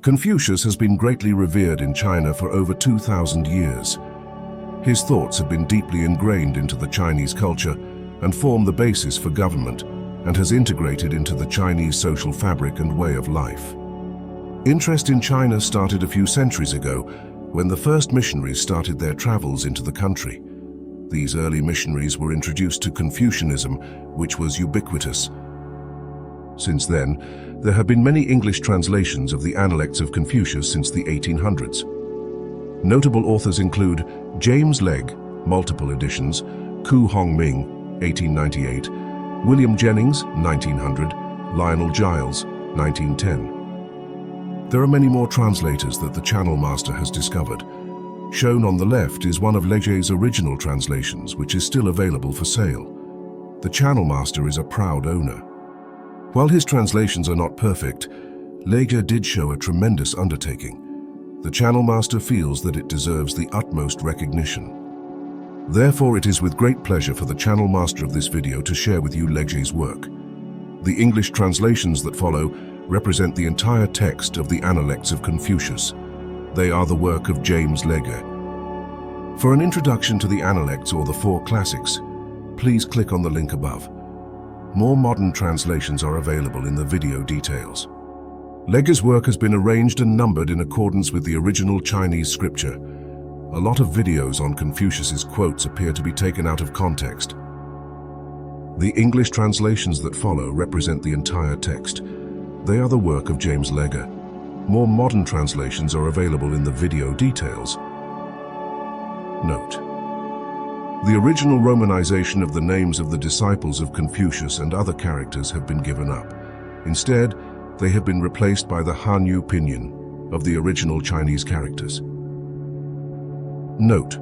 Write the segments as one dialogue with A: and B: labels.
A: Confucius has been greatly revered in China for over 2,000 years. His thoughts have been deeply ingrained into the Chinese culture and form the basis for government, and has integrated into the Chinese social fabric and way of life. Interest in China started a few centuries ago when the first missionaries started their travels into the country. These early missionaries were introduced to Confucianism, which was ubiquitous. Since then, there have been many English translations of the Analects of Confucius since the 1800s. Notable authors include James Legge, multiple editions, Ku Hongming, 1898, William Jennings, 1900, Lionel Giles, 1910. There are many more translators that the Channel Master has discovered. Shown on the left is one of Legge's original translations, which is still available for sale. The Channel Master is a proud owner. While his translations are not perfect, Legge did show a tremendous undertaking. The Channel Master feels that it deserves the utmost recognition. Therefore, it is with great pleasure for the Channel Master of this video to share with you Legge's work. The English translations that follow represent the entire text of the Analects of Confucius. They are the work of James Legge. For an introduction to the Analects or the Four Classics, please click on the link above. More modern translations are available in the video details. Legge's work has been arranged and numbered in accordance with the original Chinese scripture. A lot of videos on Confucius's quotes appear to be taken out of context. The English translations that follow represent the entire text. They are the work of James Legge. More modern translations are available in the video details. Note: the original romanization of the names of the disciples of Confucius and other characters have been given up. Instead, they have been replaced by the Hanyu pinyin of the original Chinese characters. Note: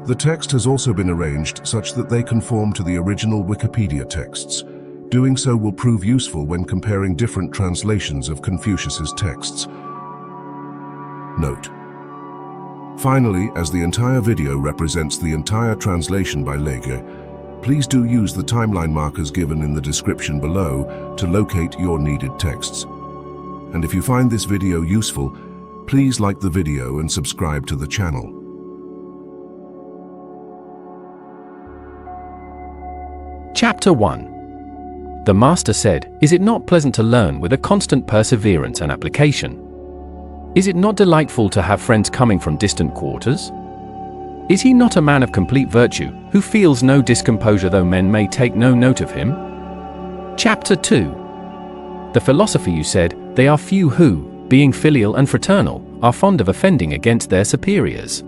A: the text has also been arranged such that they conform to the original Wikipedia texts. Doing so will prove useful when comparing different translations of Confucius's texts. Note: finally, as the entire video represents the entire translation by Legge, please do use the timeline markers given in the description below to locate your needed texts. And if you find this video useful, please like the video and subscribe to the channel.
B: Chapter 1. The Master said, "Is it not pleasant to learn with a constant perseverance and application? Is it not delightful to have friends coming from distant quarters? Is he not a man of complete virtue, who feels no discomposure though men may take no note of him?" Chapter 2. The philosopher you said, "They are few who, being filial and fraternal, are fond of offending against their superiors.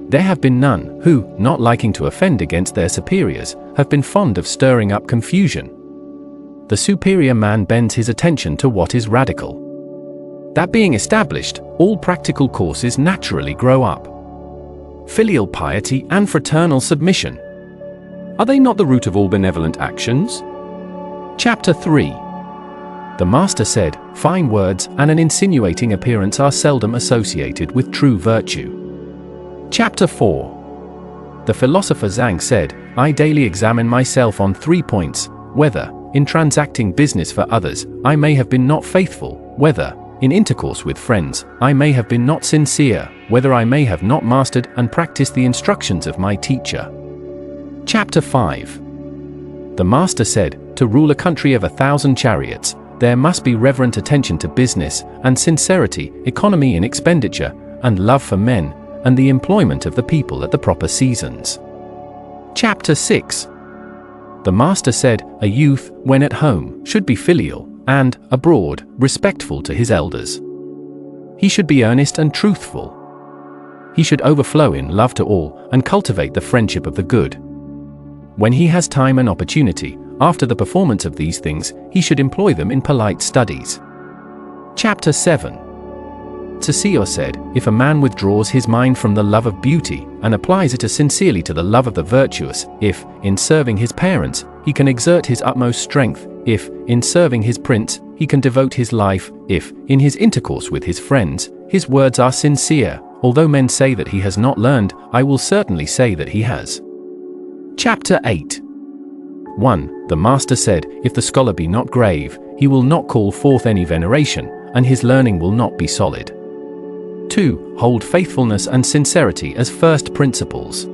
B: There have been none who, not liking to offend against their superiors, have been fond of stirring up confusion. The superior man bends his attention to what is radical. That being established, all practical courses naturally grow up. Filial piety and fraternal submission, are they not the root of all benevolent actions?" Chapter 3. The Master said, "Fine words and an insinuating appearance are seldom associated with true virtue." Chapter 4. The philosopher Zhang said, "I daily examine myself on 3 points, whether, in transacting business for others, I may have been not faithful, whether, in intercourse with friends, I may have been not sincere, whether I may have not mastered and practiced the instructions of my teacher." Chapter 5. The Master said, "To rule a country of 1,000 chariots, there must be reverent attention to business, and sincerity, economy in expenditure, and love for men, and the employment of the people at the proper seasons." Chapter 6. The Master said, "A youth, when at home, should be filial, and, abroad, respectful to his elders. He should be earnest and truthful. He should overflow in love to all, and cultivate the friendship of the good. When he has time and opportunity, after the performance of these things, he should employ them in polite studies." Chapter 7. Xue Er said, "If a man withdraws his mind from the love of beauty, and applies it as sincerely to the love of the virtuous, if, in serving his parents, he can exert his utmost strength, if, in serving his prince, he can devote his life, if, in his intercourse with his friends, his words are sincere, although men say that he has not learned, I will certainly say that he has." Chapter 8. 1. The Master said, "If the scholar be not grave, he will not call forth any veneration, and his learning will not be solid. 2. Hold faithfulness and sincerity as first principles.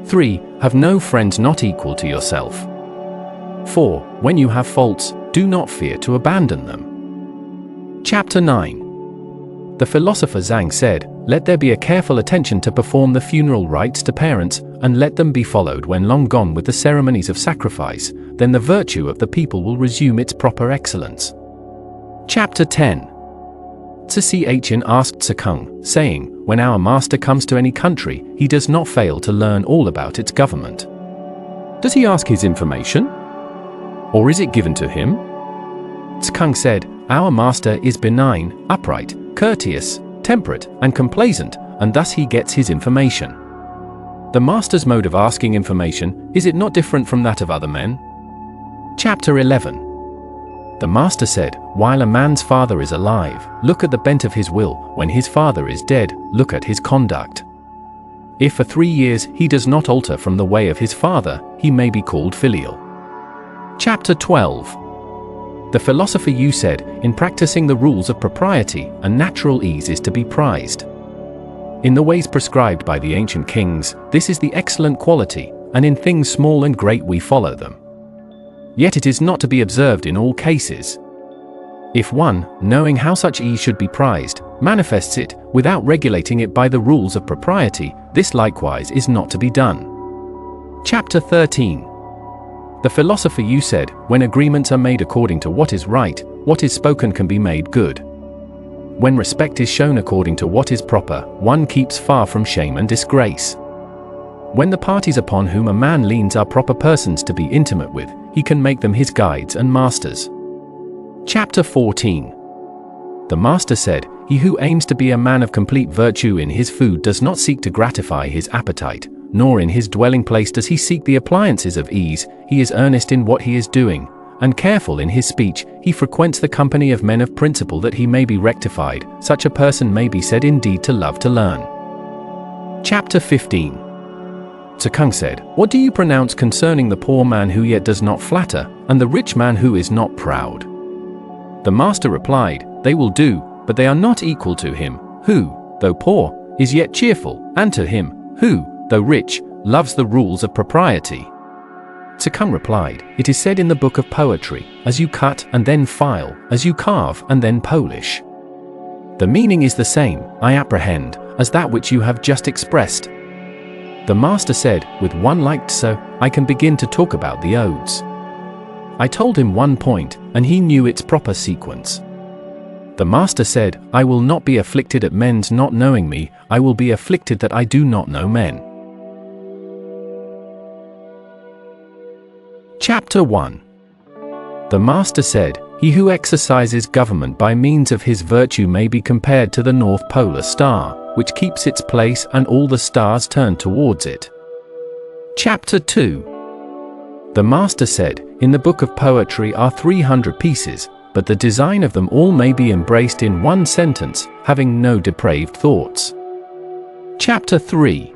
B: 3. Have no friends not equal to yourself. 4. When you have faults, do not fear to abandon them. Chapter 9. The philosopher Zhang said, "Let there be a careful attention to perform the funeral rites to parents, and let them be followed when long gone with the ceremonies of sacrifice, then the virtue of the people will resume its proper excellence." Chapter 10. Xian asked Kung, saying, "When our master comes to any country, he does not fail to learn all about its government. Does he ask his information? Or is it given to him?" Kung said, "Our master is benign, upright, courteous, temperate, and complaisant, and thus he gets his information." The master's mode of asking information, is it not different from that of other men? Chapter 11. The master said, "While a man's father is alive, look at the bent of his will. When his father is dead, look at his conduct. If for 3 years he does not alter from the way of his father, he may be called filial." Chapter 12. The philosopher Yu said, "In practicing the rules of propriety, a natural ease is to be prized. In the ways prescribed by the ancient kings, this is the excellent quality, and in things small and great we follow them. Yet it is not to be observed in all cases. If one, knowing how such ease should be prized, manifests it, without regulating it by the rules of propriety, this likewise is not to be done." Chapter 13. The philosopher Yu said, "When agreements are made according to what is right, what is spoken can be made good. When respect is shown according to what is proper, one keeps far from shame and disgrace. When the parties upon whom a man leans are proper persons to be intimate with, he can make them his guides and masters." Chapter 14. The master said, "He who aims to be a man of complete virtue in his food does not seek to gratify his appetite, nor in his dwelling place does he seek the appliances of ease. He is earnest in what he is doing, and careful in his speech. He frequents the company of men of principle that he may be rectified. Such a person may be said indeed to love to learn." Chapter 15. Kung said, "What do you pronounce concerning the poor man who yet does not flatter, and the rich man who is not proud?" The master replied, "They will do, but they are not equal to him, who, though poor, is yet cheerful, and to him, who, though rich, loves the rules of propriety." Kung replied, "It is said in the book of poetry, as you cut and then file, as you carve and then polish. The meaning is the same, I apprehend, as that which you have just expressed." The master said, "With one like so, I can begin to talk about the odes." I told him one point, and he knew its proper sequence. The master said, "I will not be afflicted at men's not knowing me, I will be afflicted that I do not know men." Chapter 1. The master said, "He who exercises government by means of his virtue may be compared to the North Polar Star, which keeps its place and all the stars turn towards it." Chapter 2. The master said, "In the book of poetry are 300 pieces, but the design of them all may be embraced in one sentence, having no depraved thoughts." Chapter 3.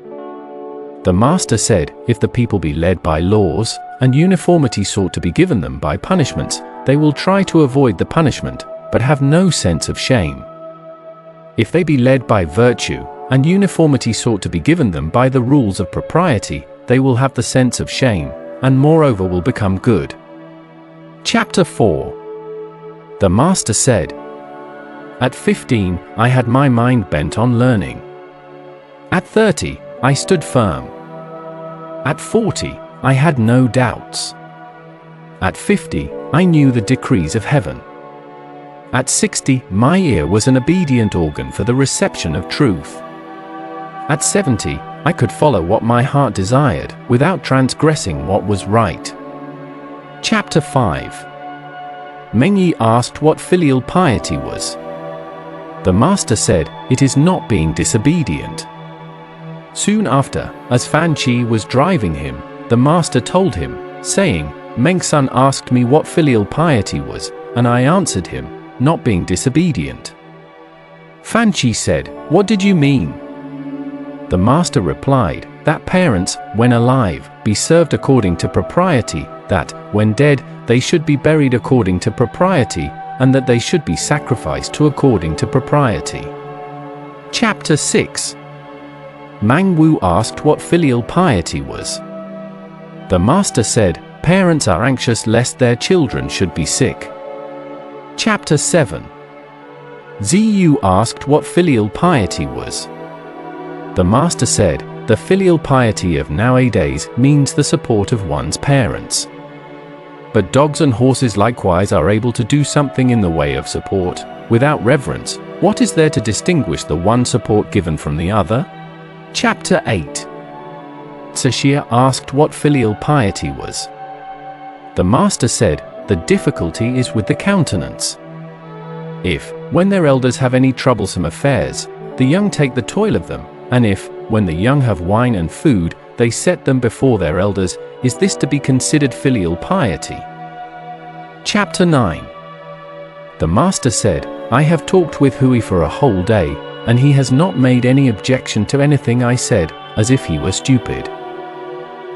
B: The master said, "If the people be led by laws, and uniformity sought to be given them by punishments, they will try to avoid the punishment, but have no sense of shame. If they be led by virtue, and uniformity sought to be given them by the rules of propriety, they will have the sense of shame, and moreover will become good." Chapter 4. The master said, "At 15, I had my mind bent on learning. At 30, I stood firm. At 40, I had no doubts. At 50, I knew the decrees of heaven. At 60, my ear was an obedient organ for the reception of truth. At 70, I could follow what my heart desired, without transgressing what was right." Chapter 5. Meng Yi asked what filial piety was. The master said, "It is not being disobedient." Soon after, as Fan Qi was driving him, the master told him, saying, "Meng-san asked me what filial piety was, and I answered him, not being disobedient." Fan Qi said, "What did you mean?" The master replied, "That parents, when alive, be served according to propriety, that, when dead, they should be buried according to propriety, and that they should be sacrificed to according to propriety. Chapter 6. Mang Wu asked what filial piety was. The master said, "Parents are anxious lest their children should be sick." Chapter 7. Zi Yu asked what filial piety was. The master said, "The filial piety of nowadays means the support of one's parents. But dogs and horses likewise are able to do something in the way of support. Without reverence, what is there to distinguish the one support given from the other?" Chapter 8. Xue Er asked what filial piety was. The master said, "The difficulty is with the countenance. If, when their elders have any troublesome affairs, the young take the toil of them, and if, when the young have wine and food, they set them before their elders, is this to be considered filial piety?" Chapter 9. The master said, "I have talked with Hui for a whole day, and he has not made any objection to anything I said, as if he were stupid.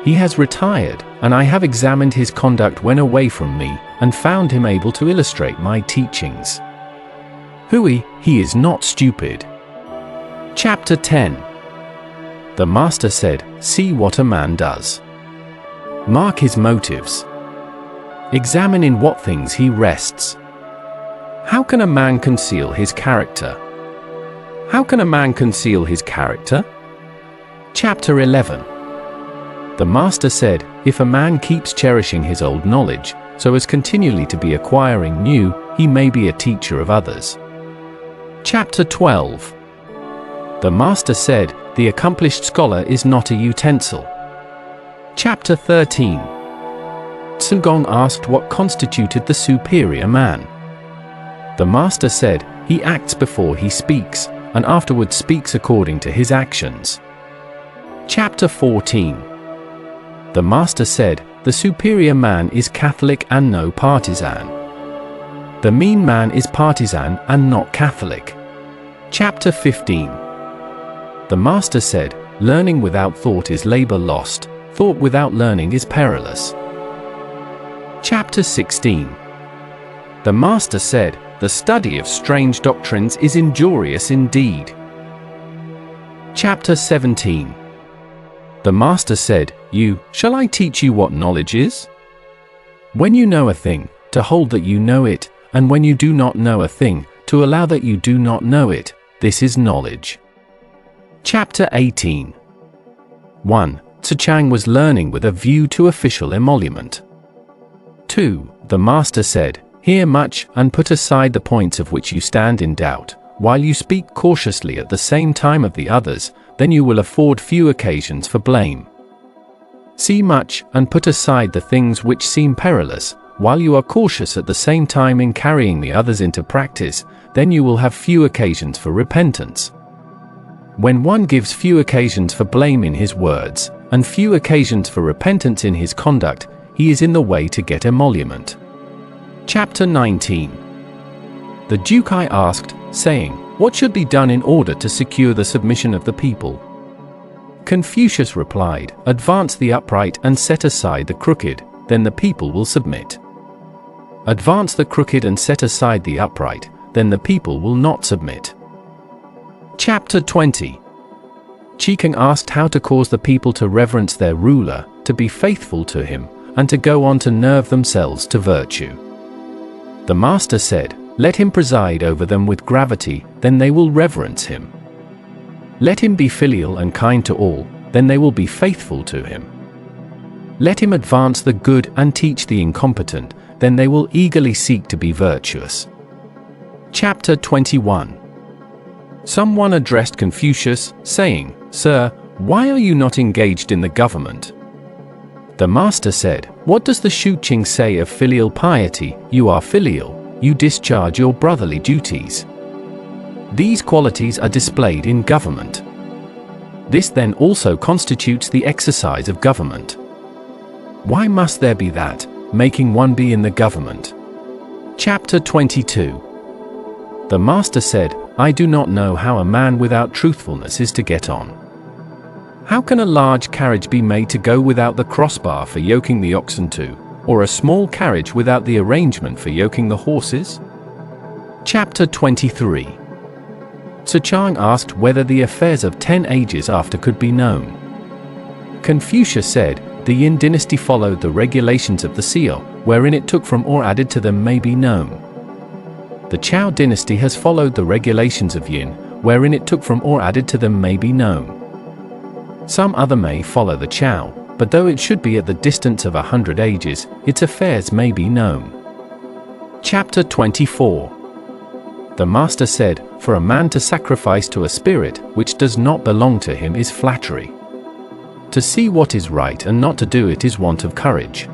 B: He has retired, and I have examined his conduct when away from me, and found him able to illustrate my teachings. Hui, he is not stupid." Chapter 10. The master said, "See what a man does. Mark his motives. Examine in what things he rests. How can a man conceal his character? How can a man conceal his character?" Chapter 11. The master said, "If a man keeps cherishing his old knowledge, so as continually to be acquiring new, he may be a teacher of others." Chapter 12. The master said, "The accomplished scholar is not a utensil." Chapter 13. Gong asked what constituted the superior man. The master said, "He acts before he speaks, and afterwards speaks according to his actions." Chapter 14. The master said, "The superior man is Catholic and no partisan. The mean man is partisan and not Catholic." Chapter 15. The master said, "Learning without thought is labor lost, thought without learning is perilous." Chapter 16. The master said, "The study of strange doctrines is injurious indeed." Chapter 17. The master said, Shall I teach you what knowledge is? When you know a thing, to hold that you know it, and when you do not know a thing, to allow that you do not know it, this is knowledge." Chapter 18. 1. Chang was learning with a view to official emolument. 2. The master said, "Hear much, and put aside the points of which you stand in doubt, while you speak cautiously at the same time of the others, then you will afford few occasions for blame. See much, and put aside the things which seem perilous, while you are cautious at the same time in carrying the others into practice, then you will have few occasions for repentance. When one gives few occasions for blame in his words, and few occasions for repentance in his conduct, he is in the way to get emolument." Chapter 19. The Dukai asked, saying, "What should be done in order to secure the submission of the people?" Confucius replied, "Advance the upright and set aside the crooked, then the people will submit. Advance the crooked and set aside the upright, then the people will not submit." Chapter 20. Chang asked how to cause the people to reverence their ruler, to be faithful to him, and to go on to nerve themselves to virtue. The master said, "Let him preside over them with gravity, then they will reverence him. Let him be filial and kind to all, then they will be faithful to him. Let him advance the good and teach the incompetent, then they will eagerly seek to be virtuous." Chapter 21. Someone addressed Confucius, saying, "Sir, why are you not engaged in the government?" The master said, "What does the Shu Qing say of filial piety? You are filial, you discharge your brotherly duties. These qualities are displayed in government. This then also constitutes the exercise of government. Why must there be that, making one be in the government?" Chapter 22. The master said, "I do not know how a man without truthfulness is to get on. How can a large carriage be made to go without the crossbar for yoking the oxen to, or a small carriage without the arrangement for yoking the horses? Chapter 23. Chang asked whether the affairs of 10 ages after could be known. Confucius said, the Yin dynasty followed the regulations of the Xiao, wherein it took from or added to them may be known. The Chao dynasty has followed the regulations of Yin, wherein it took from or added to them may be known. Some other may follow the Chao, but though it should be at the distance of 100 ages, its affairs may be known. Chapter 24. The master said, for a man to sacrifice to a spirit which does not belong to him is flattery. To see what is right and not to do it is want of courage.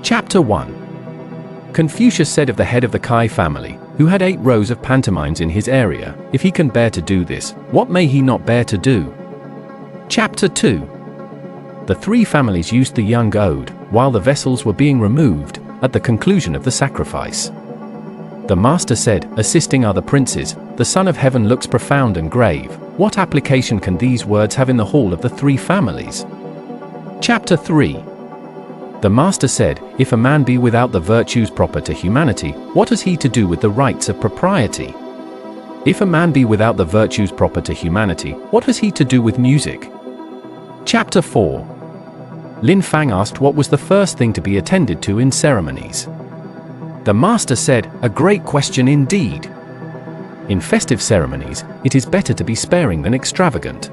B: Chapter 1. Confucius said of the head of the Kai family, who had 8 rows of pantomimes in his area, if he can bear to do this, what may he not bear to do? Chapter 2. The 3 families used the young ode, while the vessels were being removed, at the conclusion of the sacrifice. The master said, assisting other princes, the Son of Heaven looks profound and grave. What application can these words have in the hall of the 3 families? Chapter 3. The master said, if a man be without the virtues proper to humanity, what has he to do with the rights of propriety? If a man be without the virtues proper to humanity, what has he to do with music? Chapter 4. Lin Fang asked what was the first thing to be attended to in ceremonies. The master said, a great question indeed. In festive ceremonies, it is better to be sparing than extravagant.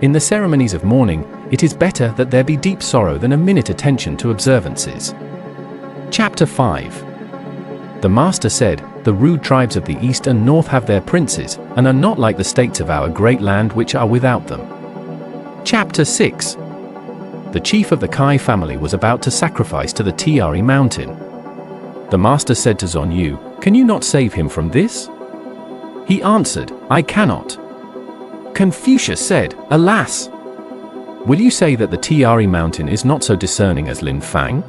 B: In the ceremonies of mourning, it is better that there be deep sorrow than a minute attention to observances. Chapter 5. The master said, the rude tribes of the east and north have their princes, and are not like the states of our great land which are without them. Chapter 6. The chief of the Kai family was about to sacrifice to the Tiari mountain. The master said to Zhong Yu, can you not save him from this? He answered, I cannot. Confucius said, alas! Will you say that the Tiari mountain is not so discerning as Lin Fang?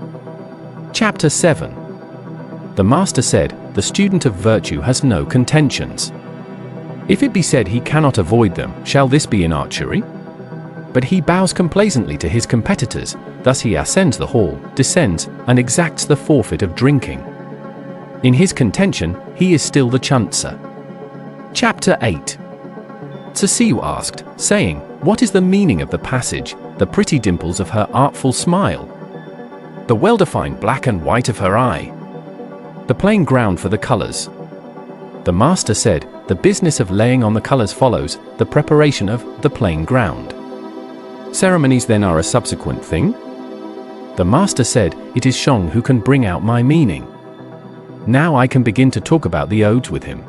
B: Chapter 7. The master said, the student of virtue has no contentions. If it be said he cannot avoid them, shall this be in archery? But he bows complacently to his competitors, thus he ascends the hall, descends, and exacts the forfeit of drinking. In his contention, he is still the chunser. Chapter 8. Xiu asked, saying, what is the meaning of the passage, the pretty dimples of her artful smile? The well-defined black and white of her eye? The plain ground for the colors? The master said, the business of laying on the colors follows, the preparation of the plain ground. Ceremonies then are a subsequent thing? The master said, it is Xiong who can bring out my meaning. Now I can begin to talk about the odes with him.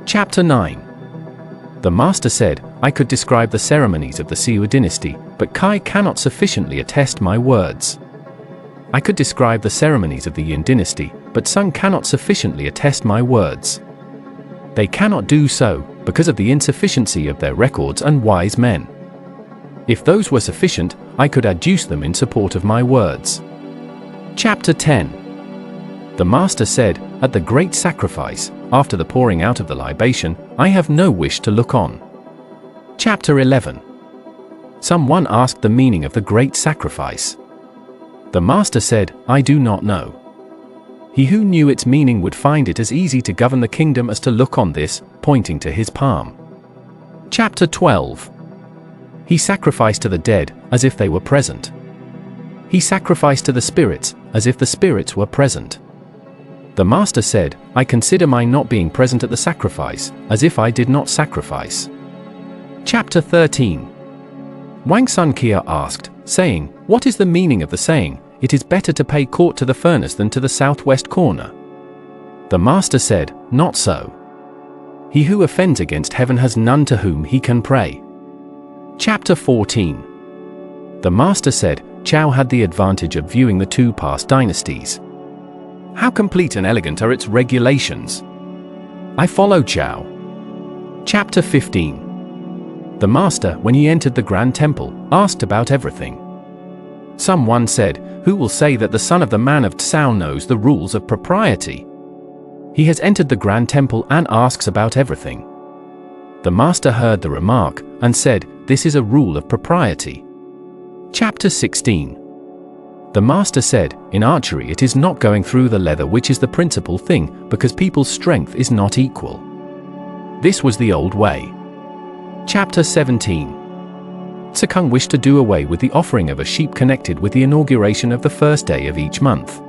B: Chapter 9. The master said, I could describe the ceremonies of the Xiu dynasty, but Kai cannot sufficiently attest my words. I could describe the ceremonies of the Yin dynasty, but Sung cannot sufficiently attest my words. They cannot do so, because of the insufficiency of their records and wise men. If those were sufficient, I could adduce them in support of my words. Chapter 10. The master said, at the great sacrifice, after the pouring out of the libation, I have no wish to look on. Chapter 11. Someone asked the meaning of the great sacrifice. The master said, I do not know. He who knew its meaning would find it as easy to govern the kingdom as to look on this, pointing to his palm. Chapter 12. He sacrificed to the dead, as if they were present. He sacrificed to the spirits, as if the spirits were present. The master said, I consider my not being present at the sacrifice, as if I did not sacrifice. Chapter 13. Wang Sun Kia asked, saying, what is the meaning of the saying, it is better to pay court to the furnace than to the southwest corner? The master said, not so. He who offends against heaven has none to whom he can pray. Chapter 14. The master said, Chao had the advantage of viewing the 2 past dynasties. How complete and elegant are its regulations! I follow Chao. Chapter 15. The master, when he entered the grand temple, asked about everything. Someone said, who will say that the son of the man of Tsao knows the rules of propriety? He has entered the grand temple and asks about everything. The master heard the remark, and said, this is a rule of propriety. Chapter 16. The master said, "In archery it is not going through the leather which is the principal thing, because people's strength is not equal." This was the old way. Chapter 17. Kang wished to do away with the offering of a sheep connected with the inauguration of the first day of each month.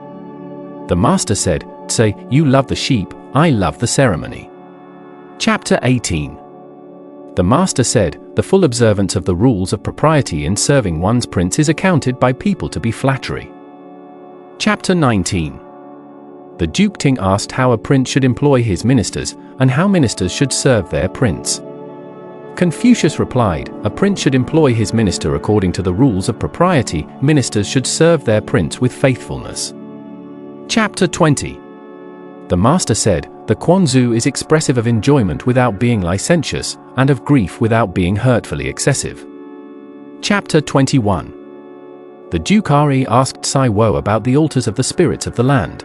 B: The master said, "Say, you love the sheep, I love the ceremony." Chapter 18. The master said, "The full observance of the rules of propriety in serving one's prince is accounted by people to be flattery." Chapter 19. The Duke Ting asked how a prince should employ his ministers, and how ministers should serve their prince. Confucius replied, "A prince should employ his minister according to the rules of propriety, ministers should serve their prince with faithfulness." Chapter 20. The master said, "The Quanzu is expressive of enjoyment without being licentious, and of grief without being hurtfully excessive." Chapter 21. The Duke Er asked Tai Bo about the altars of the spirits of the land.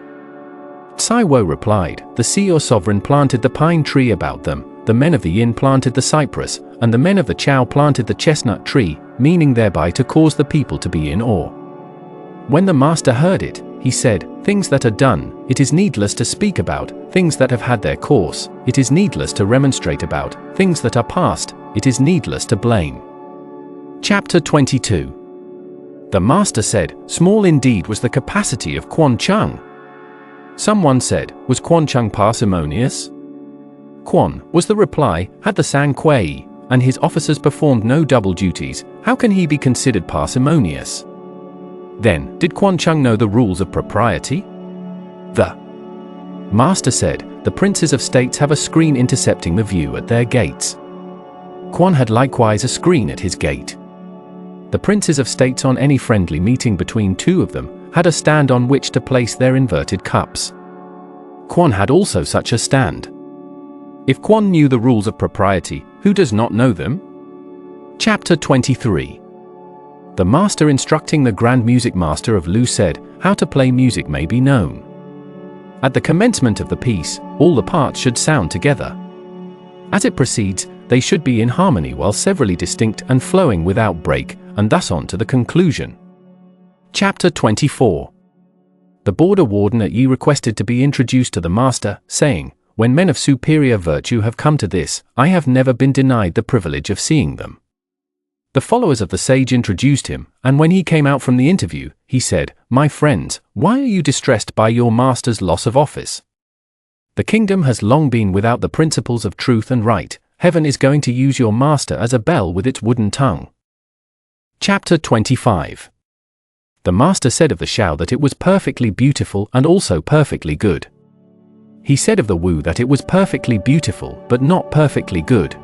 B: Tai Bo replied, "The Xue Er sovereign planted the pine tree about them, the men of the Yin planted the cypress, and the men of the Chao planted the chestnut tree, meaning thereby to cause the people to be in awe." When the master heard it, he said, "Things that are done, it is needless to speak about; things that have had their course, it is needless to remonstrate about; things that are past, it is needless to blame." Chapter 22. The master said, "Small indeed was the capacity of Chang." Someone said, "Was Chang parsimonious?" Quan, was the reply, had the sang Kui, and his officers performed no double duties, how can he be considered parsimonious? Then, did Chang know the rules of propriety? The master said, "The princes of states have a screen intercepting the view at their gates." Quan had likewise a screen at his gate. The princes of states on any friendly meeting between two of them, had a stand on which to place their inverted cups. Quan had also such a stand. If Quan knew the rules of propriety, who does not know them? Chapter 23. The master instructing the Grand Music Master of Lu said, "How to play music may be known. At the commencement of the piece, all the parts should sound together. As it proceeds, they should be in harmony while severally distinct and flowing without break, and thus on to the conclusion." Chapter 24. The border warden at Yi requested to be introduced to the master, saying, "When men of superior virtue have come to this, I have never been denied the privilege of seeing them." The followers of the sage introduced him, and when he came out from the interview, he said, "My friends, why are you distressed by your master's loss of office? The kingdom has long been without the principles of truth and right. Heaven is going to use your master as a bell with its wooden tongue." Chapter 25. The master said of the Shao that it was perfectly beautiful and also perfectly good. He said of the Wu that it was perfectly beautiful but not perfectly good.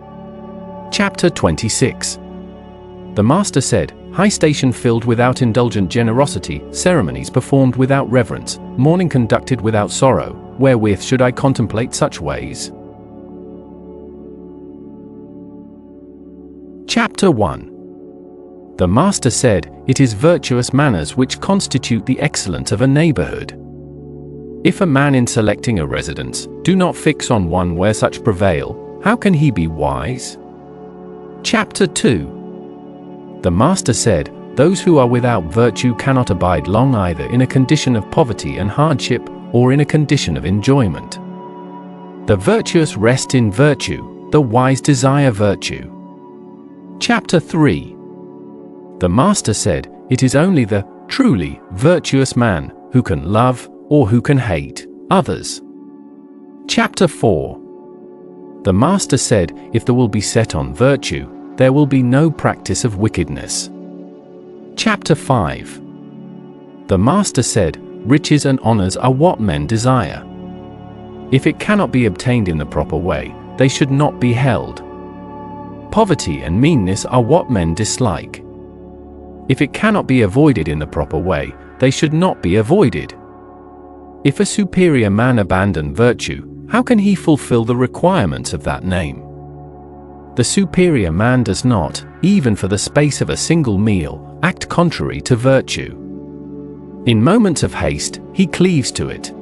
B: Chapter 26. The master said, "High station filled without indulgent generosity, ceremonies performed without reverence, mourning conducted without sorrow, wherewith should I contemplate such ways?" Chapter 1. The master said, "It is virtuous manners which constitute the excellence of a neighborhood. If a man in selecting a residence, do not fix on one where such prevail, how can he be wise?" Chapter 2. The master said, "Those who are without virtue cannot abide long either in a condition of poverty and hardship, or in a condition of enjoyment. The virtuous rest in virtue, the wise desire virtue." Chapter 3. The master said, "It is only the truly virtuous man who can love, or who can hate, others." Chapter 4. The master said, "If there will be set on virtue, there will be no practice of wickedness." Chapter 5. The master said, "Riches and honors are what men desire. If it cannot be obtained in the proper way, they should not be held. Poverty and meanness are what men dislike. If it cannot be avoided in the proper way, they should not be avoided. If a superior man abandon virtue, how can he fulfill the requirements of that name? The superior man does not, even for the space of a single meal, act contrary to virtue. In moments of haste, he cleaves to it.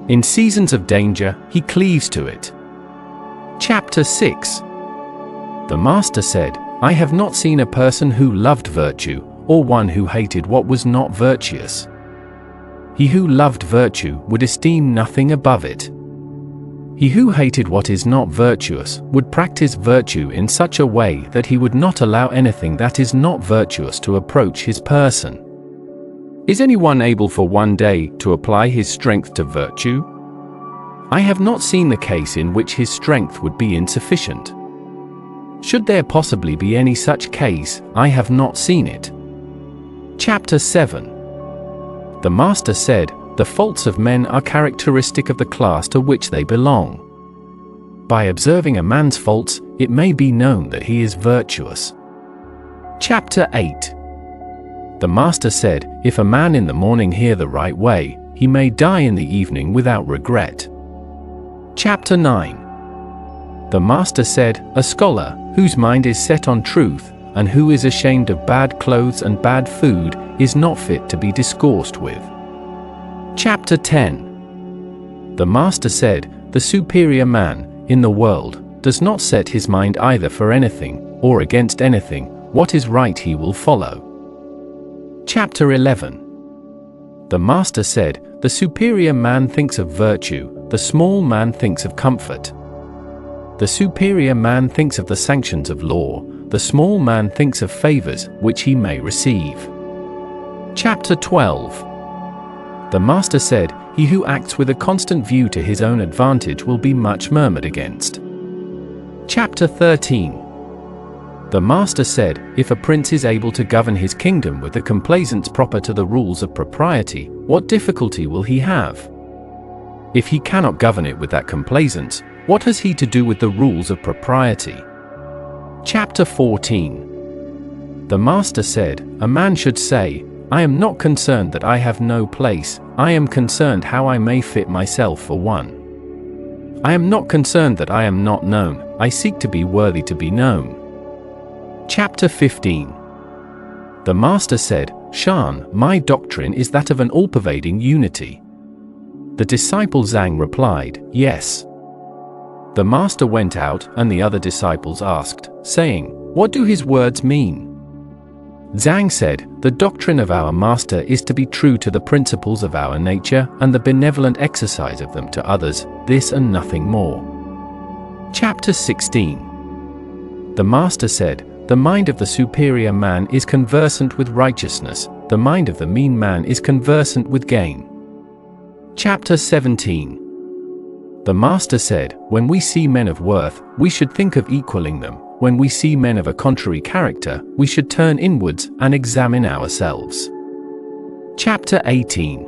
B: In seasons of danger, he cleaves to it." Chapter 6. The master said, "I have not seen a person who loved virtue, or one who hated what was not virtuous. He who loved virtue would esteem nothing above it. He who hated what is not virtuous would practice virtue in such a way that he would not allow anything that is not virtuous to approach his person. Is anyone able for one day to apply his strength to virtue? I have not seen the case in which his strength would be insufficient. Should there possibly be any such case, I have not seen it. Chapter 7. The Master said, "The faults of men are characteristic of the class to which they belong. By observing a man's faults, it may be known that he is virtuous." Chapter 8. The Master said, "If a man in the morning hear the right way, he may die in the evening without regret." Chapter 9. The Master said, "A scholar, whose mind is set on truth, and who is ashamed of bad clothes and bad food, is not fit to be discoursed with." Chapter 10. The Master said, "The superior man, in the world, does not set his mind either for anything, or against anything. What is right he will follow." Chapter 11. The Master said, "The superior man thinks of virtue, the small man thinks of comfort. The superior man thinks of the sanctions of law, the small man thinks of favors which he may receive." Chapter 12. The Master said, "He who acts with a constant view to his own advantage will be much murmured against." Chapter 13. The Master said, "If a prince is able to govern his kingdom with the complaisance proper to the rules of propriety, what difficulty will he have? If he cannot govern it with that complaisance, what has he to do with the rules of propriety?" Chapter 14. The Master said, "A man should say, 'I am not concerned that I have no place, I am concerned how I may fit myself for one. I am not concerned that I am not known, I seek to be worthy to be known.'" Chapter 15. The Master said, "Shan, my doctrine is that of an all-pervading unity." The disciple Zhang replied, "Yes." The Master went out, and the other disciples asked, saying, "What do his words mean?" Zhang said, "The doctrine of our Master is to be true to the principles of our nature and the benevolent exercise of them to others, this and nothing more." Chapter 16. The Master said, "The mind of the superior man is conversant with righteousness, the mind of the mean man is conversant with gain." Chapter 17. The Master said, "When we see men of worth, we should think of equaling them. When we see men of a contrary character, we should turn inwards and examine ourselves." Chapter 18.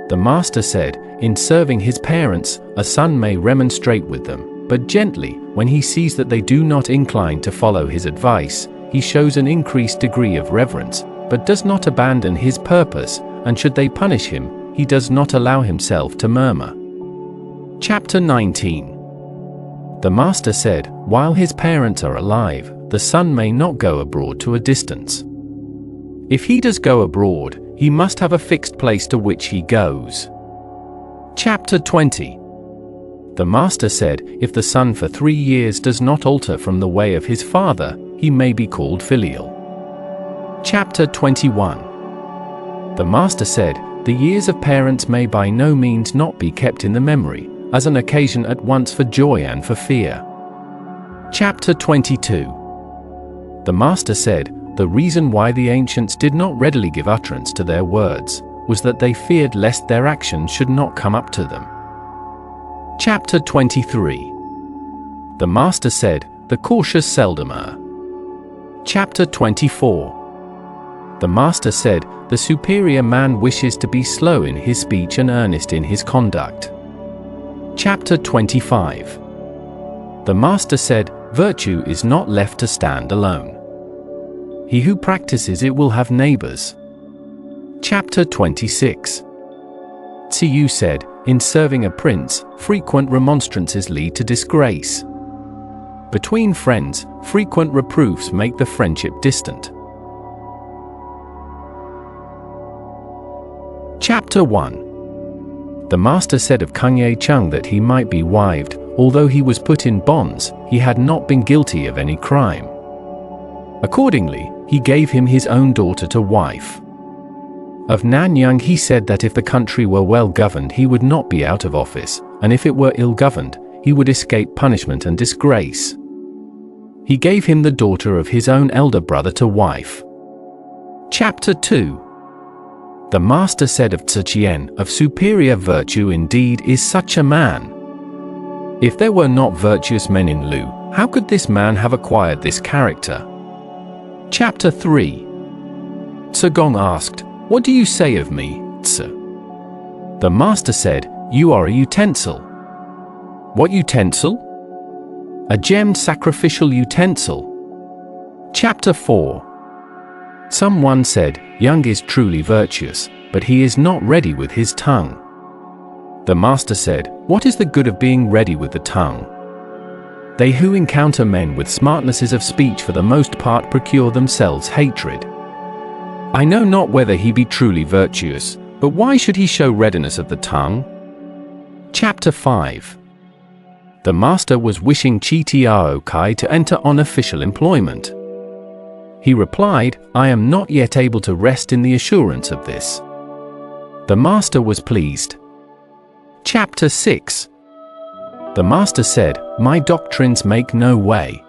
B: The Master said, "In serving his parents, a son may remonstrate with them, but gently. When he sees that they do not incline to follow his advice, he shows an increased degree of reverence, but does not abandon his purpose, and should they punish him, he does not allow himself to murmur." Chapter 19. The Master said, "While his parents are alive, the son may not go abroad to a distance. If he does go abroad, he must have a fixed place to which he goes." Chapter 20. The Master said, "If the son for 3 years does not alter from the way of his father, he may be called filial." Chapter 21. The Master said, "The years of parents may by no means not be kept in the memory, as an occasion at once for joy and for fear." Chapter 22. The Master said, "The reason why the ancients did not readily give utterance to their words was that they feared lest their actions should not come up to them." Chapter 23. The Master said, "The cautious seldom err." Chapter 24. The Master said, "The superior man wishes to be slow in his speech and earnest in his conduct." Chapter 25. The Master said, "Virtue is not left to stand alone. He who practices it will have neighbors." Chapter 26. Xue Er said, "In serving a prince, frequent remonstrances lead to disgrace. Between friends, frequent reproofs make the friendship distant." Chapter 1. The Master said of Chang that he might be wived, although he was put in bonds, he had not been guilty of any crime. Accordingly, he gave him his own daughter to wife. Of Nanyang he said that if the country were well governed he would not be out of office, and if it were ill governed, he would escape punishment and disgrace. He gave him the daughter of his own elder brother to wife. Chapter 2. The master said of Zi, of superior virtue indeed is such a man. If there were not virtuous men in Lu, how could this man have acquired this character? Chapter 3. Gong asked, "What do you say of me, Zi?" The master said, "You are a utensil." "What utensil?" "A gemmed sacrificial utensil." Chapter 4. Someone said, "Yang is truly virtuous, but he is not ready with his tongue." The master said, "What is the good of being ready with the tongue?" They who encounter men with smartnesses of speech for the most part procure themselves hatred. I know not whether he be truly virtuous, but why should he show readiness of the tongue? Chapter 5. The master was wishing Chi Tiao Kai to enter on official employment. He replied, "I am not yet able to rest in the assurance of this." The master was pleased. Chapter 6. The master said, "My doctrines make no way.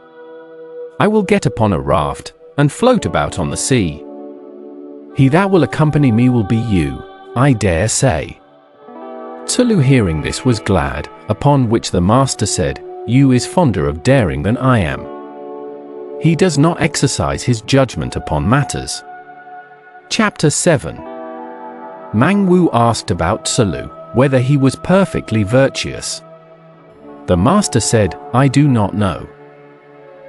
B: I will get upon a raft, and float about on the sea. He that will accompany me will be you, I dare say." Tzu, hearing this, was glad, upon which the master said, "You is fonder of daring than I am. He does not exercise his judgment upon matters." Chapter 7. Mang Wu asked about Tzu, whether he was perfectly virtuous. The master said, "I do not know."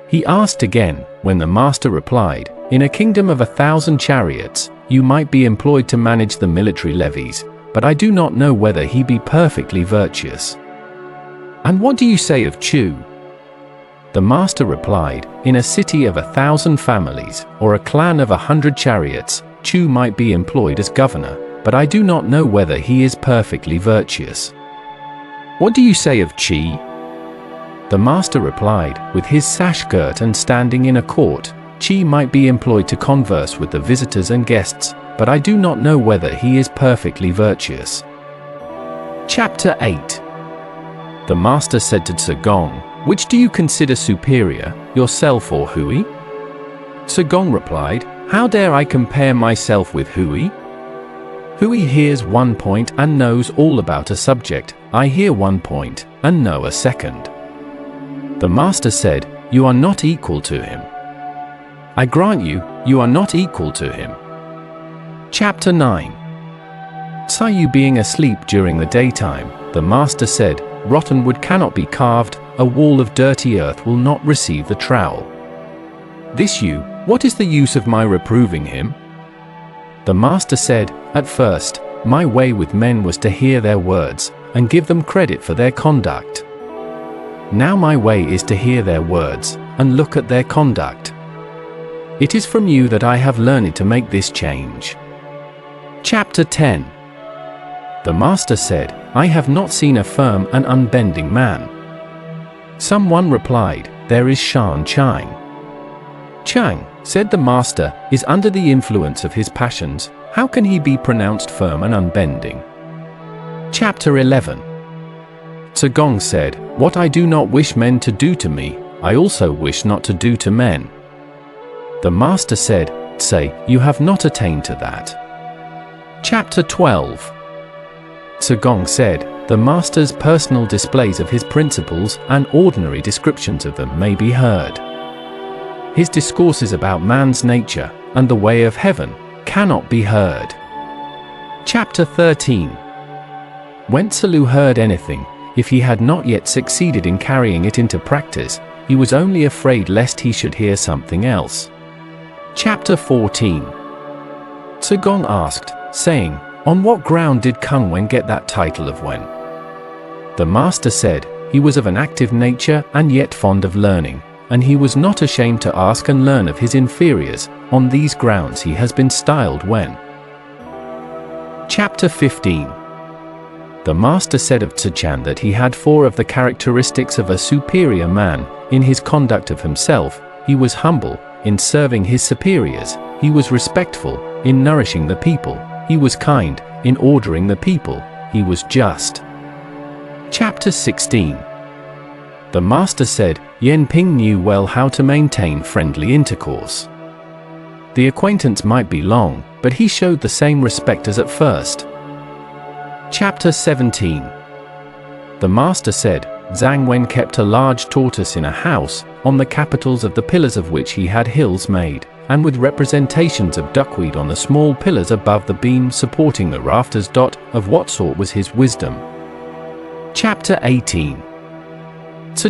B: He asked again, when the master replied, "In a kingdom of 1,000 chariots, you might be employed to manage the military levies, but I do not know whether he be perfectly virtuous." "And what do you say of Chu?" The master replied, "In a city of 1,000 families, or a clan of 100 chariots, Chu might be employed as governor, but I do not know whether he is perfectly virtuous." "What do you say of Qi?" The master replied, "With his sash girt and standing in a court, Qi might be employed to converse with the visitors and guests, but I do not know whether he is perfectly virtuous." Chapter 8. The master said to Gong, "Which do you consider superior, yourself or Hui?" Gong replied, "How dare I compare myself with Hui? Hui hears one point and knows all about a subject, I hear one point and know a second." The master said, "You are not equal to him." "I grant you, you are not equal to him." Chapter 9. Tzu being asleep during the daytime, the master said, "Rotten wood cannot be carved, a wall of dirty earth will not receive the trowel. This you, what is the use of my reproving him?" The master said, "At first, my way with men was to hear their words, and give them credit for their conduct. Now my way is to hear their words, and look at their conduct. It is from you that I have learned to make this change." Chapter 10. The master said, "I have not seen a firm and unbending man." Someone replied, "There is Xian Chang." "Chang," said the master, "is under the influence of his passions. How can he be pronounced firm and unbending?" Chapter 11. Gong said, "What I do not wish men to do to me, I also wish not to do to men." The master said, "Say, you have not attained to that." Chapter 12. Gong said, "The master's personal displays of his principles and ordinary descriptions of them may be heard. His discourses about man's nature and the way of heaven cannot be heard." Chapter 13. When Tzu heard anything, if he had not yet succeeded in carrying it into practice, he was only afraid lest he should hear something else. Chapter 14. Gong asked, saying, "On what ground did Kung Wen get that title of Wen?" The master said, "He was of an active nature and yet fond of learning, and he was not ashamed to ask and learn of his inferiors. On these grounds he has been styled Wen." Chapter 15. The master said of Zi that he had 4 of the characteristics of a superior man. In his conduct of himself, he was humble, in serving his superiors, he was respectful, in nourishing the people, he was kind, in ordering the people, he was just. Chapter 16. The master said, Yan Ping knew well how to maintain friendly intercourse. The acquaintance might be long, but he showed the same respect as at first. Chapter 17. The master said, Zhang Wen kept a large tortoise in a house, on the capitals of the pillars of which he had hills made, and with representations of duckweed on the small pillars above the beam supporting the rafters. Of what sort was his wisdom? Chapter 18.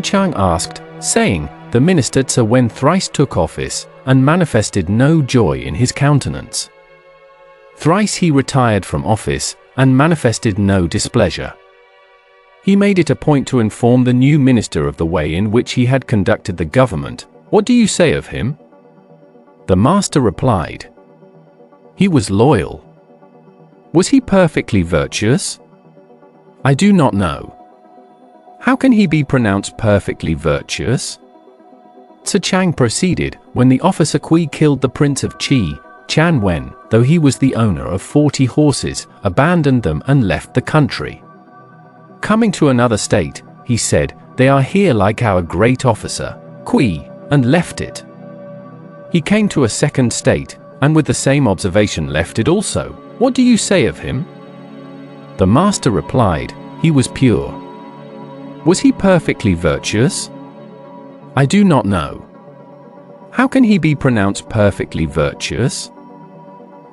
B: Chang asked, saying, the minister Xue Wen thrice took office, and manifested no joy in his countenance. Thrice he retired from office, and manifested no displeasure. He made it a point to inform the new minister of the way in which he had conducted the government. What do you say of him? The master replied, he was loyal. Was he perfectly virtuous? I do not know. How can he be pronounced perfectly virtuous? Chang proceeded, when the officer Kui killed the prince of Qi, Xian Wen, though he was the owner of 40 horses, abandoned them and left the country. Coming to another state, he said, they are here like our great officer, Kui, and left it. He came to a second state, and with the same observation left it also. What do you say of him? The master replied, he was pure. Was he perfectly virtuous? I do not know. How can he be pronounced perfectly virtuous?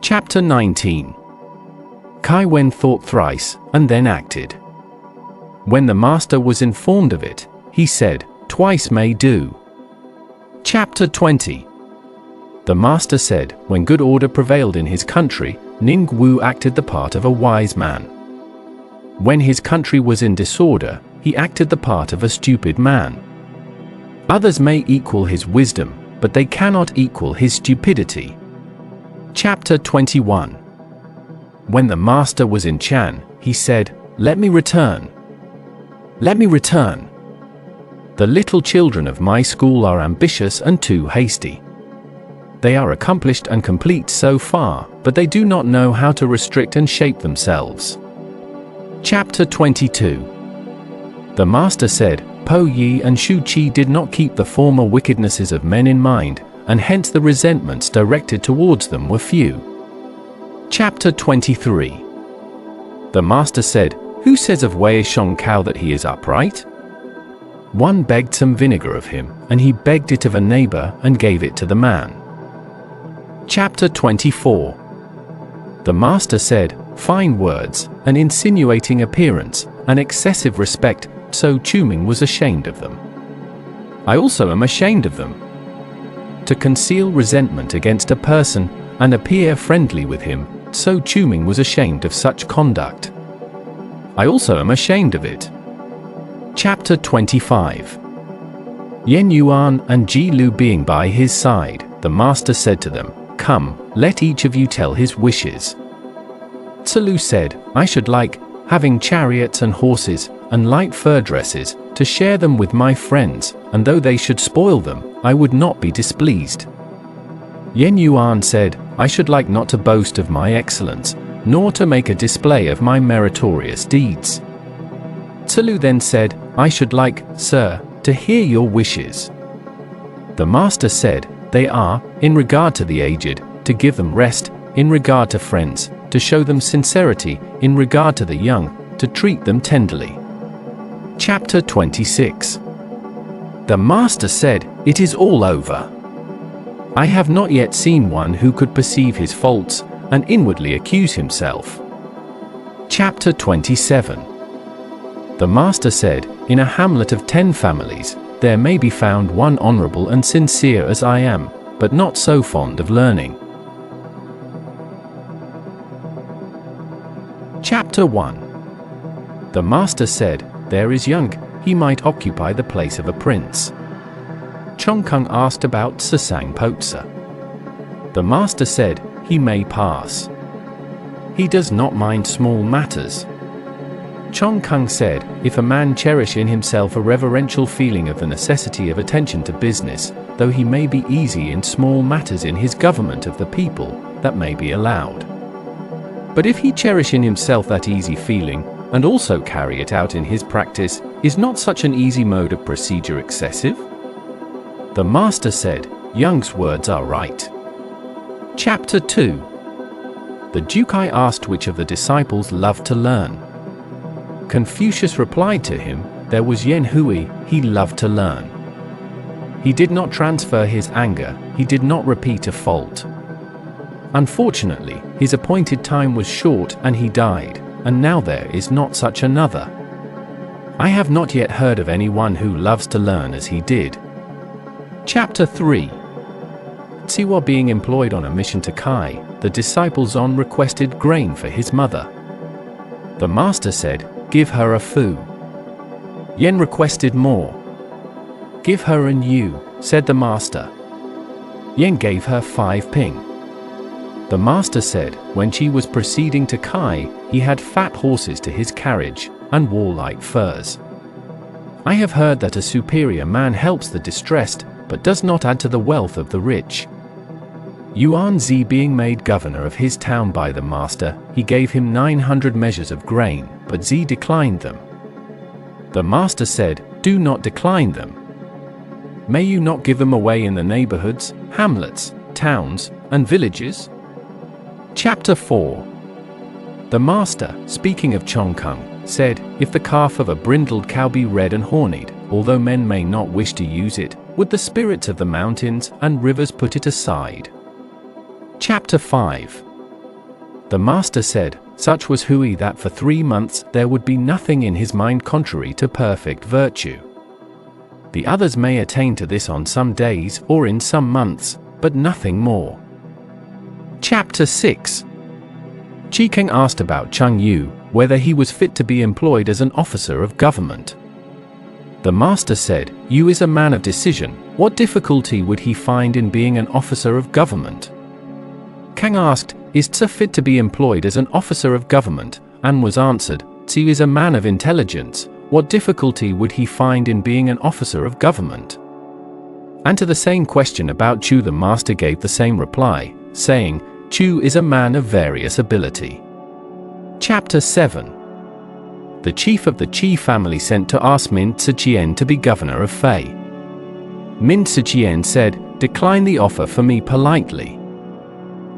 B: Chapter 19. Kai Wen thought thrice, and then acted. When the master was informed of it, he said, twice may do. Chapter 20. The master said, when good order prevailed in his country, Ning Wu acted the part of a wise man. When his country was in disorder, he acted the part of a stupid man. Others may equal his wisdom, but they cannot equal his stupidity. Chapter 21. When the master was in Chan, he said, let me return. Let me return. The little children of my school are ambitious and too hasty. They are accomplished and complete so far, but they do not know how to restrict and shape themselves. Chapter 22. The master said, Po Yi and Shu Qi did not keep the former wickednesses of men in mind, and hence the resentments directed towards them were few. Chapter 23. The master said, who says of Wei Zheng cow that he is upright? One begged some vinegar of him, and he begged it of a neighbor and gave it to the man. Chapter 24. The master said, fine words, an insinuating appearance, an excessive respect, so Chuming was ashamed of them. I also am ashamed of them. To conceal resentment against a person, and appear friendly with him, so Chuming was ashamed of such conduct. I also am ashamed of it. Chapter 25. Yan Yuan and Ji Lu being by his side, the master said to them, come, let each of you tell his wishes. Lu said, I should like, having chariots and horses, and light fur dresses, to share them with my friends, and though they should spoil them, I would not be displeased. Yan Yuan said, I should like not to boast of my excellence, nor to make a display of my meritorious deeds. Lu then said, I should like, sir, to hear your wishes. The master said, they are, in regard to the aged, to give them rest, in regard to friends, to show them sincerity, in regard to the young, to treat them tenderly. Chapter 26. The master said, it is all over. I have not yet seen one who could perceive his faults, and inwardly accuse himself. Chapter 27. The master said, in a hamlet of 10 families, there may be found one honorable and sincere as I am, but not so fond of learning. Chapter 1. The master said, there is young, he might occupy the place of a prince. Chong Kung asked about Sasang Potsa. The master said, he may pass. He does not mind small matters. Chang said, if a man cherish in himself a reverential feeling of the necessity of attention to business, though he may be easy in small matters in his government of the people, that may be allowed. But if he cherish in himself that easy feeling, and also carry it out in his practice, is not such an easy mode of procedure excessive? The master said, Yang's words are right. Chapter 2. The Dukai asked which of the disciples loved to learn. Confucius replied to him, there was Yan Hui, he loved to learn. He did not transfer his anger, he did not repeat a fault. Unfortunately, his appointed time was short and he died, and now there is not such another. I have not yet heard of anyone who loves to learn as he did. Chapter 3. Siwa being employed on a mission to Kai, the disciple Zon requested grain for his mother. The master said, give her a fu. Yen requested more. Give her an yu, said the master. Yen gave her 5 ping. The master said, when she was proceeding to Kai, he had fat horses to his carriage, and warlike furs. I have heard that a superior man helps the distressed, but does not add to the wealth of the rich. Yuan Zi being made governor of his town by the master, he gave him 900 measures of grain, but Zi declined them. The master said, do not decline them. May you not give them away in the neighborhoods, hamlets, towns, and villages? Chapter 4. The master, speaking of Chang, said, if the calf of a brindled cow be red and horned, although men may not wish to use it, would the spirits of the mountains and rivers put it aside? Chapter 5. The master said, such was Hui that for 3 months there would be nothing in his mind contrary to perfect virtue. The others may attain to this on some days or in some months, but nothing more. Chapter 6. Ji Shi asked about Chang Yu, whether he was fit to be employed as an officer of government. The master said, Yu is a man of decision, what difficulty would he find in being an officer of government? Kang asked, is Tzu fit to be employed as an officer of government, and was answered, Tzu is a man of intelligence, what difficulty would he find in being an officer of government? And to the same question about Chu the master gave the same reply, saying, Chu is a man of various ability. Chapter 7. The chief of the Qi family sent to ask Min Tzu to be governor of Fei. Min Tzu said, decline the offer for me politely.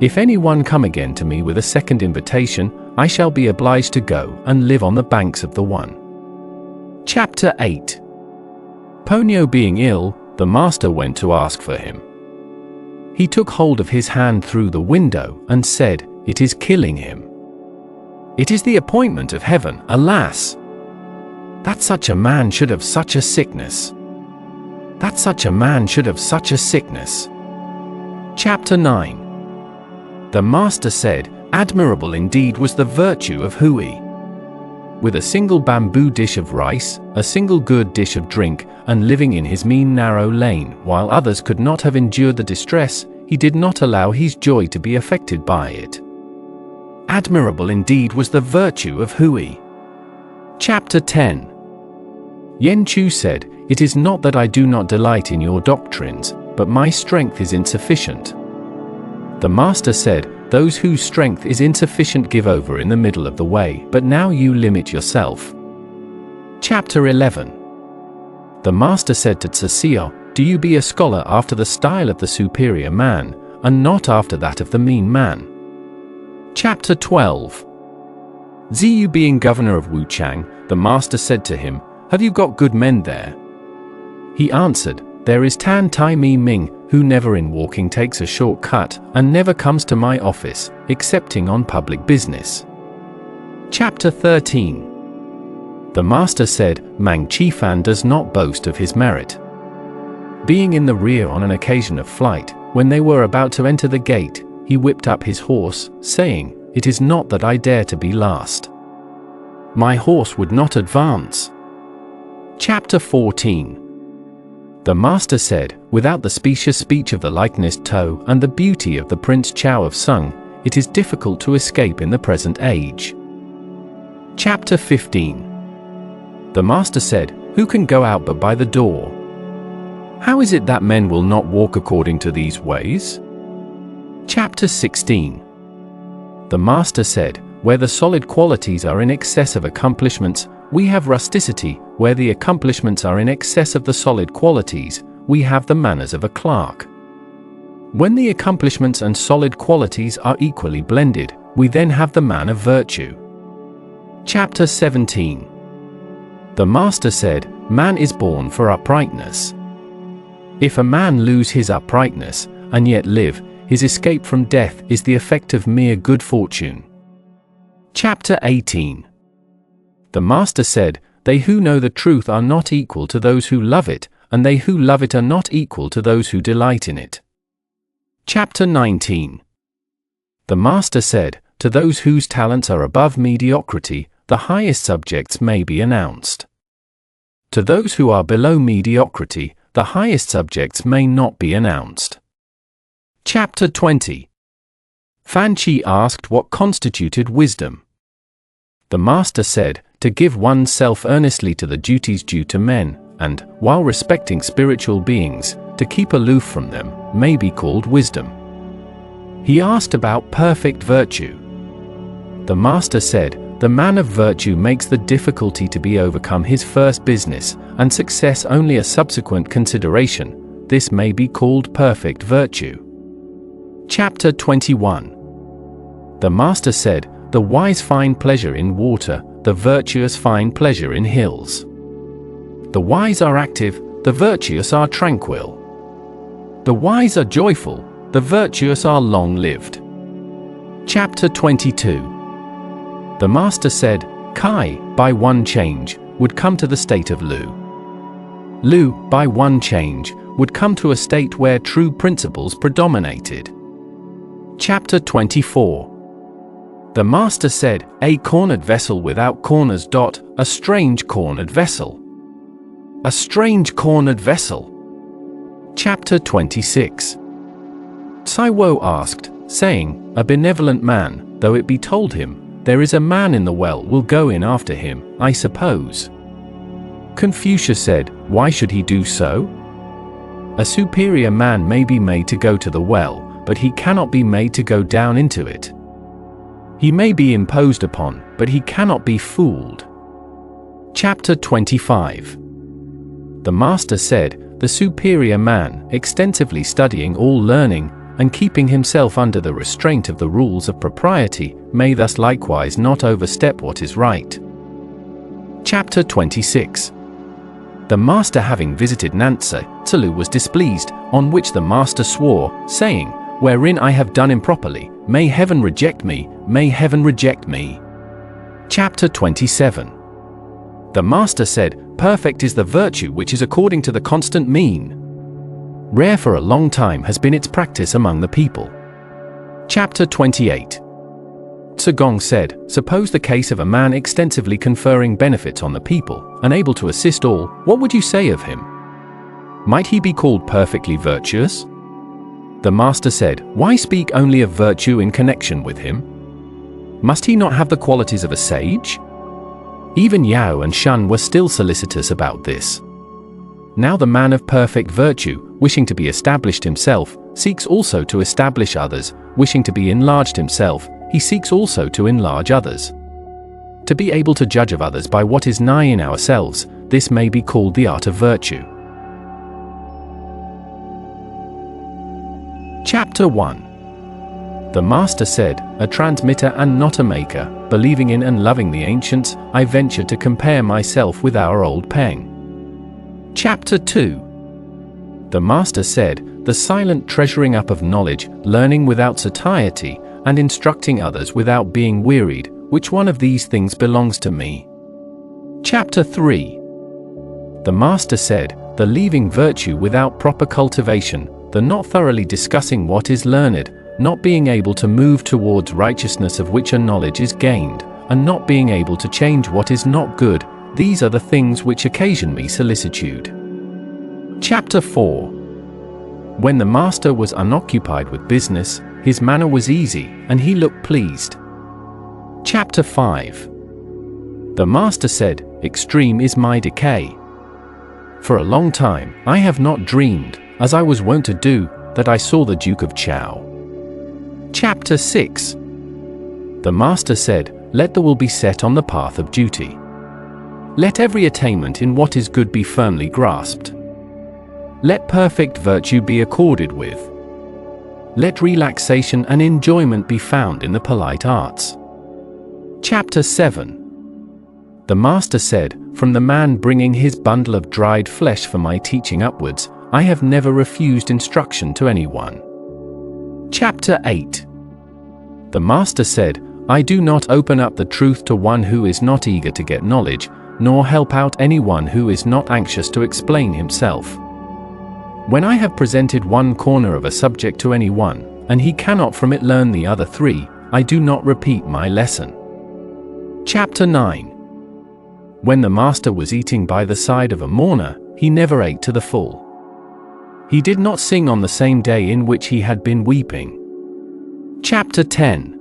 B: If anyone come again to me with a second invitation, I shall be obliged to go and live on the banks of the one. Chapter 8. Ponyo being ill, the master went to ask for him. He took hold of his hand through the window and said, it is killing him. It is the appointment of heaven, alas! That such a man should have such a sickness. That such a man should have such a sickness. Chapter 9. The master said, admirable indeed was the virtue of Hui. With a single bamboo dish of rice, a single good dish of drink, and living in his mean narrow lane, while others could not have endured the distress, he did not allow his joy to be affected by it. Admirable indeed was the virtue of Hui. Chapter 10. Yen Chu said, it is not that I do not delight in your doctrines, but my strength is insufficient. The master said, those whose strength is insufficient give over in the middle of the way, but now you limit yourself. Chapter 11. The master said to Tzu, do you be a scholar after the style of the superior man, and not after that of the mean man? Chapter 12. Ziyu being governor of Wuchang, the master said to him, have you got good men there? He answered, there is Tan Tai Mi Ming, who never in walking takes a short cut, and never comes to my office, excepting on public business. Chapter 13. The master said, Mang Chi-fan does not boast of his merit. Being in the rear on an occasion of flight, when they were about to enter the gate, he whipped up his horse, saying, it is not that I dare to be last. My horse would not advance. Chapter 14. The master said, without the specious speech of the likeness To and the beauty of the Prince Chao of Sung, it is difficult to escape in the present age. Chapter 15. The Master said, "Who can go out but by the door? How is it that men will not walk according to these ways?" Chapter 16. The Master said, "Where the solid qualities are in excess of accomplishments, we have rusticity. Where the accomplishments are in excess of the solid qualities, we have the manners of a clerk. When the accomplishments and solid qualities are equally blended, we then have the man of virtue." Chapter 17. The Master said, "Man is born for uprightness. If a man lose his uprightness, and yet live, his escape from death is the effect of mere good fortune." Chapter 18. The Master said, "They who know the truth are not equal to those who love it, and they who love it are not equal to those who delight in it." Chapter 19. The Master said, "To those whose talents are above mediocrity, the highest subjects may be announced. To those who are below mediocrity, the highest subjects may not be announced." Chapter 20. Fan Qi asked what constituted wisdom. The Master said, "To give oneself earnestly to the duties due to men, and, while respecting spiritual beings, to keep aloof from them, may be called wisdom." He asked about perfect virtue. The Master said, "The man of virtue makes the difficulty to be overcome his first business, and success only a subsequent consideration. This may be called perfect virtue." Chapter 21. The Master said, "The wise find pleasure in water, the virtuous find pleasure in hills. The wise are active, the virtuous are tranquil. The wise are joyful, the virtuous are long-lived." Chapter 22. The Master said, "Kai, by one change, would come to the state of Lu. Lu, by one change, would come to a state where true principles predominated." Chapter 24. The Master said, "A cornered vessel without corners. A strange cornered vessel. A strange cornered vessel." Chapter 26. Tai Bo asked, saying, "A benevolent man, though it be told him, 'There is a man in the well,' will go in after him, I suppose." Confucius said, "Why should he do so? A superior man may be made to go to the well, but he cannot be made to go down into it. He may be imposed upon, but he cannot be fooled." Chapter 25. The Master said, "The superior man, extensively studying all learning, and keeping himself under the restraint of the rules of propriety, may thus likewise not overstep what is right." Chapter 26. The Master having visited Nanzi, Tzu was displeased, on which the Master swore, saying, "Wherein I have done improperly, may heaven reject me, may heaven reject me." Chapter 27. The Master said, "Perfect is the virtue which is according to the constant mean. Rare for a long time has been its practice among the people." Chapter 28. Gong said, "Suppose the case of a man extensively conferring benefits on the people, unable to assist all, what would you say of him? Might he be called perfectly virtuous?" The Master said, "Why speak only of virtue in connection with him? Must he not have the qualities of a sage?" Even Yao and Shan were still solicitous about this. Now the man of perfect virtue, wishing to be established himself, seeks also to establish others. Wishing to be enlarged himself, he seeks also to enlarge others. To be able to judge of others by what is nigh in ourselves, this may be called the art of virtue. Chapter 1. The Master said, "A transmitter and not a maker, believing in and loving the ancients, I venture to compare myself with our old Peng." Chapter 2. The Master said, "The silent treasuring up of knowledge, learning without satiety, and instructing others without being wearied, which one of these things belongs to me?" Chapter 3. The Master said, "The leaving virtue without proper cultivation, the not thoroughly discussing what is learned, not being able to move towards righteousness of which a knowledge is gained, and not being able to change what is not good, these are the things which occasion me solicitude." Chapter 4. When the Master was unoccupied with business, his manner was easy, and he looked pleased. Chapter 5. The master said, "Extreme is my decay. For a long time, I have not dreamed, as I was wont to do, that I saw the Duke of Chao." Chapter 6. The master said, "Let the will be set on the path of duty. Let every attainment in what is good be firmly grasped. Let perfect virtue be accorded with. Let relaxation and enjoyment be found in the polite arts." Chapter 7. The master said, "From the man bringing his bundle of dried flesh for my teaching upwards, I have never refused instruction to anyone." Chapter 8. The master said, "I do not open up the truth to one who is not eager to get knowledge, nor help out anyone who is not anxious to explain himself. When I have presented one corner of a subject to anyone, and he cannot from it learn the other three, I do not repeat my lesson." Chapter 9. When the master was eating by the side of a mourner, he never ate to the full. He did not sing on the same day in which he had been weeping. Chapter 10.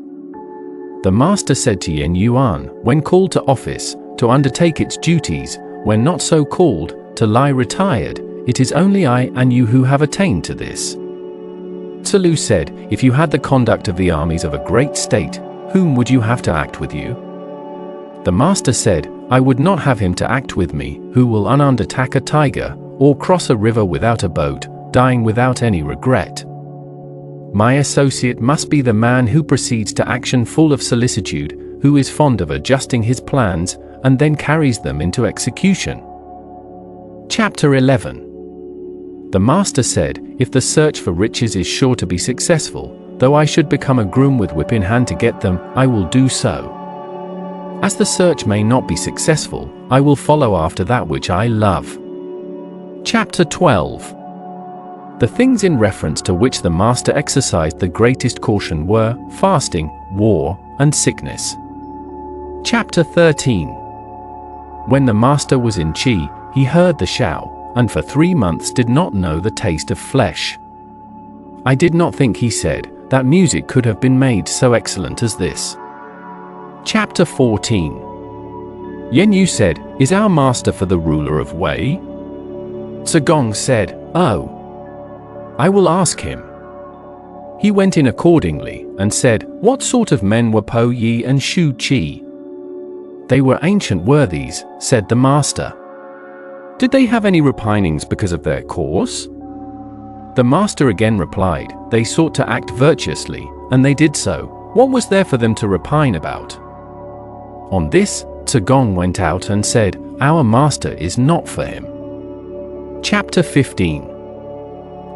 B: The master said to Yan Yuan, when called to office, to undertake its duties, when not so called, to lie retired, "It is only I and you who have attained to this." Tzu said, "If you had the conduct of the armies of a great state, whom would you have to act with you?" The master said, "I would not have him to act with me, who will unarmed attack a tiger, or cross a river without a boat, dying without any regret. My associate must be the man who proceeds to action full of solicitude, who is fond of adjusting his plans, and then carries them into execution." Chapter 11. The master said, "If the search for riches is sure to be successful, though I should become a groom with whip in hand to get them, I will do so. As the search may not be successful, I will follow after that which I love." Chapter 12. The things in reference to which the master exercised the greatest caution were fasting, war, and sickness. Chapter 13. When the master was in Qi, he heard the Shao, and for 3 months did not know the taste of flesh. "I did not think," he said, "that music could have been made so excellent as this." Chapter 14. Yan Yu said, "Is our master for the ruler of Wei?" Gong said, "Oh, I will ask him." He went in accordingly, and said, "What sort of men were Po Yi and Shu Qi?" "They were ancient worthies," said the master. "Did they have any repinings because of their course?" The master again replied, "They sought to act virtuously, and they did so. What was there for them to repine about?" On this, Gong went out and said, "Our master is not for him." Chapter 15.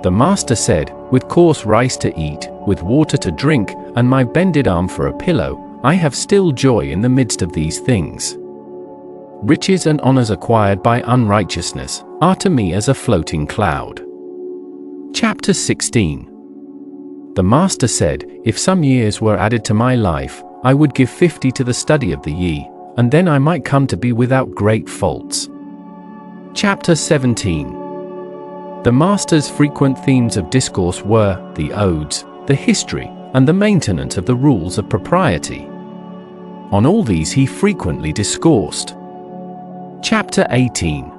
B: The master said, "With coarse rice to eat, with water to drink, and my bended arm for a pillow, I have still joy in the midst of these things. Riches and honors acquired by unrighteousness are to me as a floating cloud." Chapter 16. The master said, "If some years were added to my life, I would give 50 to the study of the Yi, and then I might come to be without great faults." Chapter 17. The master's frequent themes of discourse were the odes, the history, and the maintenance of the rules of propriety. On all these he frequently discoursed. Chapter 18.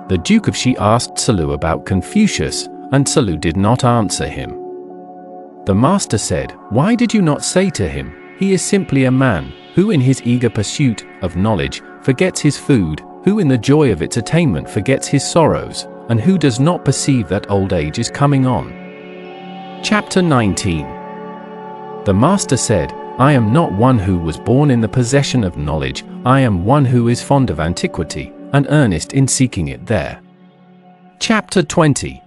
B: The Duke of Shi asked Tzu about Confucius, and Tzu did not answer him. The master said, "Why did you not say to him, 'He is simply a man, who in his eager pursuit of knowledge forgets his food, who in the joy of its attainment forgets his sorrows, and who does not perceive that old age is coming on?'" Chapter 19. The master said, "I am not one who was born in the possession of knowledge, I am one who is fond of antiquity, and earnest in seeking it there." Chapter 20.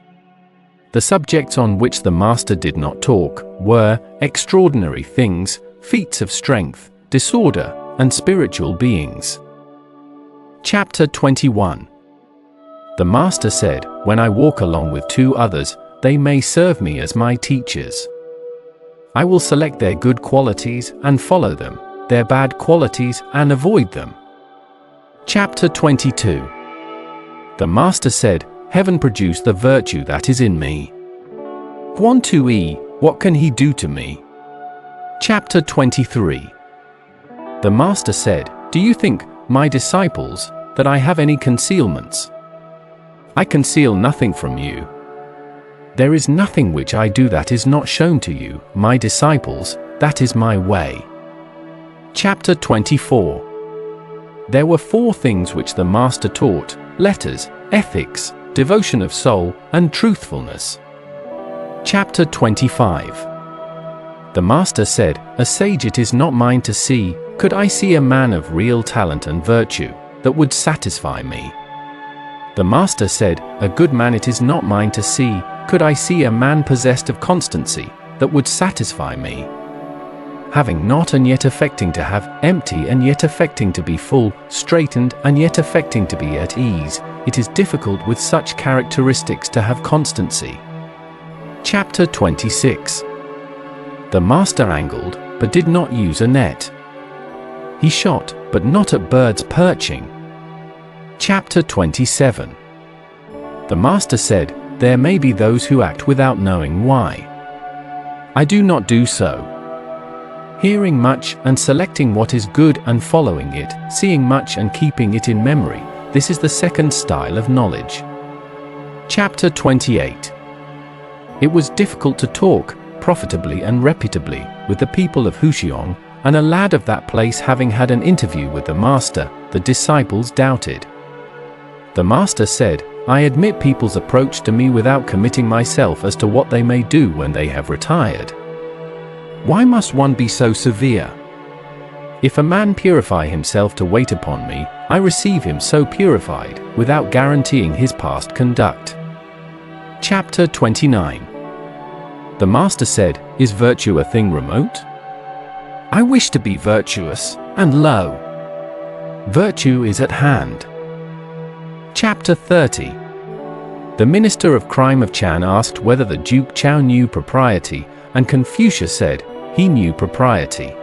B: The subjects on which the master did not talk were extraordinary things, feats of strength, disorder, and spiritual beings. Chapter 21. The master said, "When I walk along with 2 others, they may serve me as my teachers. I will select their good qualities and follow them, their bad qualities and avoid them." Chapter 22. The master said, "Heaven produced the virtue that is in me. Guan Tui, what can he do to me?" Chapter 23. The master said, Do you think, my disciples, that I have any concealments? I conceal nothing from you. There is nothing which I do that is not shown to you, my disciples, that is my way. Chapter 24. There were 4 things which the Master taught: letters, ethics, devotion of soul, and truthfulness. Chapter 25. The Master said, "A sage it is not mine to see, could I see a man of real talent and virtue, that would satisfy me." The Master said, "A good man it is not mine to see, could I see a man possessed of constancy, that would satisfy me. Having not and yet affecting to have, empty and yet affecting to be full, straitened and yet affecting to be at ease, it is difficult with such characteristics to have constancy." Chapter 26. The Master angled, but did not use a net. He shot, but not at birds perching. Chapter 27. The Master said, "There may be those who act without knowing why. I do not do so. Hearing much and selecting what is good and following it, seeing much and keeping it in memory, this is the second style of knowledge." Chapter 28. It was difficult to talk, profitably and reputably, with the people of Huxiong, and a lad of that place having had an interview with the Master, the disciples doubted. The Master said, "I admit people's approach to me without committing myself as to what they may do when they have retired. Why must one be so severe? If a man purify himself to wait upon me, I receive him so purified, without guaranteeing his past conduct." Chapter 29. The Master said, "Is virtue a thing remote? I wish to be virtuous, and lo, virtue is at hand." Chapter 30. The Minister of Crime of Chan asked whether the Duke Chao knew propriety, and Confucius said, he knew propriety.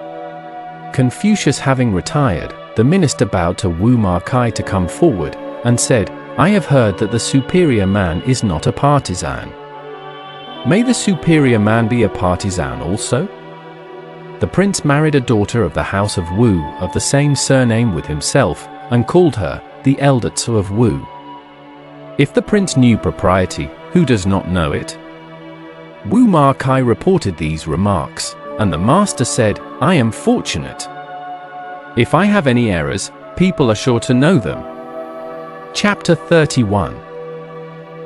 B: Confucius having retired, the minister bowed to Wu Ma Kai to come forward, and said, "I have heard that the superior man is not a partisan. May the superior man be a partisan also?" The prince married a daughter of the house of Wu of the same surname with himself, and called her the eldest of Wu. If the prince knew propriety, who does not know it? Wu Ma Kai reported these remarks, and the Master said, "I am fortunate. If I have any errors, people are sure to know them." Chapter 31.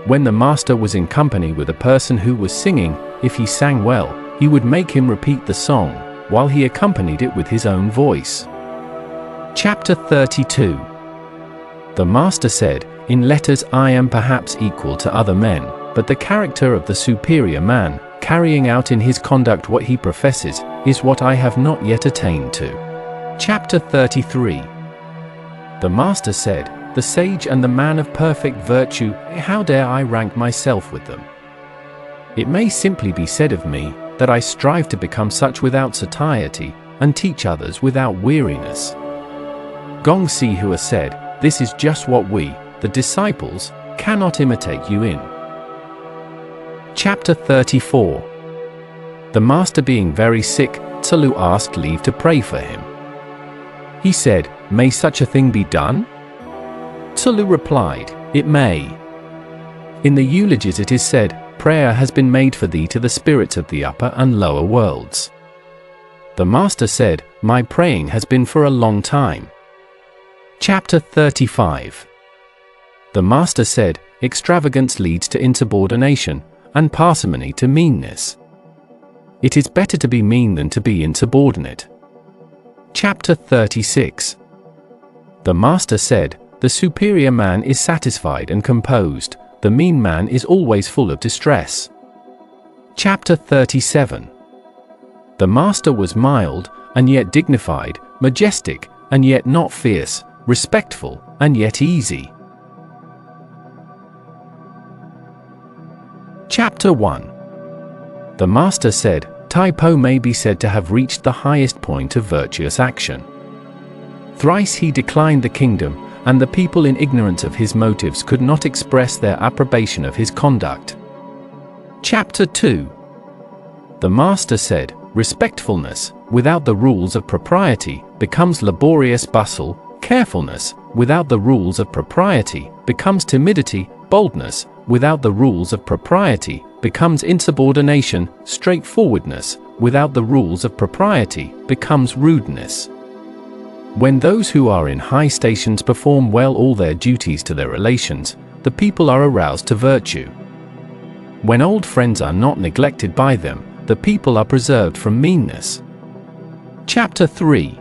B: When the Master was in company with a person who was singing, if he sang well, he would make him repeat the song, while he accompanied it with his own voice. Chapter 32. The Master said, "In letters I am perhaps equal to other men, but the character of the superior man, carrying out in his conduct what he professes, is what I have not yet attained to." Chapter 33. The Master said, "The sage and the man of perfect virtue, how dare I rank myself with them? It may simply be said of me, that I strive to become such without satiety, and teach others without weariness." Gong Hua said, "This is just what we, the disciples, cannot imitate you in." Chapter 34. The Master being very sick, Tzu asked leave to pray for him. He said, "May such a thing be done?" Tzu replied, "It may." In the eulogies it is said, "Prayer has been made for thee to the spirits of the upper and lower worlds." The Master said, "My praying has been for a long time." Chapter 35. The Master said, "Extravagance leads to insubordination, and parsimony to meanness. It is better to be mean than to be insubordinate." Chapter 36. The Master said, "The superior man is satisfied and composed, the mean man is always full of distress." Chapter 37. The Master was mild, and yet dignified, majestic, and yet not fierce, respectful, and yet easy. Chapter 1. The Master said, Tai Po may be said to have reached the highest point of virtuous action. Thrice he declined the kingdom, and the people in ignorance of his motives could not express their approbation of his conduct. Chapter 2. The Master said, Respectfulness, without the rules of propriety, becomes laborious bustle. Carefulness, without the rules of propriety, becomes timidity. Boldness, without the rules of propriety, becomes insubordination. Straightforwardness, without the rules of propriety, becomes rudeness. When those who are in high stations perform well all their duties to their relations, the people are aroused to virtue. When old friends are not neglected by them, the people are preserved from meanness. Chapter 3.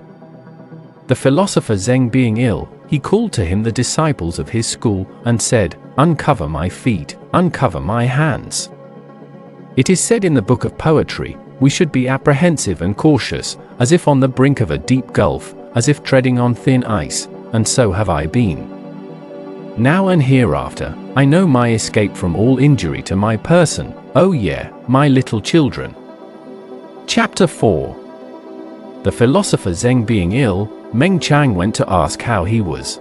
B: The philosopher Zheng being ill, he called to him the disciples of his school, and said, "Uncover my feet, uncover my hands." It is said in the book of poetry, we should be apprehensive and cautious, as if on the brink of a deep gulf, as if treading on thin ice, and so have I been. Now and hereafter, I know my escape from all injury to my person, oh yeah, my little children. Chapter 4. The philosopher Zheng being ill, Chang went to ask how he was.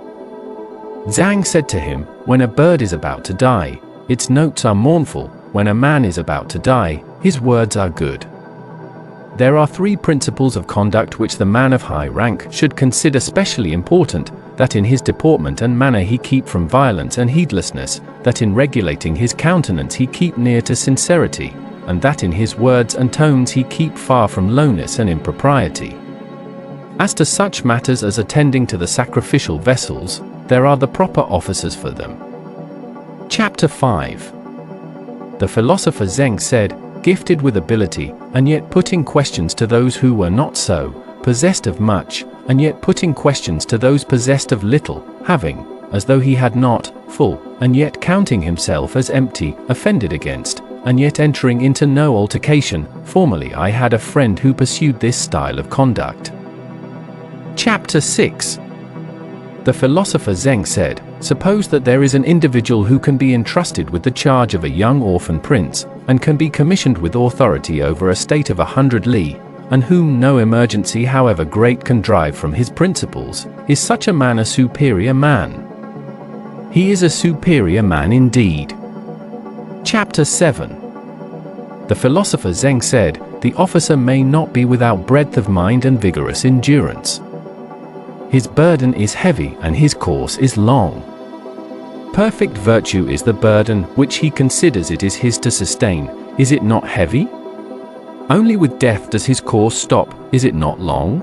B: Zhang said to him, "When a bird is about to die, its notes are mournful. When a man is about to die, his words are good." There are 3 principles of conduct which the man of high rank should consider specially important: that in his deportment and manner he keep from violence and heedlessness, that in regulating his countenance he keep near to sincerity, and that in his words and tones he keep far from lowness and impropriety. As to such matters as attending to the sacrificial vessels, there are the proper officers for them. Chapter 5. The philosopher Zheng said, "Gifted with ability, and yet putting questions to those who were not so, possessed of much, and yet putting questions to those possessed of little, having, as though he had not, full, and yet counting himself as empty, offended against, and yet entering into no altercation. Formerly I had a friend who pursued this style of conduct." Chapter 6. The philosopher Zheng said, "Suppose that there is an individual who can be entrusted with the charge of a young orphan prince, and can be commissioned with authority over a state of 100 li, and whom no emergency however great can drive from his principles. Is such a man a superior man? He is a superior man indeed." Chapter 7. The philosopher Zheng said, "The officer may not be without breadth of mind and vigorous endurance. His burden is heavy and his course is long. Perfect virtue is the burden which he considers it is his to sustain. Is it not heavy? Only with death does his course stop. Is it not long?"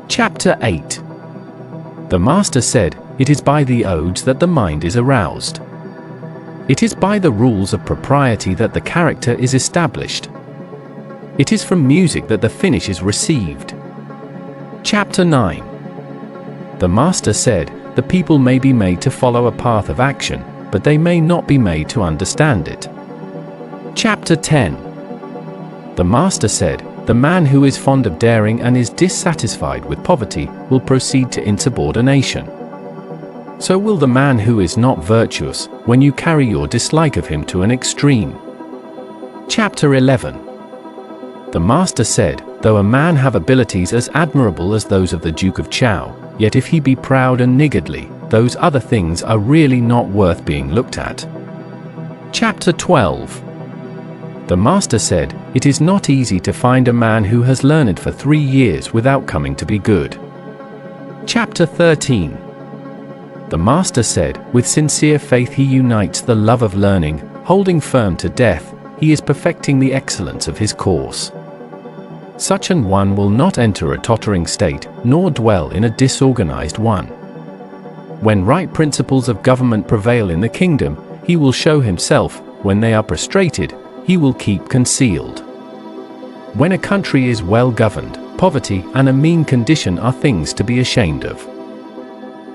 B: Chapter 8. The master said, "It is by the odes that the mind is aroused. It is by the rules of propriety that the character is established. It is from music that the finish is received." Chapter 9. The master said, "The people may be made to follow a path of action, but they may not be made to understand it." Chapter 10. The master said, "The man who is fond of daring and is dissatisfied with poverty will proceed to insubordination. So will the man who is not virtuous, when you carry your dislike of him to an extreme." Chapter 11. The master said, "Though a man have abilities as admirable as those of the Duke of Chao, yet if he be proud and niggardly, those other things are really not worth being looked at." Chapter 12. The master said, "It is not easy to find a man who has learned for 3 years without coming to be good." Chapter 13. The master said, "With sincere faith he unites the love of learning, holding firm to death, he is perfecting the excellence of his course. Such an one will not enter a tottering state, nor dwell in a disorganized one. When right principles of government prevail in the kingdom, he will show himself. When they are prostrated, he will keep concealed. When a country is well governed, poverty and a mean condition are things to be ashamed of.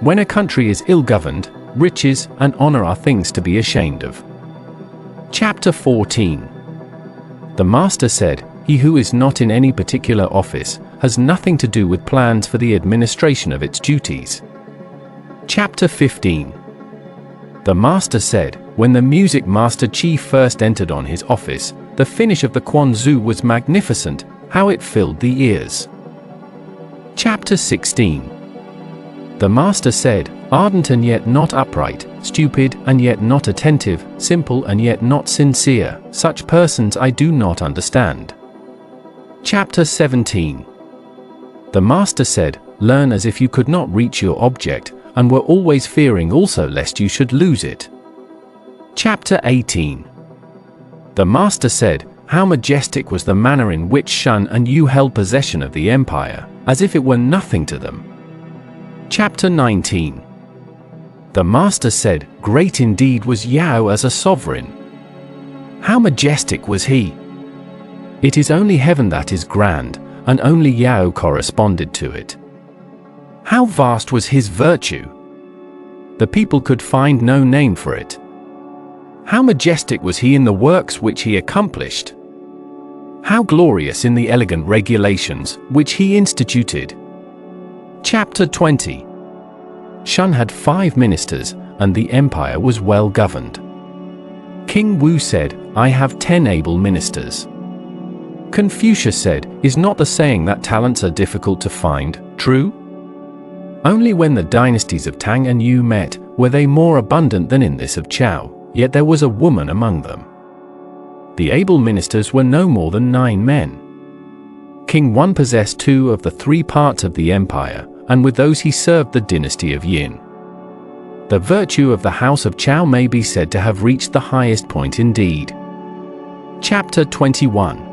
B: When a country is ill-governed, riches and honor are things to be ashamed of." Chapter 14. The master said, "He who is not in any particular office has nothing to do with plans for the administration of its duties." Chapter 15. The master said, "When the music master Qi first entered on his office, the finish of the Quanzu was magnificent, how it filled the ears." Chapter 16. The master said, "Ardent and yet not upright, stupid and yet not attentive, simple and yet not sincere, such persons I do not understand." Chapter 17. The master said, learn as if you could not reach your object, and were always fearing also lest you should lose it. Chapter 18. The master said, how majestic was the manner in which Shan and Yu held possession of the empire, as if it were nothing to them. Chapter 19. The master said, great indeed was Yao as a sovereign. How majestic was he! It is only heaven that is grand, and only Yao corresponded to it. How vast was his virtue! The people could find no name for it. How majestic was he in the works which he accomplished! How glorious in the elegant regulations which he instituted! Chapter 20. Shun had 5 ministers, and the empire was well governed. King Wu said, I have 10 able ministers. Confucius said, is not the saying that talents are difficult to find true? Only when the dynasties of Tang and Yu met, were they more abundant than in this of Chao, yet there was a woman among them. The able ministers were no more than 9 men. King Wan possessed 2 of the 3 parts of the empire, and with those he served the dynasty of Yin. The virtue of the house of Chao may be said to have reached the highest point indeed. Chapter 21.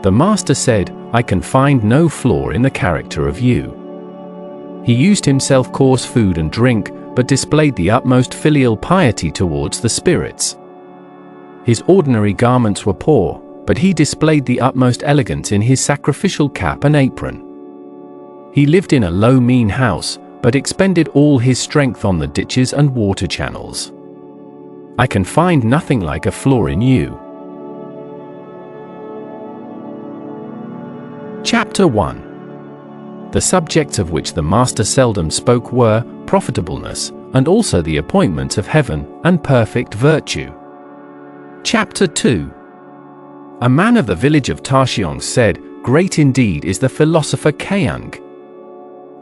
B: The master said, I can find no flaw in the character of Yu. He used himself coarse food and drink, but displayed the utmost filial piety towards the spirits. His ordinary garments were poor, but he displayed the utmost elegance in his sacrificial cap and apron. He lived in a low mean house, but expended all his strength on the ditches and water channels. I can find nothing like a flaw in Yu. Chapter 1. The subjects of which the master seldom spoke were profitableness, and also the appointments of heaven, and perfect virtue. Chapter 2. A man of the village of Taxiong said, great indeed is the philosopher Xiang.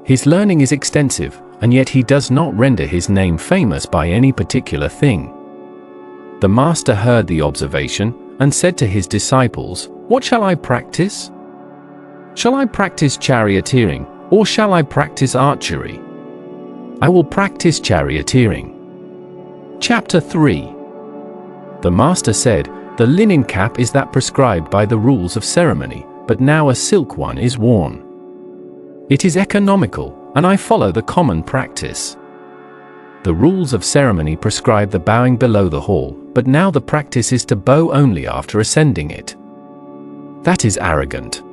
B: His learning is extensive, and yet he does not render his name famous by any particular thing. The master heard the observation, and said to his disciples, what shall I practice? Shall I practice charioteering, or shall I practice archery? I will practice charioteering. Chapter 3. The master said, the linen cap is that prescribed by the rules of ceremony, but now a silk one is worn. It is economical, and I follow the common practice. The rules of ceremony prescribe the bowing below the hall, but now the practice is to bow only after ascending it. That is arrogant.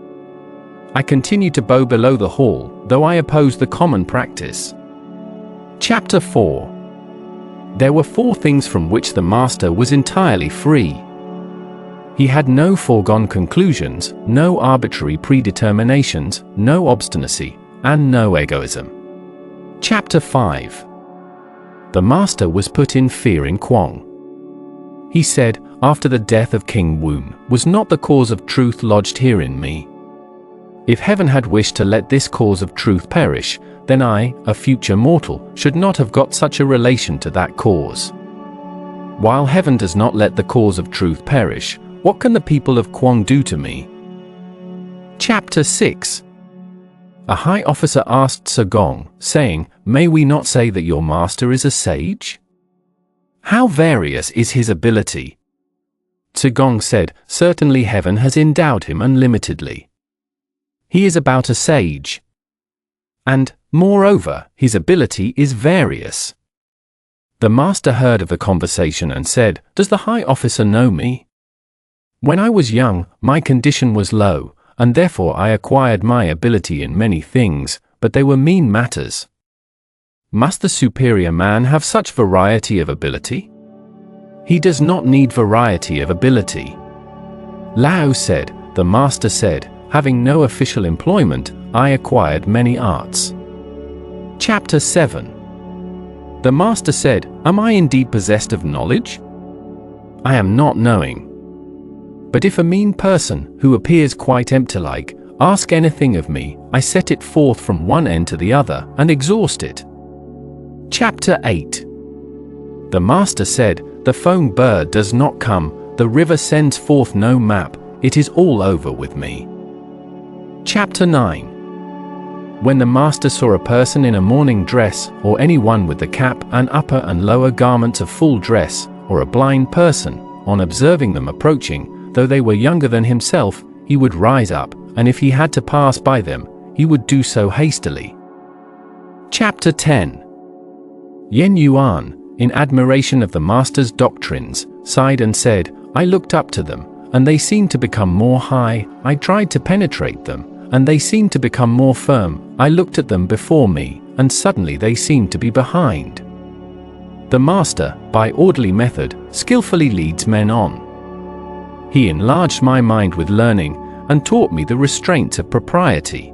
B: I continue to bow below the hall, though I oppose the common practice. Chapter 4. There were 4 things from which the master was entirely free. He had no foregone conclusions, no arbitrary predeterminations, no obstinacy, and no egoism. Chapter 5. The master was put in fear in Gong. He said, after the death of King Wu, was not the cause of truth lodged here in me? If heaven had wished to let this cause of truth perish, then I, a future mortal, should not have got such a relation to that cause. While heaven does not let the cause of truth perish, what can the people of Gong do to me? Chapter 6. A high officer asked Sir Gong, saying, may we not say that your master is a sage? How various is his ability? Sir Gong said, certainly heaven has endowed him unlimitedly. He is about a sage. And, moreover, his ability is various. The master heard of the conversation and said, does the high officer know me? When I was young, my condition was low, and therefore I acquired my ability in many things, but they were mean matters. Must the superior man have such variety of ability? He does not need variety of ability. Lao said, the master said, having no official employment, I acquired many arts. Chapter 7. The master said, am I indeed possessed of knowledge? I am not knowing. But if a mean person, who appears quite empty-like, ask anything of me, I set it forth from one end to the other, and exhaust it. Chapter 8. The master said, the foam bird does not come, the river sends forth no map, it is all over with me. Chapter 9. When the master saw a person in a mourning dress, or anyone with the cap and upper and lower garments of full dress, or a blind person, on observing them approaching, though they were younger than himself, he would rise up, and if he had to pass by them, he would do so hastily. Chapter 10. Yan Yuan, in admiration of the master's doctrines, sighed and said, I looked up to them, and they seemed to become more high. I tried to penetrate them, and they seemed to become more firm. I looked at them before me, and suddenly they seemed to be behind. The master, by orderly method, skillfully leads men on. He enlarged my mind with learning, and taught me the restraints of propriety.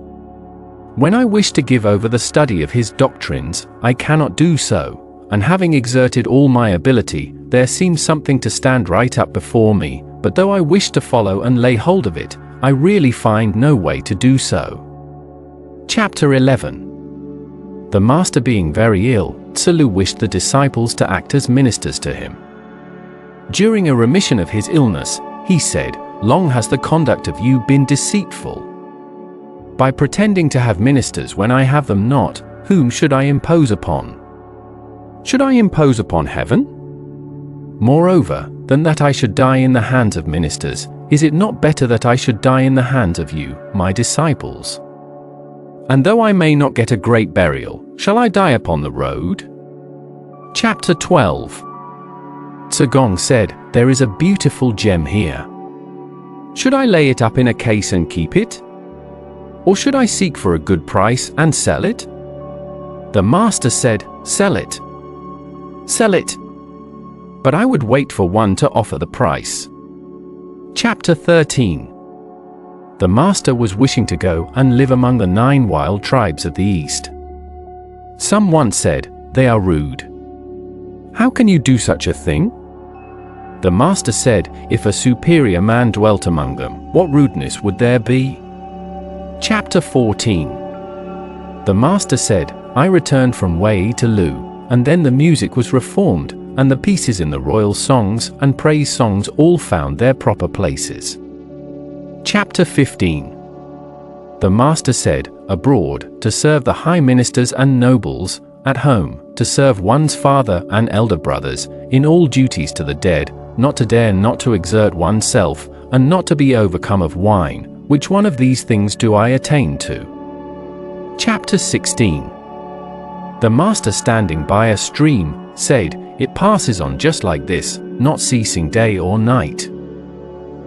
B: When I wish to give over the study of his doctrines, I cannot do so, and having exerted all my ability, there seems something to stand right up before me, but though I wish to follow and lay hold of it, I really find no way to do so. Chapter 11. The master being very ill, Zi wished the disciples to act as ministers to him. During a remission of his illness, he said, Long has the conduct of you been deceitful. By pretending to have ministers when I have them not, whom should I impose upon? Should I impose upon heaven? Moreover, than that I should die in the hands of ministers, is it not better that I should die in the hands of you, my disciples? And though I may not get a great burial, shall I die upon the road? Chapter 12. Gong said, There is a beautiful gem here. Should I lay it up in a case and keep it? Or should I seek for a good price and sell it? The master said, Sell it. Sell it. But I would wait for one to offer the price. Chapter 13. The master was wishing to go and live among the 9 wild tribes of the East. Some once said, They are rude. How can you do such a thing? The master said, If a superior man dwelt among them, what rudeness would there be? Chapter 14. The master said, I returned from Wei to Lu, and then the music was reformed, and the pieces in the royal songs and praise songs all found their proper places. Chapter 15. The master said, Abroad, to serve the high ministers and nobles, at home, to serve one's father and elder brothers, in all duties to the dead, not to dare not to exert oneself, and not to be overcome of wine. Which one of these things do I attain to? Chapter 16. The master standing by a stream, said, It passes on just like this, not ceasing day or night.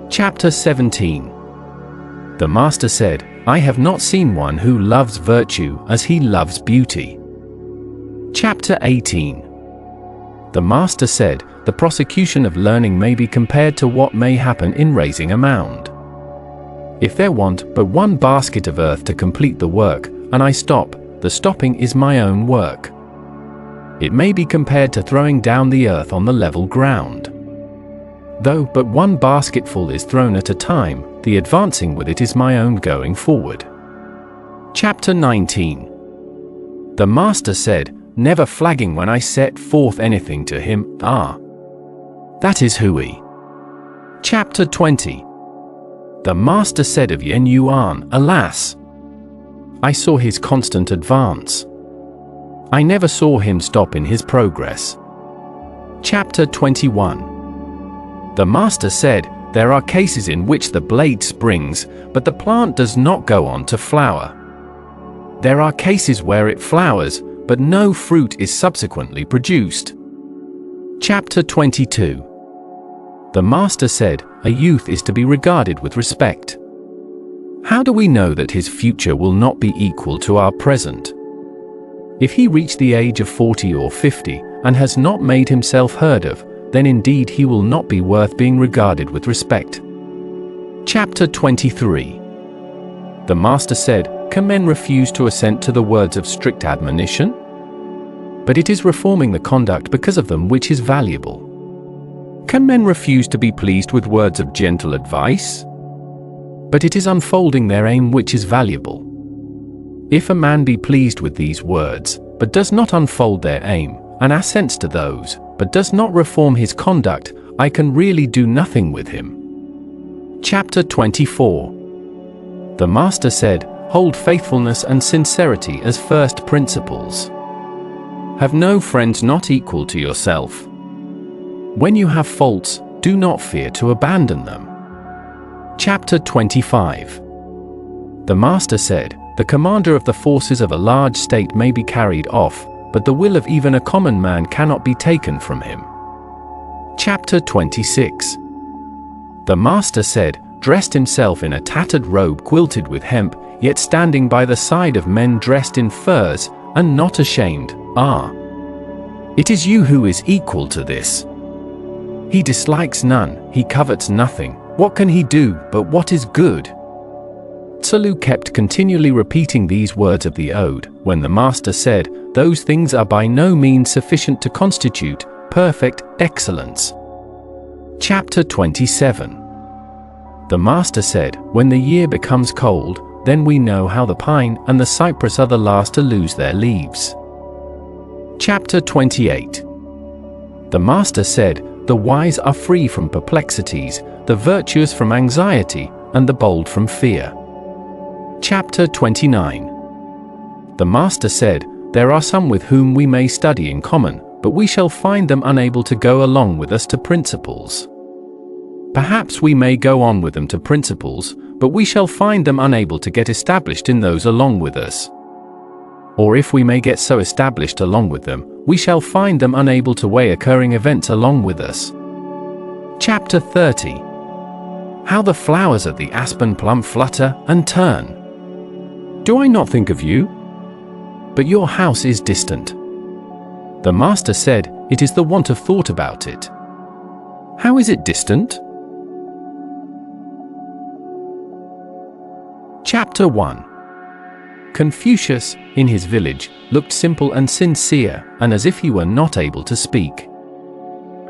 B: Chapter 17. The master said, I have not seen one who loves virtue as he loves beauty. Chapter 18. The master said, The prosecution of learning may be compared to what may happen in raising a mound. If there want but one basket of earth to complete the work, and I stop, the stopping is my own work. It may be compared to throwing down the earth on the level ground. Though but one basketful is thrown at a time, the advancing with it is my own going forward. Chapter 19. The master said, never flagging when I set forth anything to him, that is Hui. Chapter 20. The master said of Yan Yuan, alas! I saw his constant advance. I never saw him stop in his progress. Chapter 21. The master said, there are cases in which the blade springs, but the plant does not go on to flower. There are cases where it flowers, but no fruit is subsequently produced. Chapter 22. The master said, a youth is to be regarded with respect. How do we know that his future will not be equal to our present? If he reach the age of 40 or 50 and has not made himself heard of, then indeed he will not be worth being regarded with respect. Chapter 23. The master said, can men refuse to assent to the words of strict admonition? But it is reforming the conduct because of them which is valuable. Can men refuse to be pleased with words of gentle advice? But it is unfolding their aim which is valuable. If a man be pleased with these words, but does not unfold their aim, and assents to those, but does not reform his conduct, I can really do nothing with him. Chapter 24. The master said, "Hold faithfulness and sincerity as first principles. Have no friends not equal to yourself. When you have faults, do not fear to abandon them." Chapter 25. The master said, "The commander of the forces of a large state may be carried off, but the will of even a common man cannot be taken from him." Chapter 26. The master said, dressed himself in a tattered robe quilted with hemp, yet standing by the side of men dressed in furs, and not ashamed, "Ah, it is you who is equal to this. He dislikes none, he covets nothing. What can he do but what is good?" Tzu kept continually repeating these words of the ode, when the master said, "Those things are by no means sufficient to constitute perfect excellence." Chapter 27. The master said, "When the year becomes cold, then we know how the pine and the cypress are the last to lose their leaves." Chapter 28. The master said, "The wise are free from perplexities, the virtuous from anxiety, and the bold from fear." Chapter 29. The master said, "There are some with whom we may study in common, but we shall find them unable to go along with us to principles. Perhaps we may go on with them to principles, but we shall find them unable to get established in those along with us. Or if we may get so established along with them, we shall find them unable to weigh occurring events along with us." Chapter 30. How the flowers of the aspen plum flutter and turn. Do I not think of you? But your house is distant. The master said, "It is the want of thought about it." How is it distant? Chapter 1. Confucius, in his village, looked simple and sincere, and as if he were not able to speak.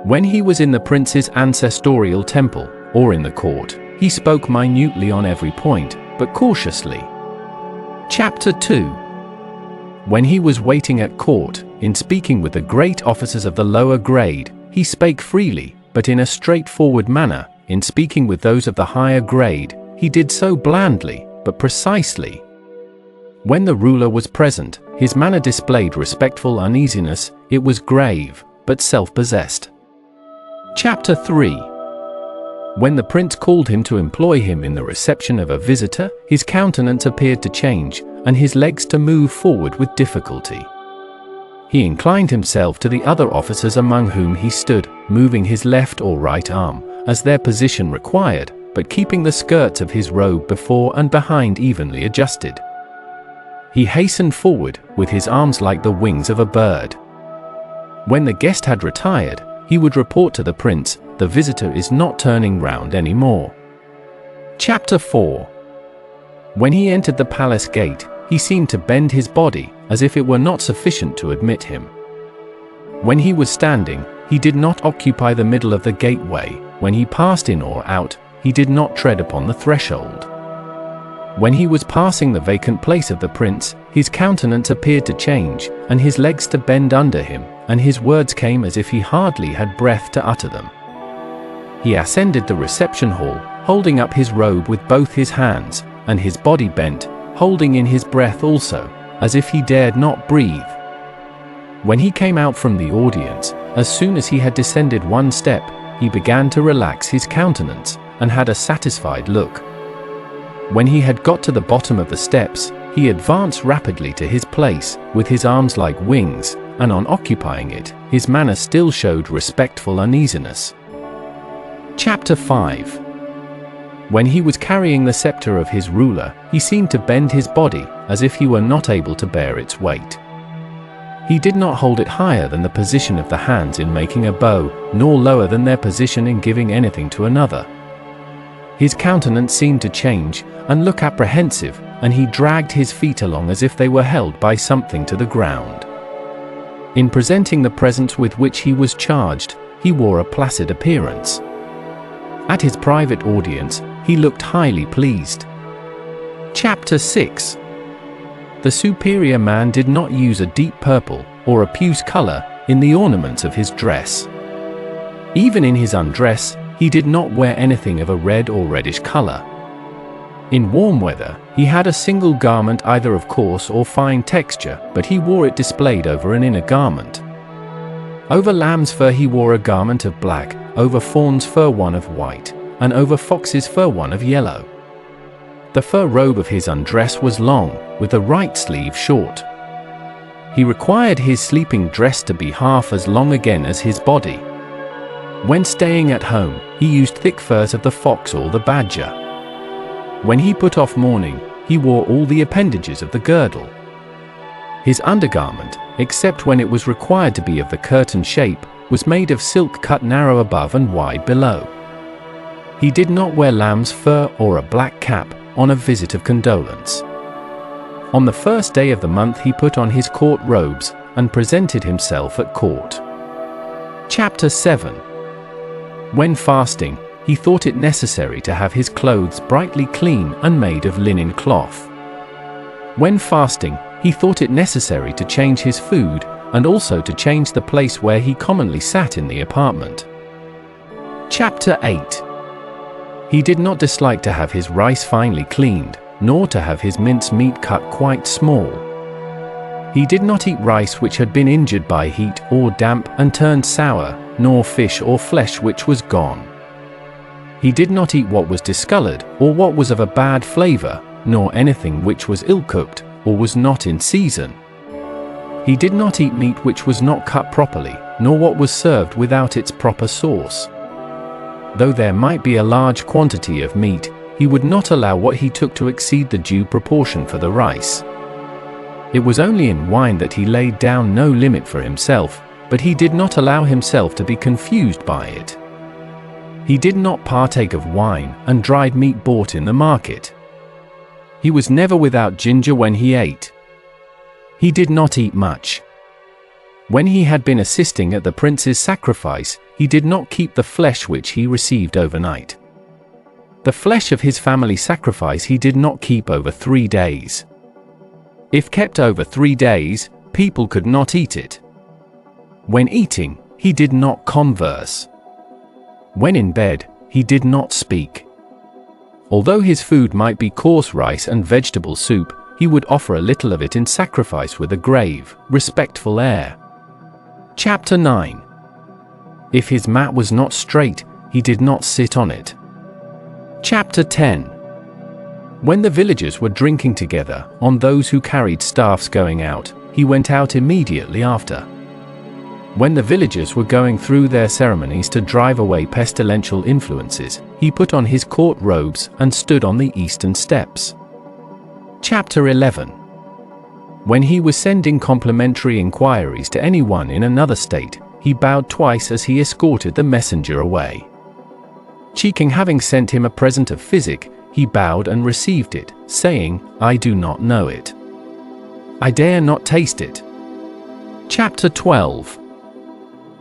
B: When he was in the prince's ancestorial temple, or in the court, he spoke minutely on every point, but cautiously. Chapter 2. When he was waiting at court, in speaking with the great officers of the lower grade, he spake freely, but in a straightforward manner. In speaking with those of the higher grade, he did so blandly, but precisely. When the ruler was present, his manner displayed respectful uneasiness. It was grave, but self-possessed. Chapter 3. When the prince called him to employ him in the reception of a visitor, his countenance appeared to change, and his legs to move forward with difficulty. He inclined himself to the other officers among whom he stood, moving his left or right arm, as their position required, but keeping the skirts of his robe before and behind evenly adjusted. He hastened forward, with his arms like the wings of a bird. When the guest had retired, he would report to the prince, "The visitor is not turning round any more." Chapter 4. When he entered the palace gate, he seemed to bend his body, as if it were not sufficient to admit him. When he was standing, he did not occupy the middle of the gateway. When he passed in or out, he did not tread upon the threshold. When he was passing the vacant place of the prince, his countenance appeared to change, and his legs to bend under him, and his words came as if he hardly had breath to utter them. He ascended the reception hall, holding up his robe with both his hands, and his body bent, holding in his breath also, as if he dared not breathe. When he came out from the audience, as soon as he had descended one step, he began to relax his countenance, and had a satisfied look. When he had got to the bottom of the steps, he advanced rapidly to his place, with his arms like wings, and on occupying it, his manner still showed respectful uneasiness. Chapter 5. When he was carrying the scepter of his ruler, he seemed to bend his body, as if he were not able to bear its weight. He did not hold it higher than the position of the hands in making a bow, nor lower than their position in giving anything to another. His countenance seemed to change, and look apprehensive, and he dragged his feet along as if they were held by something to the ground. In presenting the presents with which he was charged, he wore a placid appearance. At his private audience, he looked highly pleased. Chapter 6. The superior man did not use a deep purple, or a puce color, in the ornaments of his dress. Even in his undress, he did not wear anything of a red or reddish color. In warm weather, he had a single garment either of coarse or fine texture, but he wore it displayed over an inner garment. Over lamb's fur he wore a garment of black, over fawn's fur one of white, and over fox's fur one of yellow. The fur robe of his undress was long, with the right sleeve short. He required his sleeping dress to be half as long again as his body. When staying at home, he used thick furs of the fox or the badger. When he put off mourning, he wore all the appendages of the girdle. His undergarment, except when it was required to be of the curtain shape, was made of silk cut narrow above and wide below. He did not wear lamb's fur or a black cap on a visit of condolence. On the first day of the month he put on his court robes and presented himself at court. Chapter 7. When fasting, he thought it necessary to have his clothes brightly clean and made of linen cloth. When fasting, he thought it necessary to change his food and also to change the place where he commonly sat in the apartment. Chapter 8. He did not dislike to have his rice finely cleaned, nor to have his mince meat cut quite small. He did not eat rice which had been injured by heat or damp and turned sour, nor fish or flesh which was gone. He did not eat what was discolored, or what was of a bad flavor, nor anything which was ill-cooked, or was not in season. He did not eat meat which was not cut properly, nor what was served without its proper sauce. Though there might be a large quantity of meat, he would not allow what he took to exceed the due proportion for the rice. It was only in wine that he laid down no limit for himself, but he did not allow himself to be confused by it. He did not partake of wine and dried meat bought in the market. He was never without ginger when he ate. He did not eat much. When he had been assisting at the prince's sacrifice, he did not keep the flesh which he received overnight. The flesh of his family sacrifice he did not keep over 3 days. If kept over 3 days, people could not eat it. When eating, he did not converse. When in bed, he did not speak. Although his food might be coarse rice and vegetable soup, he would offer a little of it in sacrifice with a grave, respectful air. Chapter 9. If his mat was not straight, he did not sit on it. Chapter 10. When the villagers were drinking together, on those who carried staffs going out, he went out immediately after. When the villagers were going through their ceremonies to drive away pestilential influences, he put on his court robes and stood on the eastern steps. Chapter 11. When he was sending complimentary inquiries to anyone in another state, he bowed twice as he escorted the messenger away. King having sent him a present of physic, he bowed and received it, saying, "I do not know it. I dare not taste it." Chapter 12.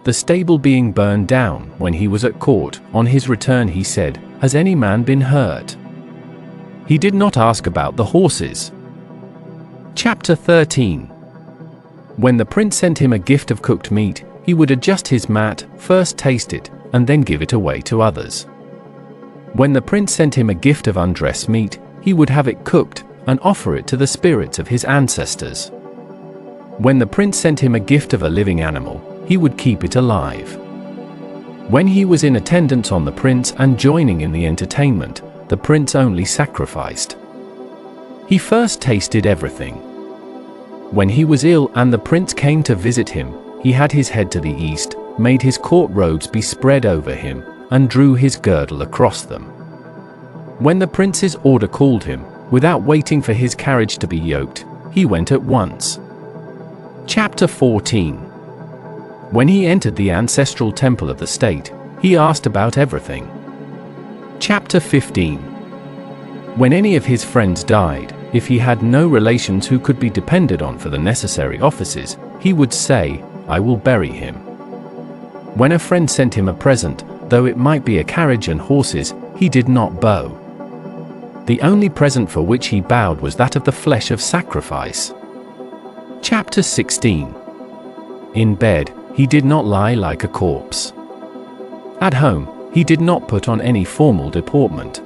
B: The stable being burned down, when he was at court, on his return he said, "Has any man been hurt?" He did not ask about the horses. Chapter 13. When the prince sent him a gift of cooked meat, he would adjust his mat, first taste it, and then give it away to others. When the prince sent him a gift of undressed meat, he would have it cooked, and offer it to the spirits of his ancestors. When the prince sent him a gift of a living animal, he would keep it alive. When he was in attendance on the prince and joining in the entertainment, the prince only sacrificed. He first tasted everything. When he was ill and the prince came to visit him, he had his head to the east, made his court robes be spread over him, and drew his girdle across them. When the prince's order called him, without waiting for his carriage to be yoked, he went at once. Chapter 14. When he entered the ancestral temple of the state, he asked about everything. Chapter 15. When any of his friends died, if he had no relations who could be depended on for the necessary offices, he would say, "I will bury him." When a friend sent him a present, though it might be a carriage and horses, he did not bow. The only present for which he bowed was that of the flesh of sacrifice. Chapter 16. In bed, he did not lie like a corpse. At home, he did not put on any formal deportment.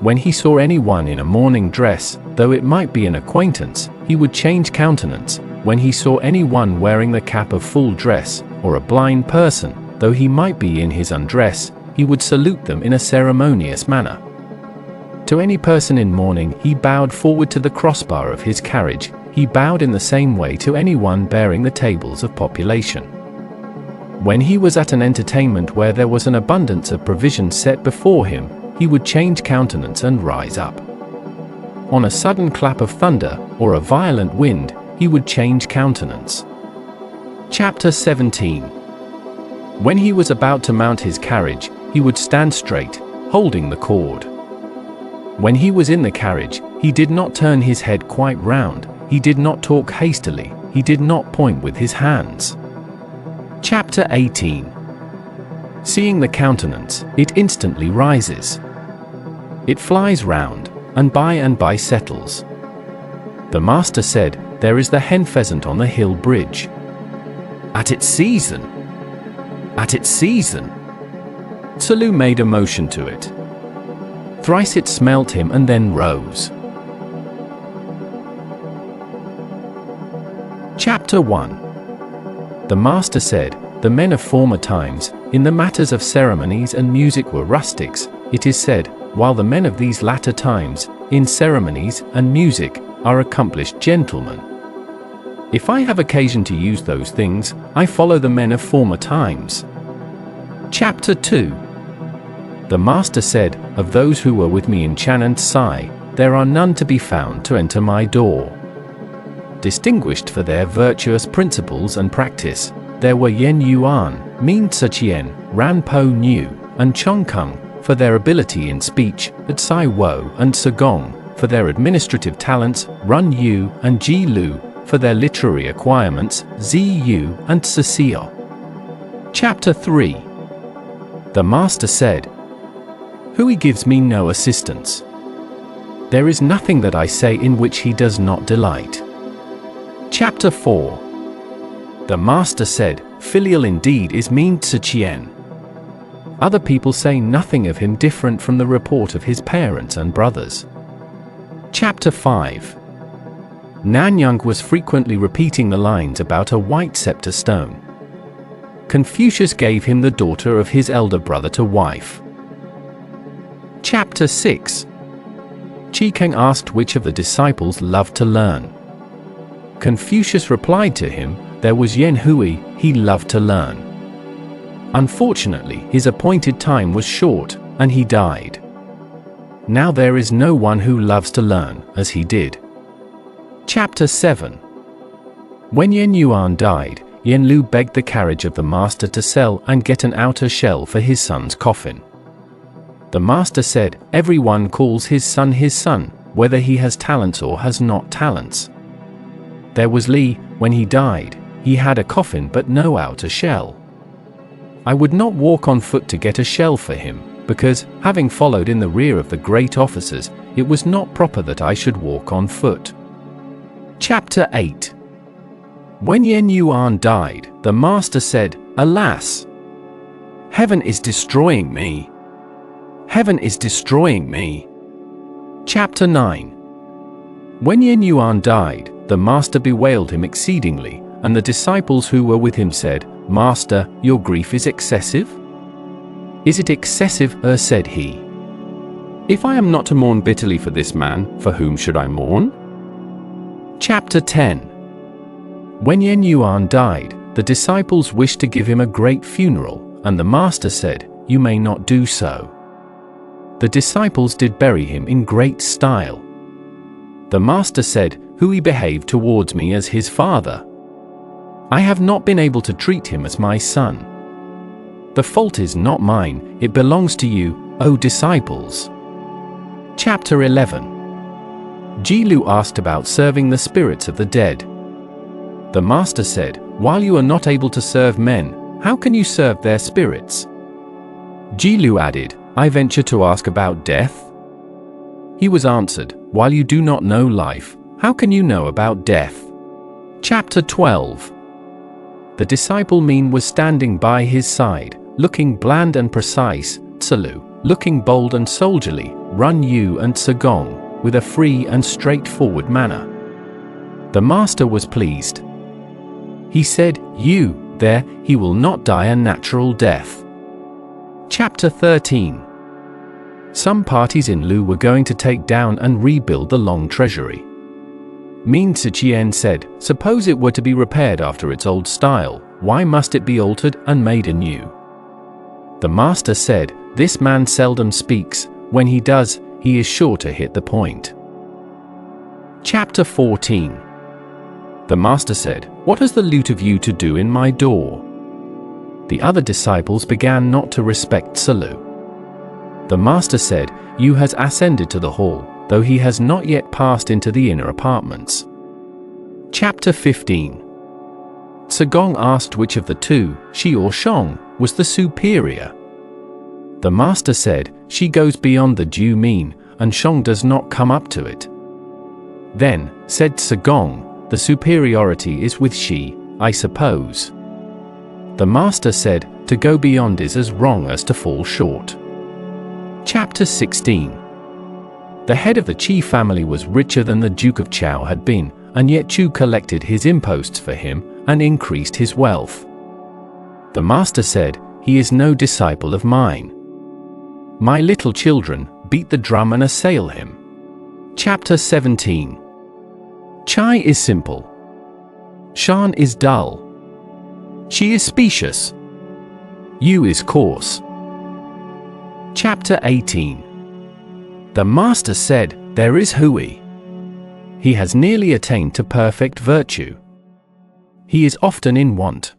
B: When he saw anyone in a mourning dress, though it might be an acquaintance, he would change countenance. When he saw anyone wearing the cap of full dress, or a blind person, though he might be in his undress, he would salute them in a ceremonious manner. To any person in mourning, he bowed forward to the crossbar of his carriage. He bowed in the same way to anyone bearing the tables of population. When he was at an entertainment where there was an abundance of provisions set before him, he would change countenance and rise up. On a sudden clap of thunder, or a violent wind, he would change countenance. Chapter 17. When he was about to mount his carriage, he would stand straight, holding the cord. When he was in the carriage, he did not turn his head quite round, he did not talk hastily, he did not point with his hands. Chapter 18. Seeing the countenance, it instantly rises. It flies round, and by settles. The master said, "There is the hen pheasant on the hill bridge. At its season! At its season!" Tzu made a motion to it. Thrice it smelt him and then rose. Chapter 1. The master said, "The men of former times, in the matters of ceremonies and music were rustics, it is said, while the men of these latter times, in ceremonies and music, are accomplished gentlemen. If I have occasion to use those things, I follow the men of former times." Chapter 2. The master said, "Of those who were with me in Chan and Tsai, there are none to be found to enter my door. Distinguished for their virtuous principles and practice, there were Yan Yuan, Min Tzu, Ran Po Nu, and Chong Kung, for their ability in speech, at Tsai Wo and Gong, for their administrative talents, Run Yu and Ji Lu, for their literary acquirements, Zi Yu and Tzu. Chapter 3. The master said, "Hui gives me no assistance. There is nothing that I say in which he does not delight." Chapter 4. The master said, "Filial indeed is Min Tzu. Other people say nothing of him different from the report of his parents and brothers." Chapter 5. Nanyang was frequently repeating the lines about a white scepter stone. Confucius gave him the daughter of his elder brother to wife. Chapter 6. Chang asked which of the disciples loved to learn. Confucius replied to him, "There was Yan Hui, he loved to learn. Unfortunately, his appointed time was short, and he died. Now there is no one who loves to learn, as he did." Chapter 7. When Yan Yuan died, Yan Lu begged the carriage of the master to sell and get an outer shell for his son's coffin. The master said, "Everyone calls his son, whether he has talents or has not talents." There was Li, when he died, he had a coffin but no outer shell. I would not walk on foot to get a shell for him, because, having followed in the rear of the great officers, it was not proper that I should walk on foot. Chapter 8. When Yan Yuan died, the master said, "Alas! Heaven is destroying me. Heaven is destroying me." Chapter 9. When Yan Yuan died, the master bewailed him exceedingly, and the disciples who were with him said, "Master, your grief is excessive?" "Is it excessive, said he. "If I am not to mourn bitterly for this man, for whom should I mourn?" Chapter 10. When Yan Yuan died, the disciples wished to give him a great funeral, and the master said, "You may not do so." The disciples did bury him in great style. The master said, "Hui behaved towards me as his father. I have not been able to treat him as my son. The fault is not mine, it belongs to you, O disciples." Chapter 11. Ji Lu asked about serving the spirits of the dead. The master said, "While you are not able to serve men, how can you serve their spirits?" Ji Lu added, "I venture to ask about death?" He was answered, "While you do not know life, how can you know about death?" Chapter 12. The disciple Min was standing by his side, looking bland and precise, Tzu, looking bold and soldierly, Run Yu and Gong, with a free and straightforward manner. The master was pleased. He said, "You, there, he will not die a natural death." Chapter 13. Some parties in Lu were going to take down and rebuild the Long Treasury. Mean Xian said, "Suppose it were to be repaired after its old style, why must it be altered and made anew?" The master said, "This man seldom speaks. When he does, he is sure to hit the point." Chapter 14. The master said, "What has the lute of you to do in my door?" The other disciples began not to respect Tzu. The master said, "You has ascended to the hall, though he has not yet passed into the inner apartments." Chapter 15. Gong asked which of the two, Shi or Xiang, was the superior. The master said, "She goes beyond the due mean, and Xiang does not come up to it." Then, said Gong, "The superiority is with Shi, I suppose." The master said, "To go beyond is as wrong as to fall short." Chapter 16. The head of the Qi family was richer than the Duke of Chao had been, and yet Chu collected his imposts for him and increased his wealth. The master said, "He is no disciple of mine. My little children, beat the drum and assail him." Chapter 17. Chai is simple. Shan is dull. She is specious. Yu is coarse. Chapter 18. The master said, "There is Hui. He has nearly attained to perfect virtue. He is often in want.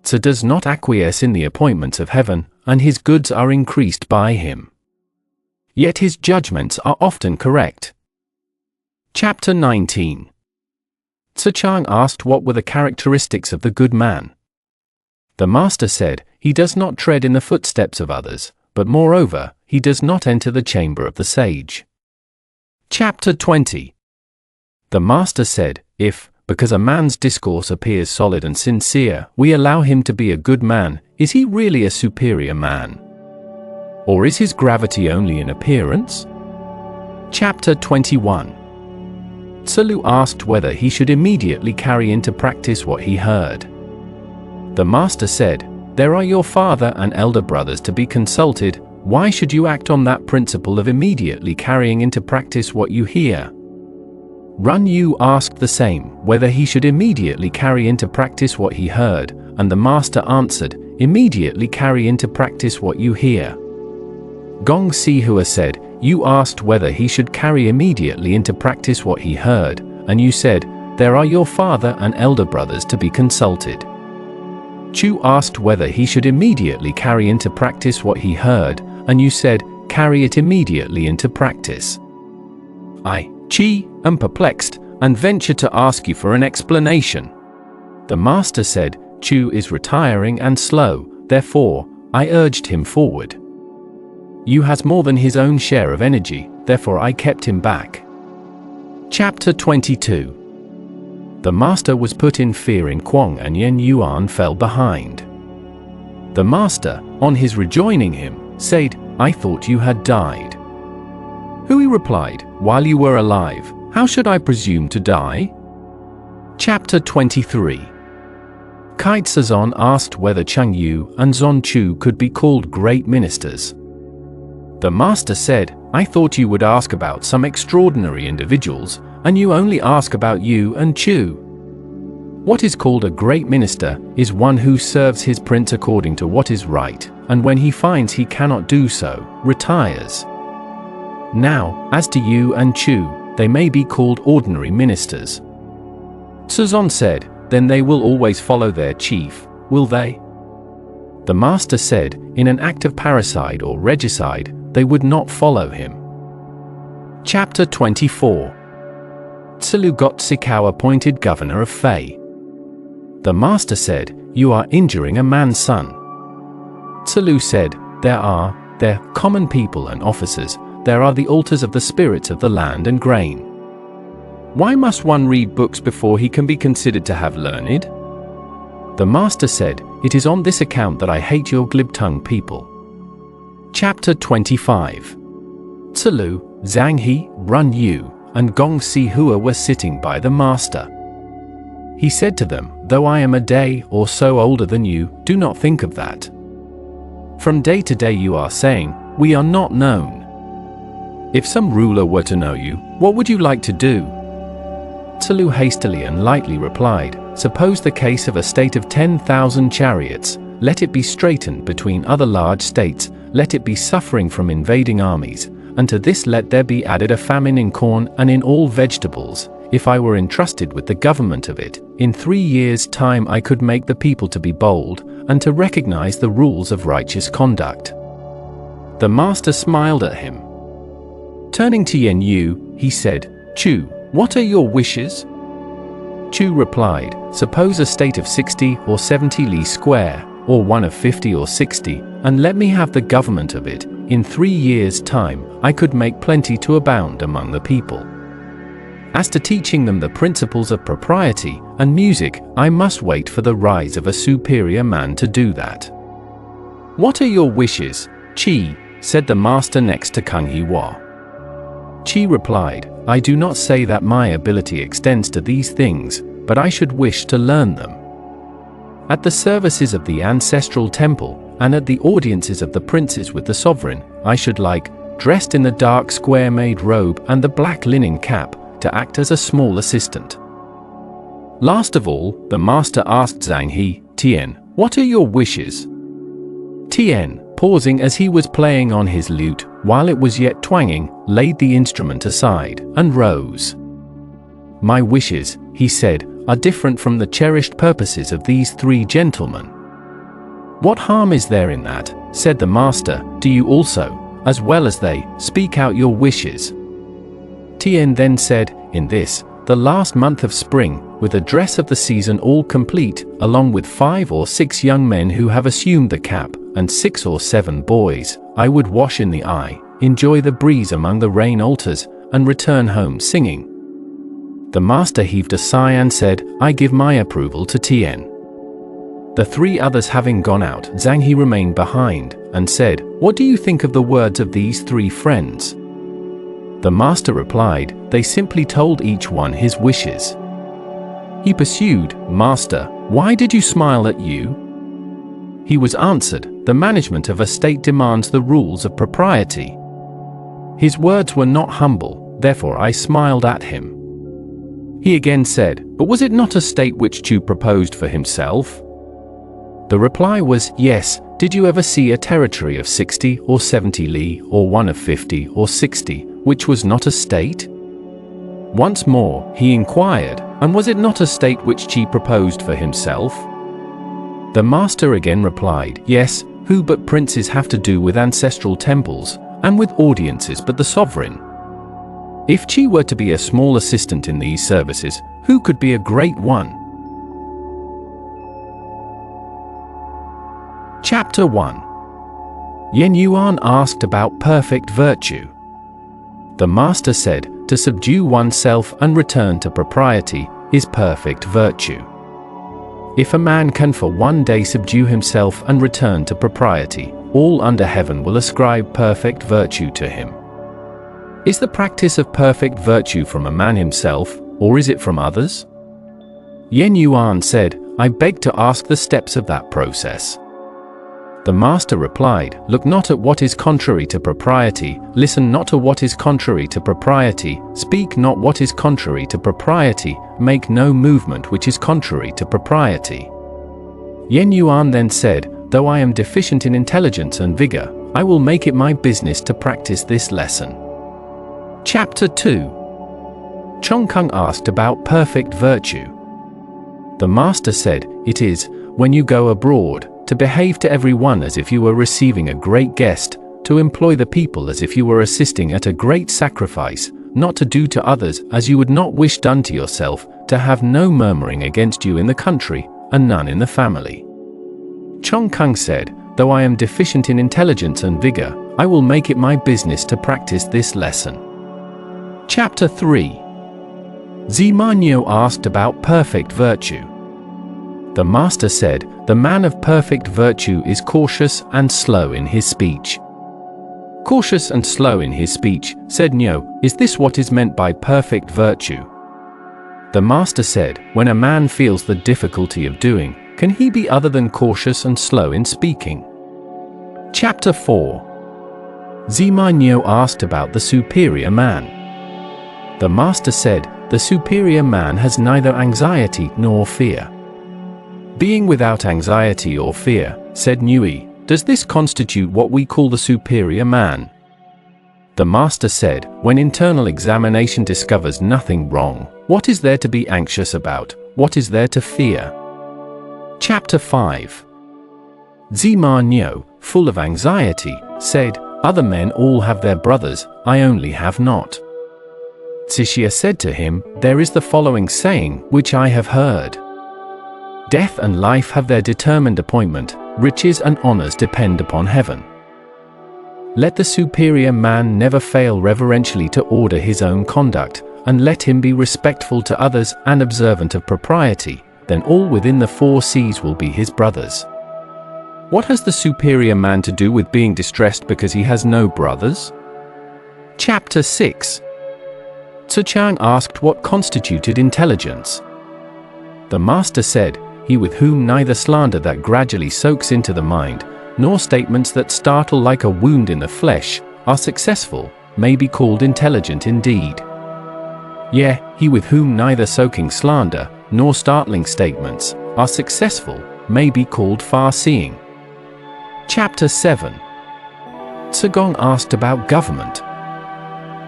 B: Tzu does not acquiesce in the appointments of heaven, and his goods are increased by him. Yet his judgments are often correct." Chapter 19. Chang asked what were the characteristics of the good man. The master said, "He does not tread in the footsteps of others, but moreover, he does not enter the chamber of the sage." Chapter 20. The master said, "If, because a man's discourse appears solid and sincere, we allow him to be a good man, is he really a superior man? Or is his gravity only in appearance?" Chapter 21. Tzu asked whether he should immediately carry into practice what he heard. The master said, "There are your father and elder brothers to be consulted. Why should you act on that principle of immediately carrying into practice what you hear?" Run Yu asked the same, whether he should immediately carry into practice what he heard, and the master answered, "Immediately carry into practice what you hear." Gong Xue Er said, "You asked whether he should carry immediately into practice what he heard, and you said, 'There are your father and elder brothers to be consulted.'" Chu asked whether he should immediately carry into practice what he heard, and you said, "Carry it immediately into practice." I, Qi, am perplexed, and venture to ask you for an explanation. The master said, "Chu is retiring and slow, therefore, I urged him forward. Yu has more than his own share of energy, therefore I kept him back." Chapter 22. The master was put in fear in Gong, and Yan Yuan fell behind. The master, on his rejoining him, said, "I thought you had died." Hui replied, "While you were alive, how should I presume to die?" Chapter 23. Kai Zon asked whether Chang Yu and Zon Chu could be called great ministers. The master said, "I thought you would ask about some extraordinary individuals, and you only ask about Yu and Chu. What is called a great minister is one who serves his prince according to what is right, and when he finds he cannot do so, retires. Now, as to Yu and Chu, they may be called ordinary ministers." Zon said, "Then they will always follow their chief, will they?" The master said, "In an act of parricide or regicide, they would not follow him." Chapter 24. Tzu got Sikao appointed governor of Fei. The master said, "You are injuring a man's son." Tzu said, There common people and officers, there are the altars of the spirits of the land and grain. Why must one read books before he can be considered to have learned?" The master said, "It is on this account that I hate your glib-tongued people." Chapter 25. Tzu, Zhang He, Run Yu, and Gong Xue Er were sitting by the master. He said to them, "Though I am a day or so older than you, do not think of that. From day to day you are saying, 'We are not known.' If some ruler were to know you, what would you like to do?" Tzu hastily and lightly replied, "Suppose the case of a state of 10,000 chariots, let it be straitened between other large states, let it be suffering from invading armies, and to this let there be added a famine in corn and in all vegetables. If I were entrusted with the government of it, in 3 years' time I could make the people to be bold, and to recognize the rules of righteous conduct." The master smiled at him. Turning to Yan Yuan, he said, "Chu, what are your wishes?" Chu replied, "Suppose a state of 60 or 70 li square, or one of 50 or 60, and let me have the government of it. In 3 years' time, I could make plenty to abound among the people. As to teaching them the principles of propriety and music, I must wait for the rise of a superior man to do that." "What are your wishes, Qi?" said the master next to Kung Hua. Qi replied, "I do not say that my ability extends to these things, but I should wish to learn them. At the services of the ancestral temple, and at the audiences of the princes with the sovereign, I should like, dressed in the dark square-made robe and the black linen cap, to act as a small assistant." Last of all, the master asked Zhang He, "Tian, what are your wishes?" Tian, pausing as he was playing on his lute, while it was yet twanging, laid the instrument aside, and rose. "My wishes," he said, "are different from the cherished purposes of these 3 gentlemen." "What harm is there in that?" said the master. "Do you also, as well as they, speak out your wishes?" Tian then said, "In this, the last month of spring, with the dress of the season all complete, along with 5 or 6 young men who have assumed the cap, and 6 or 7 boys, I would wash in the eye, enjoy the breeze among the rain altars, and return home singing." The master heaved a sigh and said, "I give my approval to Tian." The 3 others having gone out, Zhang He remained behind, and said, "What do you think of the words of these 3 friends?" The master replied, "They simply told each one his wishes." He pursued, "Master, why did you smile at you?" He was answered, "The management of a state demands the rules of propriety." His words were not humble, therefore I smiled at him. He again said, "But was it not a state which Chu proposed for himself?" The reply was, "Yes. Did you ever see a territory of 60 or 70 li, or one of 50 or 60, which was not a state?" Once more, he inquired, "And was it not a state which Qi proposed for himself?" The master again replied, "Yes, who but princes have to do with ancestral temples, and with audiences but the sovereign? If Qi were to be a small assistant in these services, who could be a great one?" Chapter 1. Yan Yuan asked about perfect virtue. The master said, "To subdue oneself and return to propriety is perfect virtue. If a man can for 1 day subdue himself and return to propriety, all under heaven will ascribe perfect virtue to him." Is the practice of perfect virtue from a man himself, or is it from others? Yan Yuan said, "I beg to ask the steps of that process." The master replied, "Look not at what is contrary to propriety, listen not to what is contrary to propriety, speak not what is contrary to propriety, make no movement which is contrary to propriety." Yan Yuan then said, "Though I am deficient in intelligence and vigor, I will make it my business to practice this lesson." Chapter 2. Chong asked about perfect virtue. The master said, "It is, when you go abroad, to behave to everyone as if you were receiving a great guest, to employ the people as if you were assisting at a great sacrifice, not to do to others as you would not wish done to yourself, to have no murmuring against you in the country, and none in the family." Chong said, "Though I am deficient in intelligence and vigor, I will make it my business to practice this lesson." Chapter 3. Zi Manyo asked about perfect virtue. The master said, "The man of perfect virtue is cautious and slow in his speech. Cautious and slow in his speech, said Nyo, is this what is meant by perfect virtue? The master said, when a man feels the difficulty of doing, can he be other than cautious and slow in speaking? Chapter 4. Zima Nyo asked about the superior man. The master said, the superior man has neither anxiety nor fear. Being without anxiety or fear, said Nui, does this constitute what we call the superior man? The master said, when internal examination discovers nothing wrong, what is there to be anxious about? What is there to fear? Chapter 5. Zima Nyo, full of anxiety, said, other men all have their brothers, I only have not. Zi Shi said to him, there is the following saying, which I have heard. Death and life have their determined appointment, riches and honors depend upon heaven. Let the superior man never fail reverentially to order his own conduct, and let him be respectful to others and observant of propriety, then all within the 4 seas will be his brothers. What has the superior man to do with being distressed because he has no brothers? Chapter 6. Chang asked what constituted intelligence. The master said, he with whom neither slander that gradually soaks into the mind, nor statements that startle like a wound in the flesh, are successful, may be called intelligent indeed. Yea, he with whom neither soaking slander, nor startling statements, are successful, may be called far-seeing. Chapter 7. Gong asked about government.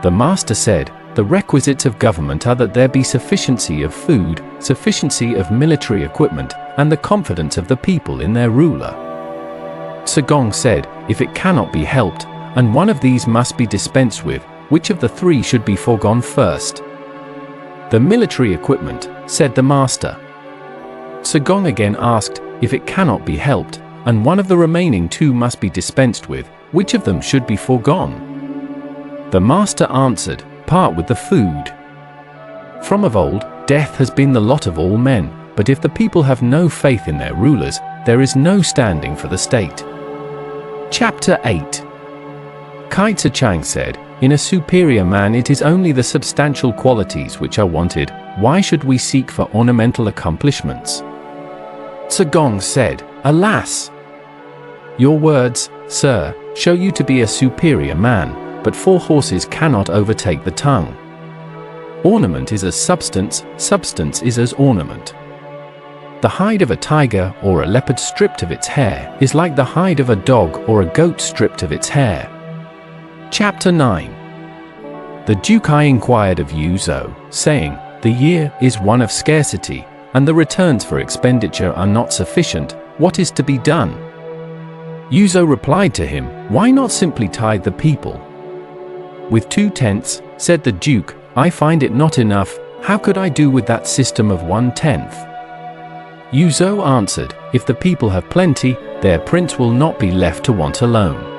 B: The master said, the requisites of government are that there be sufficiency of food, sufficiency of military equipment, and the confidence of the people in their ruler. Gong said, if it cannot be helped, and one of these must be dispensed with, which of the 3 should be foregone first? The military equipment, said the master. Gong again asked, if it cannot be helped, and one of the remaining 2 must be dispensed with, which of them should be foregone? The master answered, part with the food. From of old, death has been the lot of all men, but if the people have no faith in their rulers, there is no standing for the state. Chapter 8. Chang said, in a superior man it is only the substantial qualities which are wanted, why should we seek for ornamental accomplishments? Gong said, alas! Your words, sir, show you to be a superior man, but 4 horses cannot overtake the tongue. Ornament is as substance, substance is as ornament. The hide of a tiger or a leopard stripped of its hair is like the hide of a dog or a goat stripped of its hair. Chapter 9. The Duke I inquired of Yue Zhou, saying, the year is one of scarcity, and the returns for expenditure are not sufficient, what is to be done? Yue Zhou replied to him, why not simply tithe the people? With 2 tenths, said the Duke, I find it not enough, how could I do with that system of 1/10? Yue Zhou answered, if the people have plenty, their prince will not be left to want alone.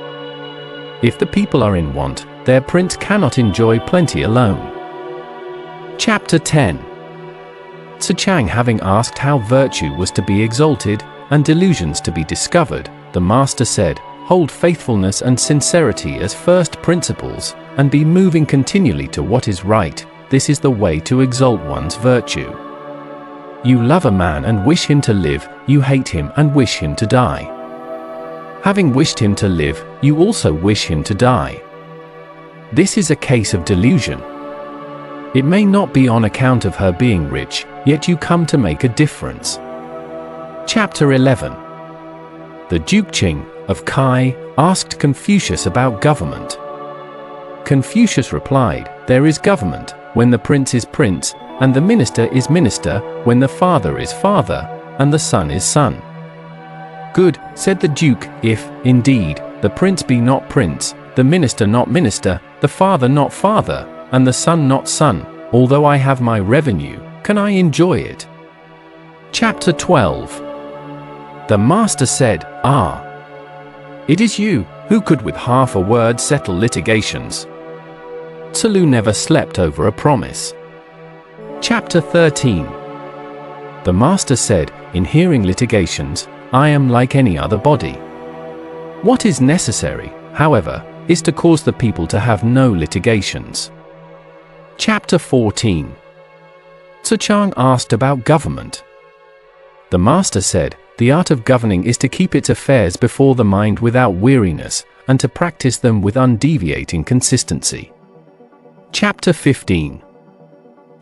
B: If the people are in want, their prince cannot enjoy plenty alone. Chapter 10. Chang having asked how virtue was to be exalted, and delusions to be discovered, the master said, hold faithfulness and sincerity as first principles, and be moving continually to what is right, this is the way to exalt one's virtue. You love a man and wish him to live, you hate him and wish him to die. Having wished him to live, you also wish him to die. This is a case of delusion. It may not be on account of her being rich, yet you come to make a difference. Chapter 11. The Duke Qing of Kai asked Confucius about government. Confucius replied, there is government, when the prince is prince, and the minister is minister, when the father is father, and the son is son. Good, said the Duke, if, indeed, the prince be not prince, the minister not minister, the father not father, and the son not son, although I have my revenue, can I enjoy it? Chapter 12. The master said, ah! It is you, who could with half a word settle litigations. Tzu never slept over a promise. Chapter 13. The master said, in hearing litigations, I am like any other body. What is necessary, however, is to cause the people to have no litigations. Chapter 14. Chang asked about government. The master said, the art of governing is to keep its affairs before the mind without weariness, and to practice them with undeviating consistency. Chapter 15.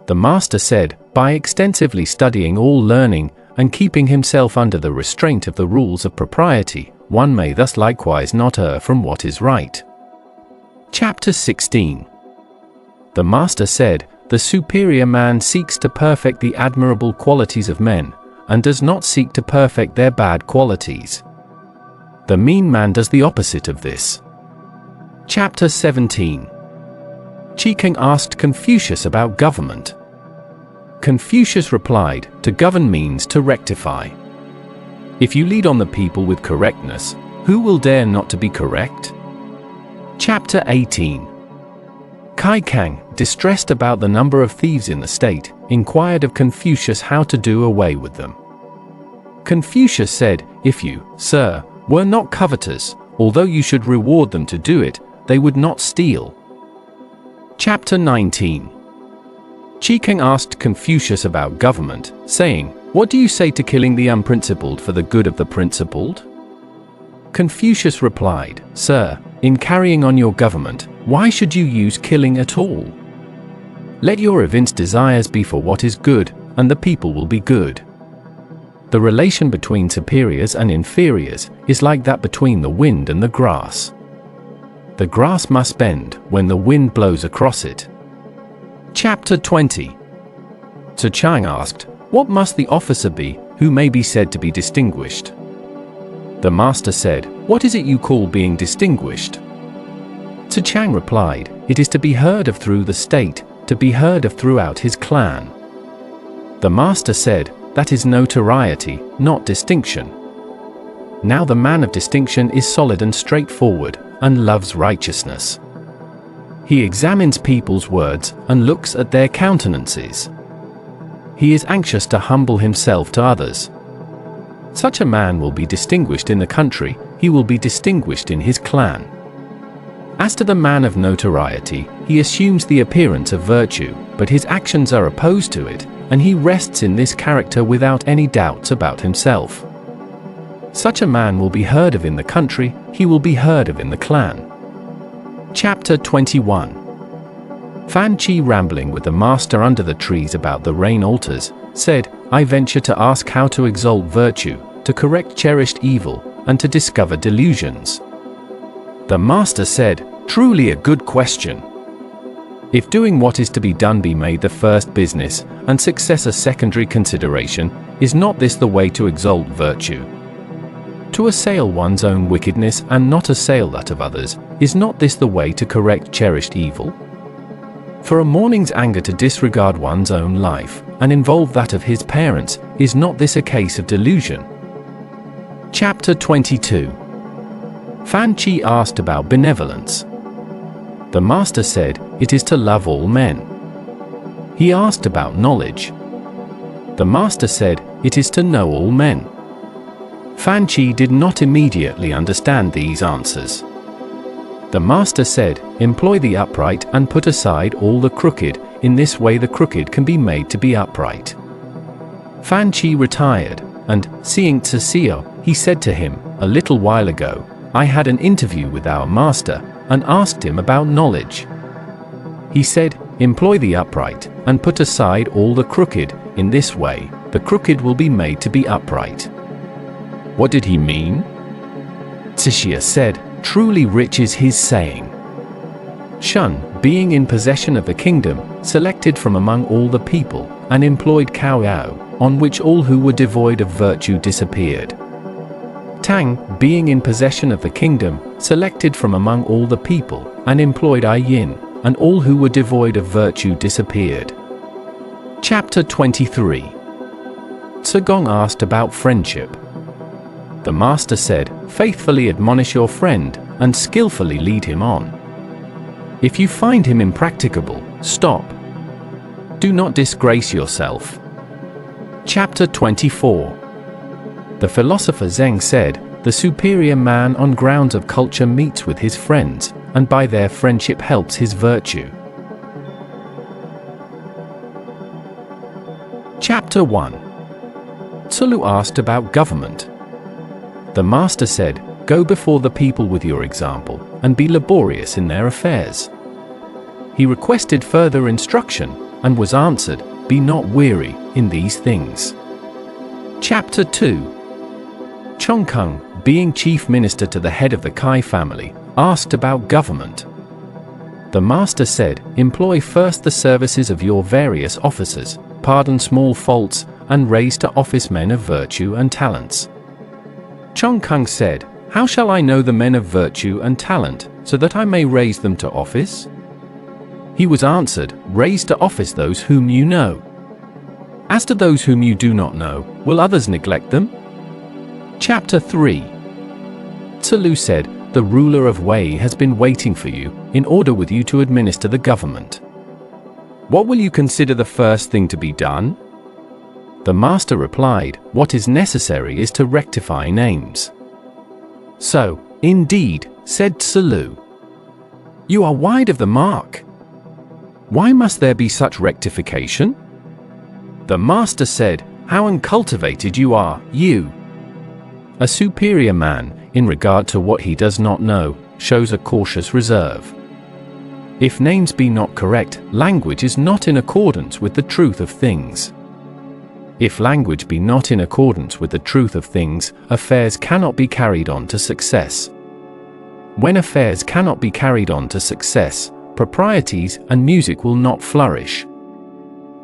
B: The master said, by extensively studying all learning, and keeping himself under the restraint of the rules of propriety, one may thus likewise not err from what is right. Chapter 16. The master said, the superior man seeks to perfect the admirable qualities of men, and does not seek to perfect their bad qualities. The mean man does the opposite of this. Chapter 17. Chang asked Confucius about government. Confucius replied, to govern means to rectify. If you lead on the people with correctness, who will dare not to be correct? Chapter 18. Kang, distressed about the number of thieves in the state, inquired of Confucius how to do away with them. Confucius said, if you, sir, were not covetous, although you should reward them to do it, they would not steal. Chapter 19. Chang asked Confucius about government, saying, what do you say to killing the unprincipled for the good of the principled? Confucius replied, sir, in carrying on your government, why should you use killing at all? Let your evinced desires be for what is good, and the people will be good. The relation between superiors and inferiors is like that between the wind and the grass. The grass must bend when the wind blows across it. Chapter 20. Chang asked, what must the officer be, who may be said to be distinguished? The master said, what is it you call being distinguished? Chang replied, it is to be heard of through the state, to be heard of throughout his clan. The master said, that is notoriety, not distinction. Now the man of distinction is solid and straightforward, and loves righteousness. He examines people's words, and looks at their countenances. He is anxious to humble himself to others. Such a man will be distinguished in the country, he will be distinguished in his clan. As to the man of notoriety, he assumes the appearance of virtue, but his actions are opposed to it, and he rests in this character without any doubts about himself. Such a man will be heard of in the country, he will be heard of in the clan. Chapter 21. Fan Chi, rambling with the master under the trees about the rain altars, said, I venture to ask how to exalt virtue, to correct cherished evil, and to discover delusions. The master said, truly a good question. If doing what is to be done be made the first business, and success a secondary consideration, is not this the way to exalt virtue? To assail one's own wickedness and not assail that of others, is not this the way to correct cherished evil? For a morning's anger to disregard one's own life, and involve that of his parents, is not this a case of delusion? Chapter 22. Fan Chi asked about benevolence. The master said, it is to love all men. He asked about knowledge. The master said, it is to know all men. Fan Chi did not immediately understand these answers. The master said, employ the upright and put aside all the crooked, in this way the crooked can be made to be upright. Fan Chi retired, and, seeing Xue Er, he said to him, a little while ago, I had an interview with our master, and asked him about knowledge. He said, employ the upright, and put aside all the crooked, in this way, the crooked will be made to be upright. What did he mean? Xue Er said, truly rich is his saying. Shun, being in possession of the kingdom, selected from among all the people, and employed Xue Er, on which all who were devoid of virtue disappeared. Tang, being in possession of the kingdom, selected from among all the people, and employed Yin, and all who were devoid of virtue disappeared. Chapter 23. Gong asked about friendship. The master said, faithfully admonish your friend, and skillfully lead him on. If you find him impracticable, stop. Do not disgrace yourself. Chapter 24. The philosopher Zheng said, the superior man on grounds of culture meets with his friends, and by their friendship helps his virtue. Chapter 1. Tzu asked about government. The master said, "Go before the people with your example, and be laborious in their affairs." He requested further instruction, and was answered, "Be not weary in these things." Chapter 2. Chang, being chief minister to the head of the Kai family, asked about government. The master said, "Employ first the services of your various officers, pardon small faults, and raise to office men of virtue and talents." Chang said, "How shall I know the men of virtue and talent, so that I may raise them to office?" He was answered, "Raise to office those whom you know. As to those whom you do not know, will others neglect them?" Chapter 3. Tzu said, "The ruler of Wei has been waiting for you, in order with you to administer the government. What will you consider the first thing to be done?" The master replied, "What is necessary is to rectify names." "So, indeed," said Tzu, "you are wide of the mark. Why must there be such rectification?" The master said, "How uncultivated you are, you! A superior man, in regard to what he does not know, shows a cautious reserve. If names be not correct, language is not in accordance with the truth of things. If language be not in accordance with the truth of things, affairs cannot be carried on to success. When affairs cannot be carried on to success, proprieties and music will not flourish.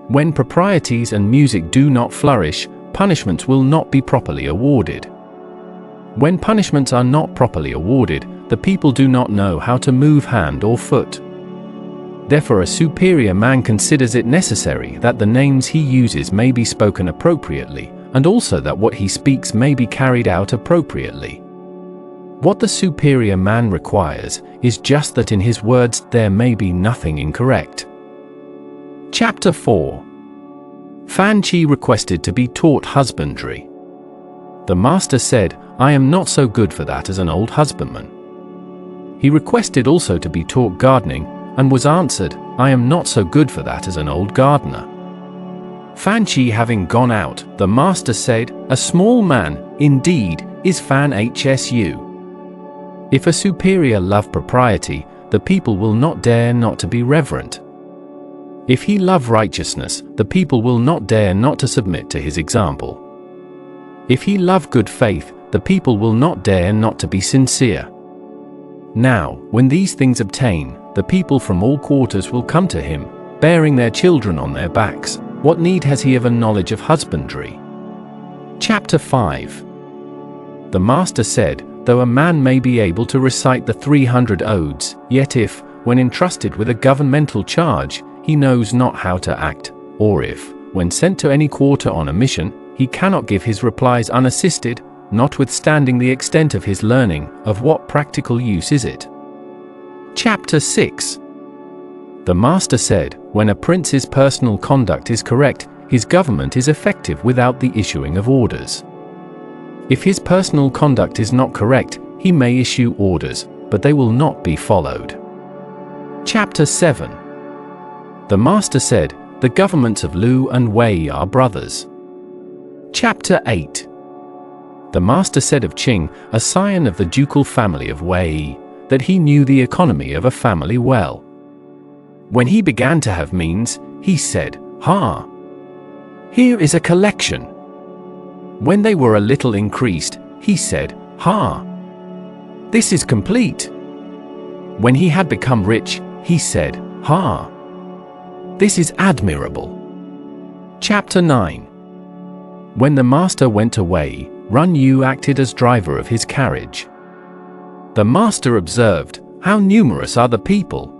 B: When proprieties and music do not flourish, punishments will not be properly awarded. When punishments are not properly awarded, the people do not know how to move hand or foot. Therefore a superior man considers it necessary that the names he uses may be spoken appropriately, and also that what he speaks may be carried out appropriately. What the superior man requires is just that in his words there may be nothing incorrect." Chapter 4. Fan Qi requested to be taught husbandry. The master said, "I am not so good for that as an old husbandman." He requested also to be taught gardening, and was answered, "I am not so good for that as an old gardener." Fan Qi having gone out, the master said, "A small man, indeed, is Fan Hsu. If a superior love propriety, the people will not dare not to be reverent. If he love righteousness, the people will not dare not to submit to his example. If he love good faith, the people will not dare not to be sincere. Now, when these things obtain, the people from all quarters will come to him, bearing their children on their backs. What need has he of a knowledge of husbandry?" Chapter 5. The master said, "Though a man may be able to recite the 300 odes, yet if, when entrusted with a governmental charge, he knows not how to act, or if, when sent to any quarter on a mission, he cannot give his replies unassisted, notwithstanding the extent of his learning, of what practical use is it?" Chapter 6. The master said, "When a prince's personal conduct is correct, his government is effective without the issuing of orders. If his personal conduct is not correct, he may issue orders, but they will not be followed." Chapter 7. The master said, "The governments of Lu and Wei are brothers." Chapter 8. The master said of Qing, a scion of the ducal family of Wei, that he knew the economy of a family well. When he began to have means, he said, "Ha! Here is a collection." When they were a little increased, he said, "Ha! This is complete." When he had become rich, he said, "Ha! This is admirable." Chapter 9. When the master went away, Yan Yuan acted as driver of his carriage. The master observed, "How numerous are the people?"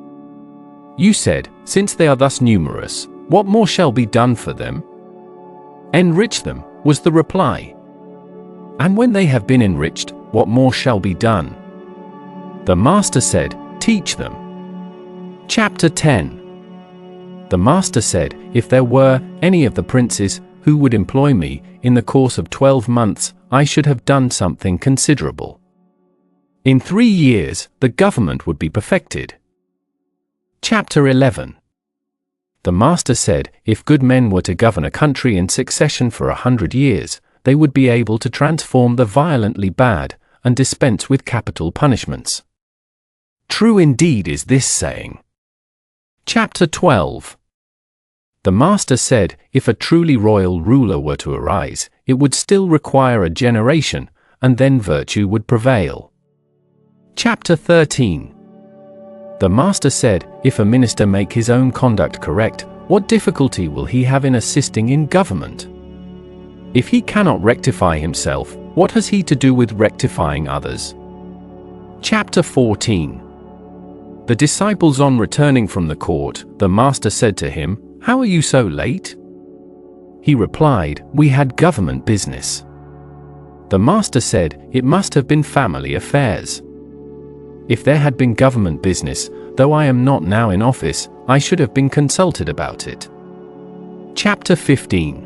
B: You said, "Since they are thus numerous, what more shall be done for them?" "Enrich them," was the reply. "And when they have been enriched, what more shall be done?" The master said, "Teach them." Chapter 10. The master said, "If there were any of the princes who would employ me, in the course of 12 months, I should have done something considerable. In 3 years, the government would be perfected. Chapter 11. The master said, if good men were to govern a country in succession for 100 years, they would be able to transform the violently bad and dispense with capital punishments. True indeed is this saying. Chapter 12. The master said, if a truly royal ruler were to arise, it would still require a generation, and then virtue would prevail. Chapter 13. The master said, if a minister make his own conduct correct, what difficulty will he have in assisting in government? If he cannot rectify himself, what has he to do with rectifying others? Chapter 14. The disciples on returning from the court, the master said to him, "How are you so late?" He replied, "We had government business." The master said, "It must have been family affairs. If there had been government business, though I am not now in office, I should have been consulted about it." Chapter 15.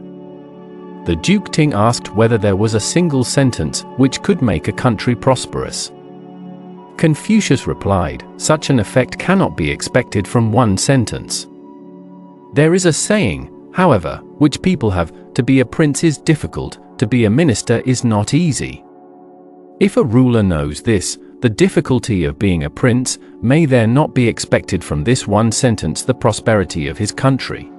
B: The Duke Ting asked whether there was a single sentence which could make a country prosperous. Confucius replied, "Such an effect cannot be expected from one sentence. There is a saying, however, which people have, to be a prince is difficult, to be a minister is not easy. If a ruler knows this, the difficulty of being a prince, may there not be expected from this one sentence the prosperity of his country?"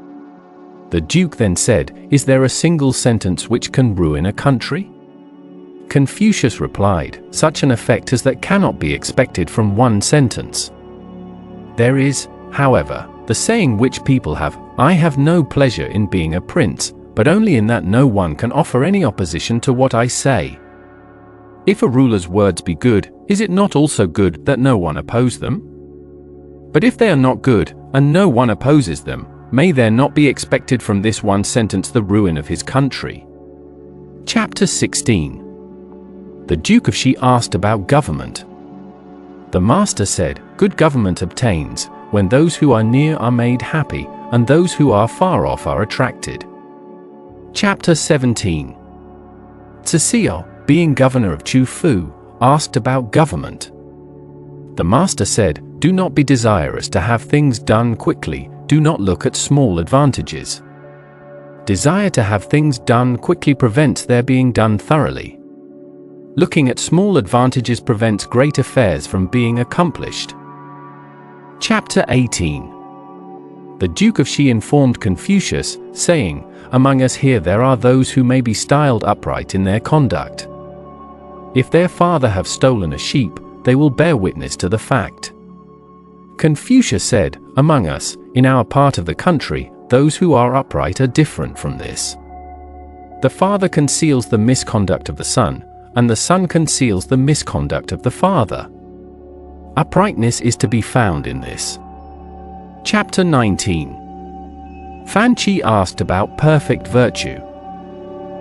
B: The Duke then said, "Is there a single sentence which can ruin a country?" Confucius replied, "Such an effect as that cannot be expected from one sentence. There is, however, the saying which people have, I have no pleasure in being a prince, but only in that no one can offer any opposition to what I say. If a ruler's words be good, is it not also good that no one oppose them? But if they are not good, and no one opposes them, may there not be expected from this one sentence the ruin of his country?" Chapter 16. The Duke of Xi asked about government. The master said, "Good government obtains when those who are near are made happy, and those who are far off are attracted." Chapter 17. Zi Er, being governor of Chu Fu, asked about government. The master said, "Do not be desirous to have things done quickly, do not look at small advantages. Desire to have things done quickly prevents their being done thoroughly. Looking at small advantages prevents great affairs from being accomplished." Chapter 18. The Duke of Xi informed Confucius, saying, "Among us here there are those who may be styled upright in their conduct. If their father have stolen a sheep, they will bear witness to the fact." Confucius said, "Among us, in our part of the country, those who are upright are different from this. The father conceals the misconduct of the son, and the son conceals the misconduct of the father. Uprightness is to be found in this." Chapter 19. Fan Qi asked about perfect virtue.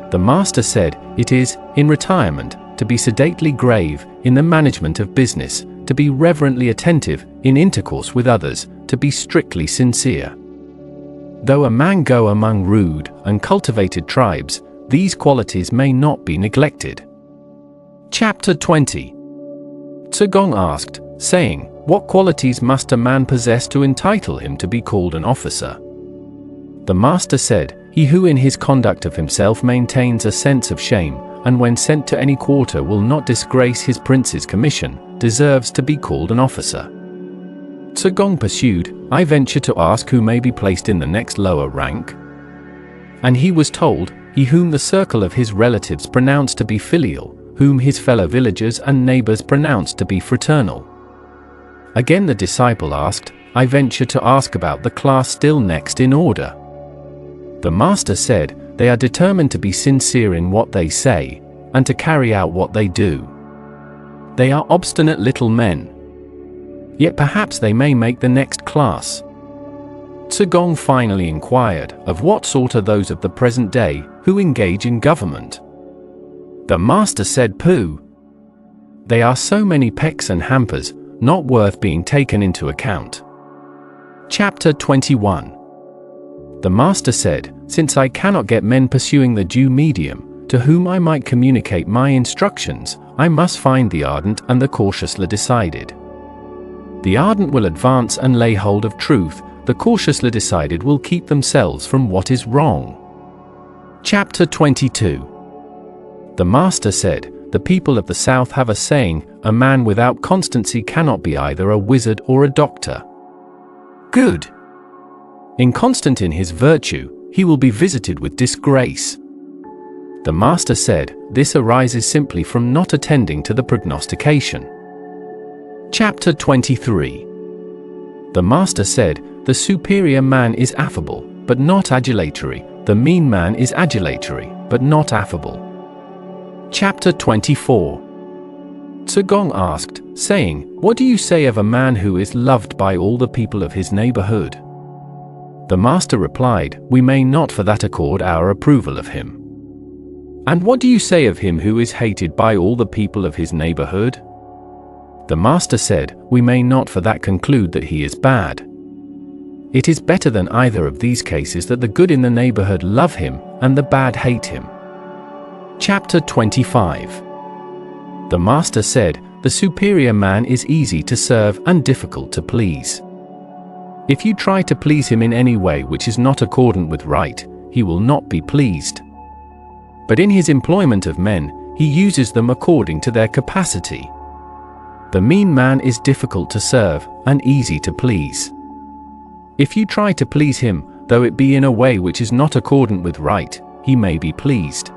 B: The master said, "It is, in retirement, to be sedately grave, in the management of business, to be reverently attentive, in intercourse with others, to be strictly sincere. Though a man go among rude and cultivated tribes, these qualities may not be neglected." Chapter 20. Gong asked, saying, "What qualities must a man possess to entitle him to be called an officer?" The master said, "He who in his conduct of himself maintains a sense of shame, and when sent to any quarter will not disgrace his prince's commission, deserves to be called an officer." Gong pursued, "I venture to ask who may be placed in the next lower rank?" And he was told, "He whom the circle of his relatives pronounce to be filial, whom his fellow villagers and neighbors pronounce to be fraternal." Again the disciple asked, "I venture to ask about the class still next in order." The master said, "They are determined to be sincere in what they say, and to carry out what they do. They are obstinate little men. Yet perhaps they may make the next class." Gong finally inquired, "Of what sort are those of the present day, who engage in government?" The master said, "Pooh! They are so many pecks and hampers, not worth being taken into account." Chapter 21. The master said, "Since I cannot get men pursuing the due medium, to whom I might communicate my instructions, I must find the ardent and the cautiously decided. The ardent will advance and lay hold of truth, the cautiously decided will keep themselves from what is wrong. Chapter 22. The Master said, the people of the South have a saying, a man without constancy cannot be either a wizard or a doctor. Good. Inconstant in his virtue, he will be visited with disgrace. The Master said, this arises simply from not attending to the prognostication. Chapter 23. The Master said, the superior man is affable, but not adulatory, the mean man is adulatory, but not affable. Chapter 24. Gong asked, saying, what do you say of a man who is loved by all the people of his neighborhood? The Master replied, we may not for that accord our approval of him. And what do you say of him who is hated by all the people of his neighborhood? The Master said, we may not for that conclude that he is bad. It is better than either of these cases that the good in the neighborhood love him, and the bad hate him. Chapter 25. The Master said, the superior man is easy to serve and difficult to please. If you try to please him in any way which is not accordant with right, he will not be pleased. But in his employment of men, he uses them according to their capacity. The mean man is difficult to serve and easy to please. If you try to please him, though it be in a way which is not accordant with right, he may be pleased.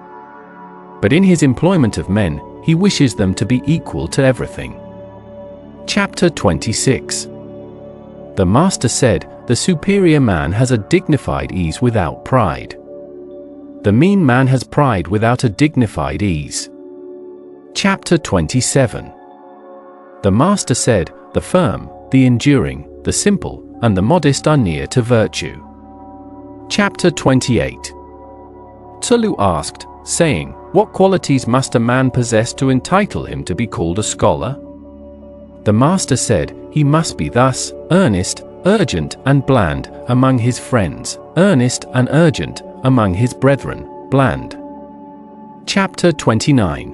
B: But in his employment of men, he wishes them to be equal to everything. Chapter 26. The Master said, the superior man has a dignified ease without pride. The mean man has pride without a dignified ease. Chapter 27. The Master said, the firm, the enduring, the simple, and the modest are near to virtue. Chapter 28. Lu asked, saying, what qualities must a man possess to entitle him to be called a scholar? The Master said, he must be thus, earnest, urgent, and bland among his friends, earnest and urgent among his brethren, bland. Chapter 29.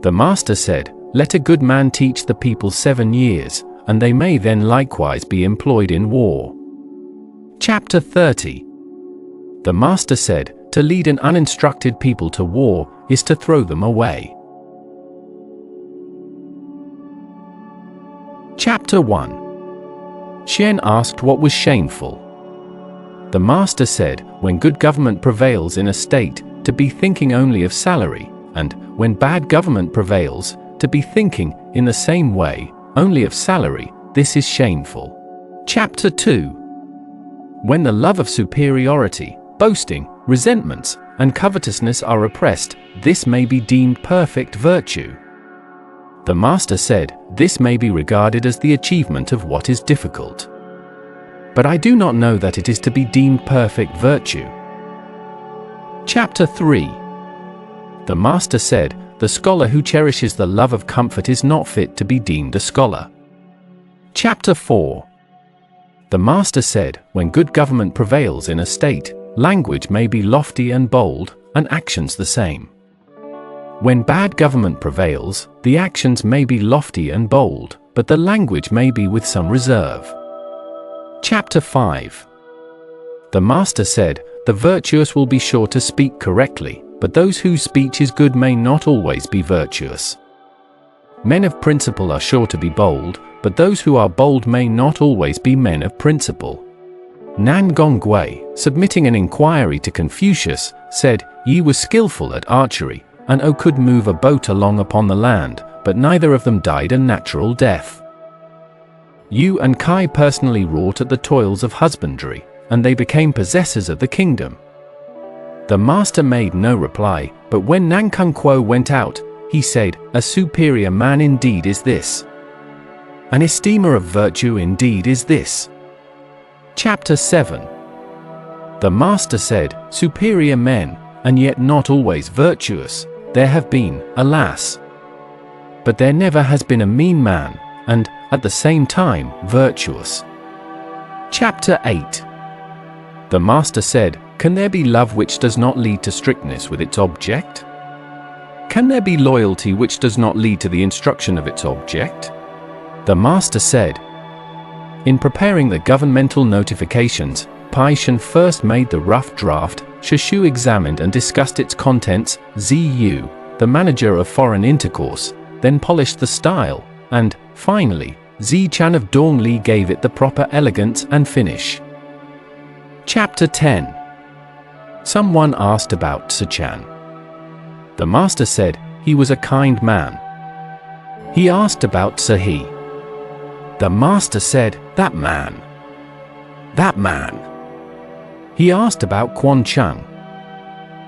B: The Master said, let a good man teach the people 7 years, and they may then likewise be employed in war. Chapter 30. The Master said, to lead an uninstructed people to war is to throw them away. Chapter 1. Xian asked what was shameful. The Master said, when good government prevails in a state, to be thinking only of salary, and, when bad government prevails, to be thinking, in the same way, only of salary, this is shameful. Chapter 2. When the love of superiority, boasting, resentments, and covetousness are repressed, this may be deemed perfect virtue. The Master said, this may be regarded as the achievement of what is difficult. But I do not know that it is to be deemed perfect virtue. Chapter 3. The Master said, the scholar who cherishes the love of comfort is not fit to be deemed a scholar. Chapter 4. The Master said, when good government prevails in a state, language may be lofty and bold, and actions the same. When bad government prevails, the actions may be lofty and bold, but the language may be with some reserve. Chapter 5. The Master said, the virtuous will be sure to speak correctly, but those whose speech is good may not always be virtuous. Men of principle are sure to be bold, but those who are bold may not always be men of principle. Nan Gongwei, submitting an inquiry to Confucius, said, Yi was skillful at archery, and O could move a boat along upon the land, but neither of them died a natural death. Yu and Kai personally wrought at the toils of husbandry, and they became possessors of the kingdom. The Master made no reply, but when Nankung Kuo went out, he said, a superior man indeed is this. An esteemer of virtue indeed is this. Chapter 7. The Master said, superior men, and yet not always virtuous, there have been, alas. But there never has been a mean man, and, at the same time, virtuous. Chapter 8. The Master said, Can there be love which does not lead to strictness with its object? Can there be loyalty which does not lead to the instruction of its object? The master said, in preparing the governmental notifications, Pai Shen first made the rough draft, Shu examined and discussed its contents, Zi Yu, the manager of foreign intercourse, then polished the style, and, finally, Zi Chan of Dong Li gave it the proper elegance and finish. Chapter 10. Someone asked about Zi Chan. The master said, he was a kind man. He asked about Zi He. The master said, that man. That man. He asked about Quan Chang.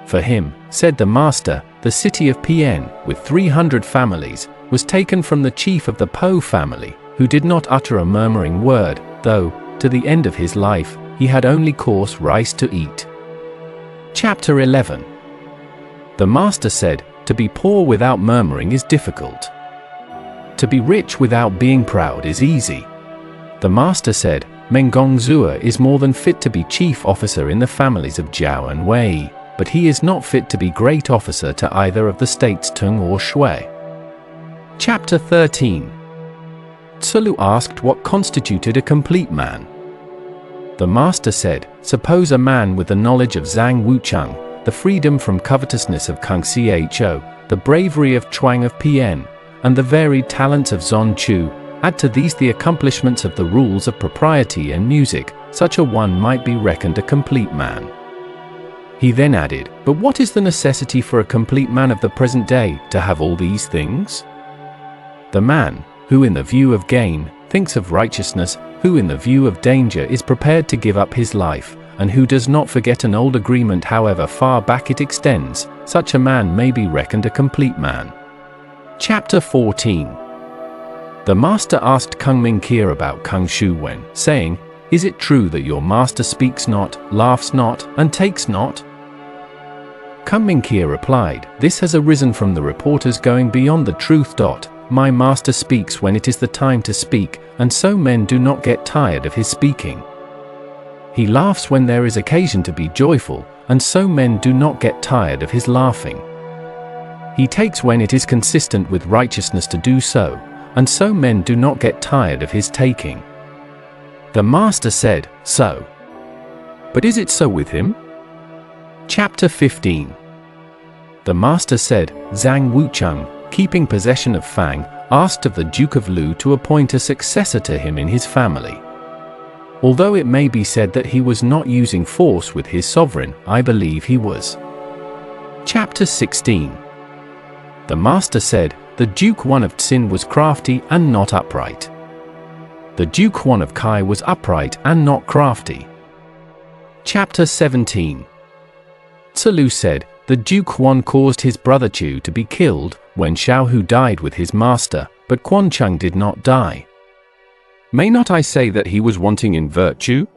B: For him, said the master, the city of Pian, with 300 families, was taken from the chief of the Po family, who did not utter a murmuring word, though, to the end of his life, he had only coarse rice to eat. Chapter 11. The master said, to be poor without murmuring is difficult. To be rich without being proud is easy. The master said, Mengong Xue Er is more than fit to be chief officer in the families of Zhao and Wei, but he is not fit to be great officer to either of the states Tung or Shui. Chapter 13. Tsulu asked what constituted a complete man. The master said, suppose a man with the knowledge of Zhang Wucheng, the freedom from covetousness of Kung Cho, the bravery of Chuang of Pian, and the varied talents of Zon Chu, add to these the accomplishments of the rules of propriety and music, such a one might be reckoned a complete man. He then added, but what is the necessity for a complete man of the present day to have all these things? The man, who in the view of gain, thinks of righteousness, who in the view of danger is prepared to give up his life, and who does not forget an old agreement however far back it extends, such a man may be reckoned a complete man. Chapter 14. The master asked Kung Ming Kia about Kung Shu Wen, saying, is it true that your master speaks not, laughs not, and takes not? Kung Ming Kia replied, this has arisen from the reporters going beyond the truth. My master speaks when it is the time to speak, and so men do not get tired of his speaking. He laughs when there is occasion to be joyful, and so men do not get tired of his laughing. He takes when it is consistent with righteousness to do so, and so men do not get tired of his taking. The master said, so. But is it so with him? Chapter 15. The master said, Zhang Wucheng, keeping possession of Fang, asked of the Duke of Lu to appoint a successor to him in his family. Although it may be said that he was not using force with his sovereign, I believe he was. Chapter 16. The master said, the Duke Wan of Tsin was crafty and not upright. The Duke Wan of Kai was upright and not crafty. Chapter 17. Tsulu said, the Duke Wan caused his brother Chu to be killed when Xiao Hu died with his master, but Quan Chang did not die. May not I say that he was wanting in virtue?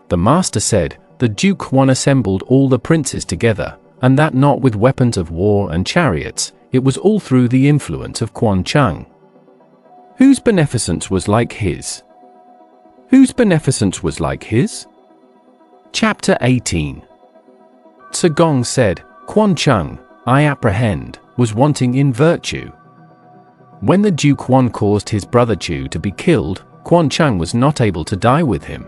B: The master said, the Duke Wan assembled all the princes together, and that not with weapons of war and chariots, it was all through the influence of Quan Chang. Whose beneficence was like his? Whose beneficence was like his? Chapter 18. Gong said, Quan Chang, I apprehend, was wanting in virtue. When the Duke Wan caused his brother Chu to be killed, Quan Chang was not able to die with him.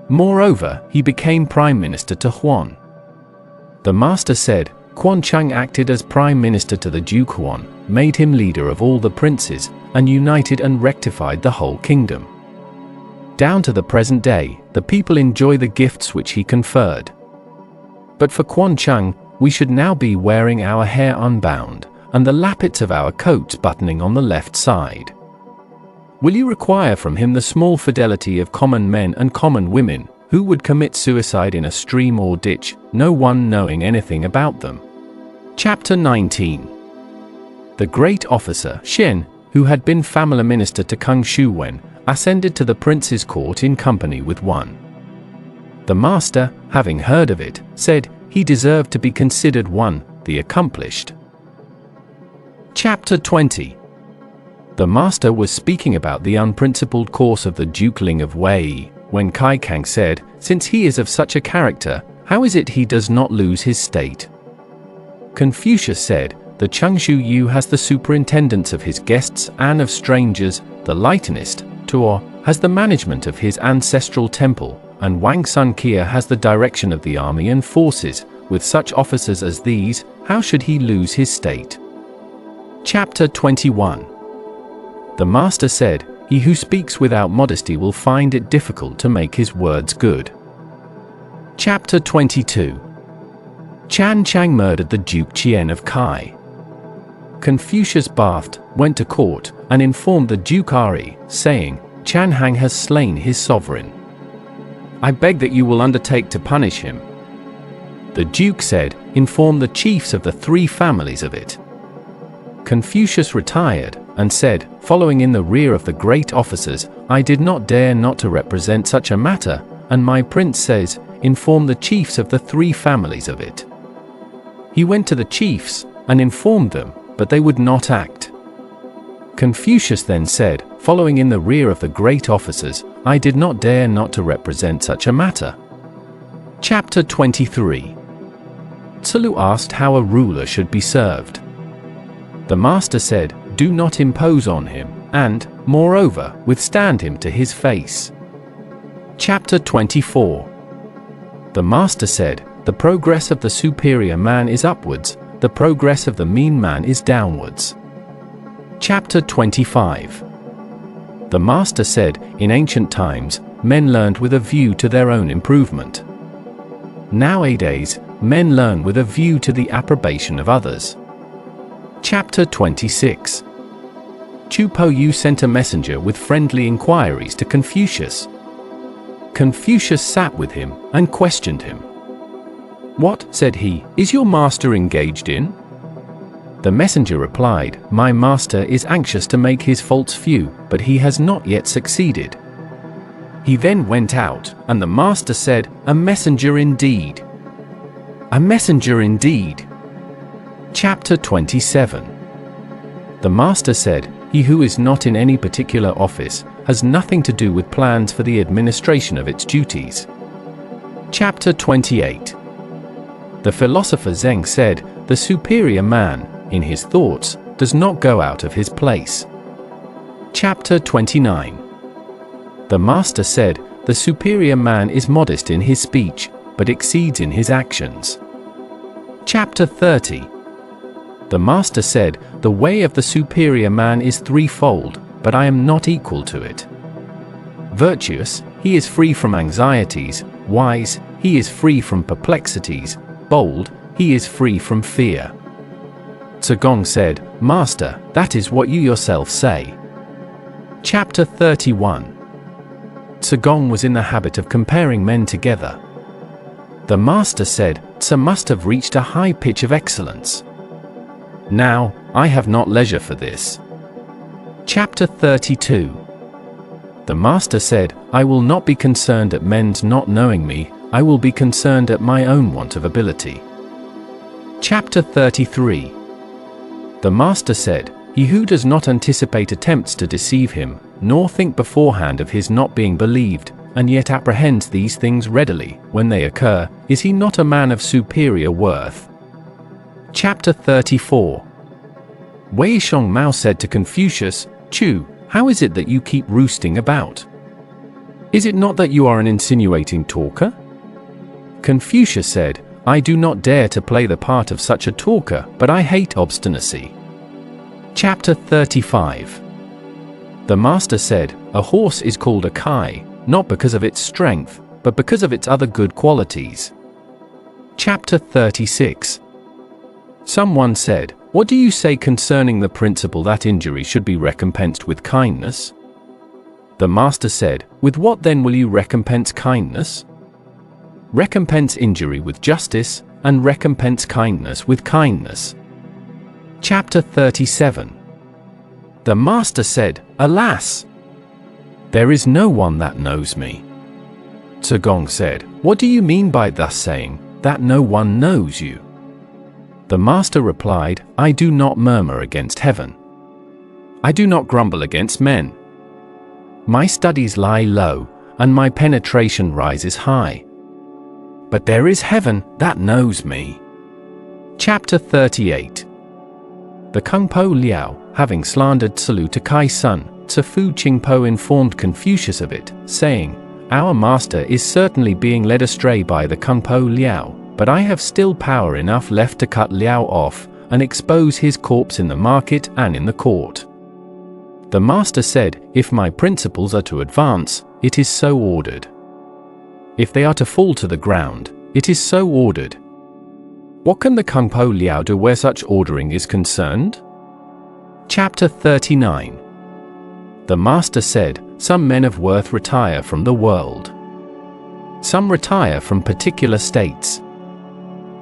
B: Moreover, he became prime minister to Huan. The master said, Quan Chang acted as prime minister to the Duke Wan, made him leader of all the princes, and united and rectified the whole kingdom. Down to the present day, the people enjoy the gifts which he conferred. But for Quan Chang, we should now be wearing our hair unbound, and the lappets of our coats buttoning on the left side. Will you require from him the small fidelity of common men and common women, who would commit suicide in a stream or ditch, no one knowing anything about them? Chapter 19. The great officer, Xian, who had been family minister to Kung Shu Wen, ascended to the prince's court in company with one. The master, having heard of it, said he deserved to be considered one, the accomplished. Chapter 20. The master was speaking about the unprincipled course of the Duke Ling of Wei, when Kai Kang said, Since he is of such a character, how is it he does not lose his state? Confucius said, the Chang Yu has the superintendence of his guests and of strangers, the lightenist, Tuo, has the management of his ancestral temple, and Wang Sun Kia has the direction of the army and forces. With such officers as these, how should he lose his state? Chapter 21. The master said, he who speaks without modesty will find it difficult to make his words good. Chapter 22. Chang murdered the Duke Qian of Kai. Confucius bathed, went to court, and informed the Duke Ari, saying, Chan Hang has slain his sovereign. I beg that you will undertake to punish him. The Duke said, inform the chiefs of the 3 families of it. Confucius retired, and said, following in the rear of the great officers, I did not dare not to represent such a matter, and my prince says, inform the chiefs of the 3 families of it. He went to the chiefs, and informed them, but they would not act. Confucius then said, following in the rear of the great officers, I did not dare not to represent such a matter. Chapter 23. Tzu asked how a ruler should be served. The master said, do not impose on him, and, moreover, withstand him to his face. Chapter 24. The master said, the progress of the superior man is upwards, the progress of the mean man is downwards. Chapter 25. The master said, in ancient times, men learned with a view to their own improvement. Nowadays, men learn with a view to the approbation of others. Chapter 26. Chu Po Yu sent a messenger with friendly inquiries to Confucius. Confucius sat with him and questioned him. What, said he, is your master engaged in? The messenger replied, my master is anxious to make his faults few, but he has not yet succeeded. He then went out, and the master said, a messenger indeed. A messenger indeed. Chapter 27. The master said, he who is not in any particular office has nothing to do with plans for the administration of its duties. Chapter 28. The philosopher Zheng said, the superior man, in his thoughts, does not go out of his place. Chapter 29. The master said, the superior man is modest in his speech, but exceeds in his actions. Chapter 30. The master said, the way of the superior man is threefold, but I am not equal to it. Virtuous, he is free from anxieties; wise, he is free from perplexities; bold, he is free from fear. Gong said, Master, that is what you yourself say. Chapter 31. Gong was in the habit of comparing men together. The master said, Tzu must have reached a high pitch of excellence. Now, I have not leisure for this. Chapter 32. The master said, I will not be concerned at men's not knowing me, I will be concerned at my own want of ability. Chapter 33. The master said, he who does not anticipate attempts to deceive him, nor think beforehand of his not being believed, and yet apprehends these things readily, when they occur, is he not a man of superior worth? Chapter 34. Wei Zheng said to Confucius, Chu, how is it that you keep roosting about? Is it not that you are an insinuating talker? Confucius said, I do not dare to play the part of such a talker, but I hate obstinacy. Chapter 35. The master said, a horse is called a kai, not because of its strength, but because of its other good qualities. Chapter 36. Someone said, what do you say concerning the principle that injury should be recompensed with kindness? The master said, with what then will you recompense kindness? Recompense injury with justice, and recompense kindness with kindness. Chapter 37. The master said, alas! There is no one that knows me. Gong said, what do you mean by thus saying, that no one knows you? The master replied, I do not murmur against heaven. I do not grumble against men. My studies lie low, and my penetration rises high. But there is heaven that knows me. Chapter 38. The Kung Po Liao, having slandered Tzu to Kai's son, Tzu Qingpo informed Confucius of it, saying, "Our master is certainly being led astray by the Kung Po Liao, but I have still power enough left to cut Liao off and expose his corpse in the market and in the court." The master said, "If my principles are to advance, it is so ordered. If they are to fall to the ground, it is so ordered." What can the Kung Po Liao do where such ordering is concerned? Chapter 39. The master said, "Some men of worth retire from the world. Some retire from particular states.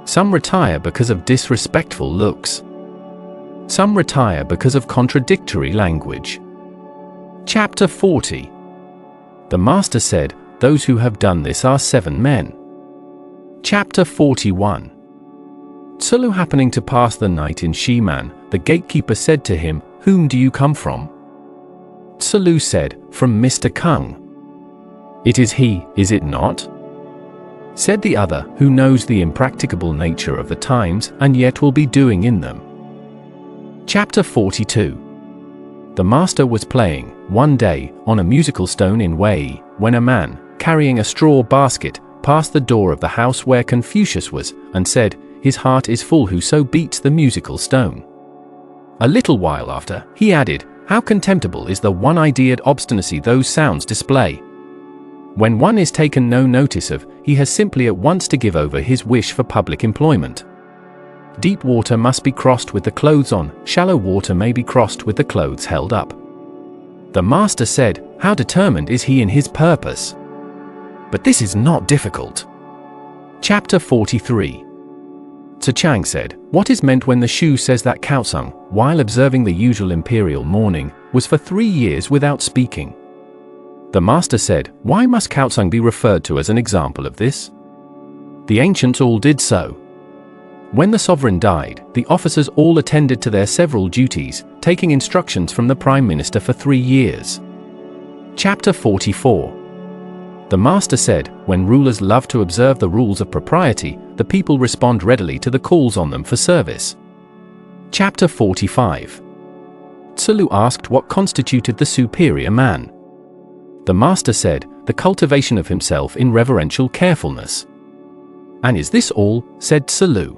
B: Some retire because of disrespectful looks. Some retire because of contradictory language." Chapter 40. The master said, "Those who have done this are 7 men. Chapter 41. Tzu happening to pass the night in Ximan, the gatekeeper said to him, "Whom do you come from?" Tzu said, "From Mr. Kung." "It is he, is it not?" Said the other, "Who knows the impracticable nature of the times and yet will be doing in them." Chapter 42. The master was playing, one day, on a musical stone in Wei, when a man, carrying a straw basket, passed the door of the house where Confucius was, and said, "His heart is full whoso beats the musical stone." A little while after, he added, "How contemptible is the one-ideaed obstinacy those sounds display! When one is taken no notice of, he has simply at once to give over his wish for public employment. Deep water must be crossed with the clothes on, shallow water may be crossed with the clothes held up." The master said, "How determined is he in his purpose? But this is not difficult." Chapter 43. Chang said, "What is meant when the Shu says that Kaotsung, while observing the usual imperial mourning, was for 3 years without speaking?" The master said, "Why must Kaotsung be referred to as an example of this? The ancients all did so. When the sovereign died, the officers all attended to their several duties, taking instructions from the prime minister for 3 years." Chapter 44. The master said, "When rulers love to observe the rules of propriety, the people respond readily to the calls on them for service." Chapter 45. Tzu asked what constituted the superior man. The master said, "The cultivation of himself in reverential carefulness." "And is this all?" said Tzu.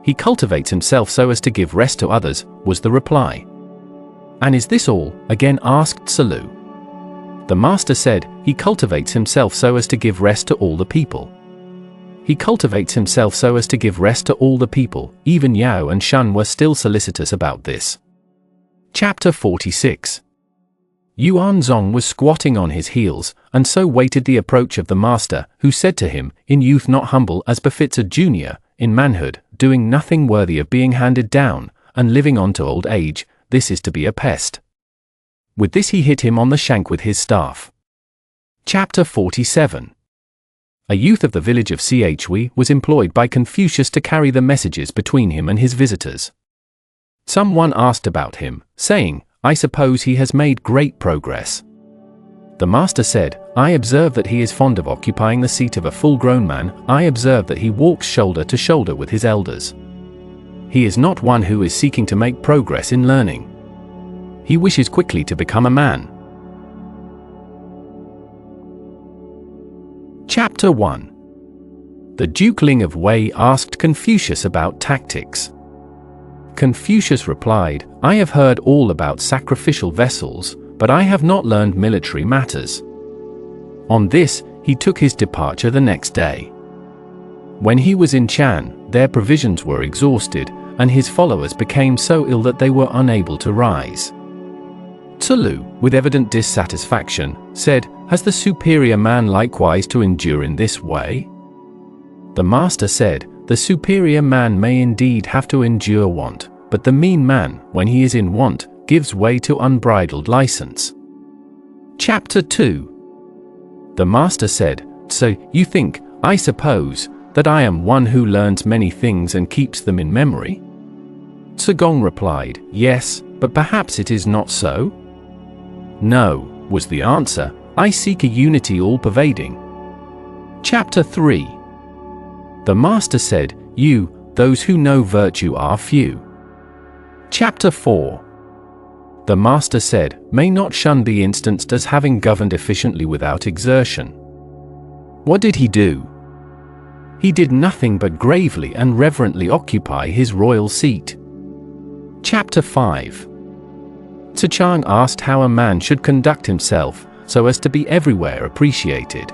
B: "He cultivates himself so as to give rest to others," was the reply. "And is this all?" again asked Tzu. The master said, "He cultivates himself so as to give rest to all the people." He cultivates himself so as to give rest to all the people. Even Yao and Shan were still solicitous about this. Chapter 46. Yuanzong was squatting on his heels, and so waited the approach of the master, who said to him, "In youth not humble as befits a junior, in manhood, doing nothing worthy of being handed down, and living on to old age, this is to be a pest." With this he hit him on the shank with his staff. Chapter 47. A youth of the village of Xue was employed by Confucius to carry the messages between him and his visitors. Someone asked about him, saying, "I suppose he has made great progress." The master said, "I observe that he is fond of occupying the seat of a full-grown man. I observe that he walks shoulder to shoulder with his elders. He is not one who is seeking to make progress in learning. He wishes quickly to become a man." Chapter 1. The Duke Ling of Wei asked Confucius about tactics. Confucius replied, "I have heard all about sacrificial vessels, but I have not learned military matters." On this, he took his departure the next day. When he was in Chan, their provisions were exhausted, and his followers became so ill that they were unable to rise. Tzu, with evident dissatisfaction, said, "Has the superior man likewise to endure in this way?" The master said, "The superior man may indeed have to endure want, but the mean man, when he is in want, gives way to unbridled license." Chapter 2. The master said, "So, you think, I suppose, that I am one who learns many things and keeps them in memory?" Gong replied, "Yes, but perhaps it is not so?" "No," was the answer, I seek a unity all-pervading. Chapter 3. The Master said, You, those who know virtue are few. Chapter 4. The Master said, May not shun be instanced as having governed efficiently without exertion. What did he do? He did nothing but gravely and reverently occupy his royal seat. Chapter 5. Chang asked how a man should conduct himself so as to be everywhere appreciated.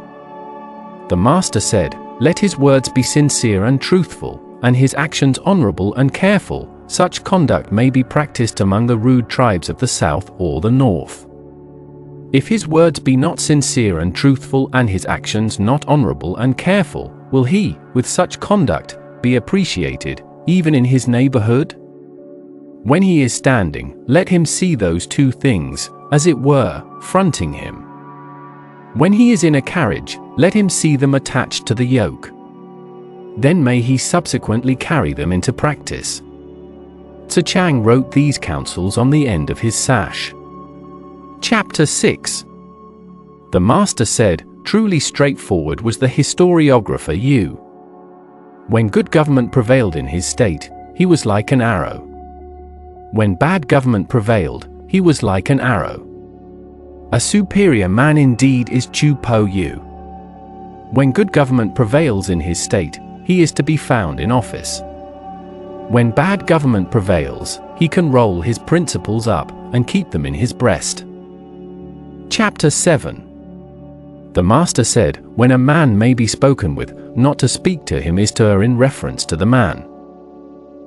B: The Master said, Let his words be sincere and truthful, and his actions honorable and careful. Such conduct may be practiced among the rude tribes of the south or the north. If his words be not sincere and truthful and his actions not honorable and careful, will he, with such conduct, be appreciated, even in his neighborhood? When he is standing, let him see those two things, as it were, fronting him. When he is in a carriage, let him see them attached to the yoke. Then may he subsequently carry them into practice. Chang wrote these counsels on the end of his sash. Chapter 6. The Master said, Truly straightforward was the historiographer Yu. When good government prevailed in his state, he was like an arrow. When bad government prevailed, he was like an arrow. A superior man indeed is Chu Po Yu. When good government prevails in his state, he is to be found in office. When bad government prevails, he can roll his principles up and keep them in his breast. Chapter 7. The Master said, When a man may be spoken with, not to speak to him is to err in reference to the man.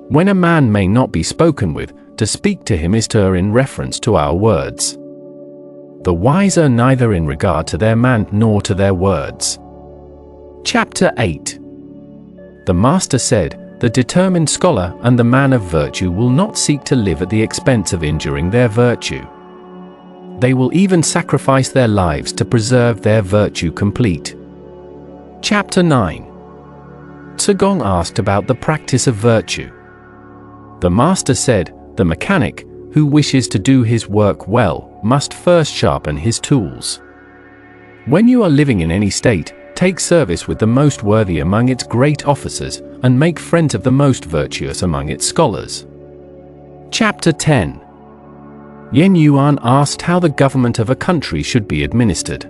B: When a man may not be spoken with, to speak to him is to err in reference to our words. The wise are neither in regard to their man nor to their words. Chapter 8. The Master said, The determined scholar and the man of virtue will not seek to live at the expense of injuring their virtue. They will even sacrifice their lives to preserve their virtue complete. Chapter 9. Gong asked about the practice of virtue. The Master said, The mechanic, who wishes to do his work well, must first sharpen his tools. When you are living in any state, take service with the most worthy among its great officers, and make friends of the most virtuous among its scholars. Chapter 10. Yan Yuan asked how the government of a country should be administered.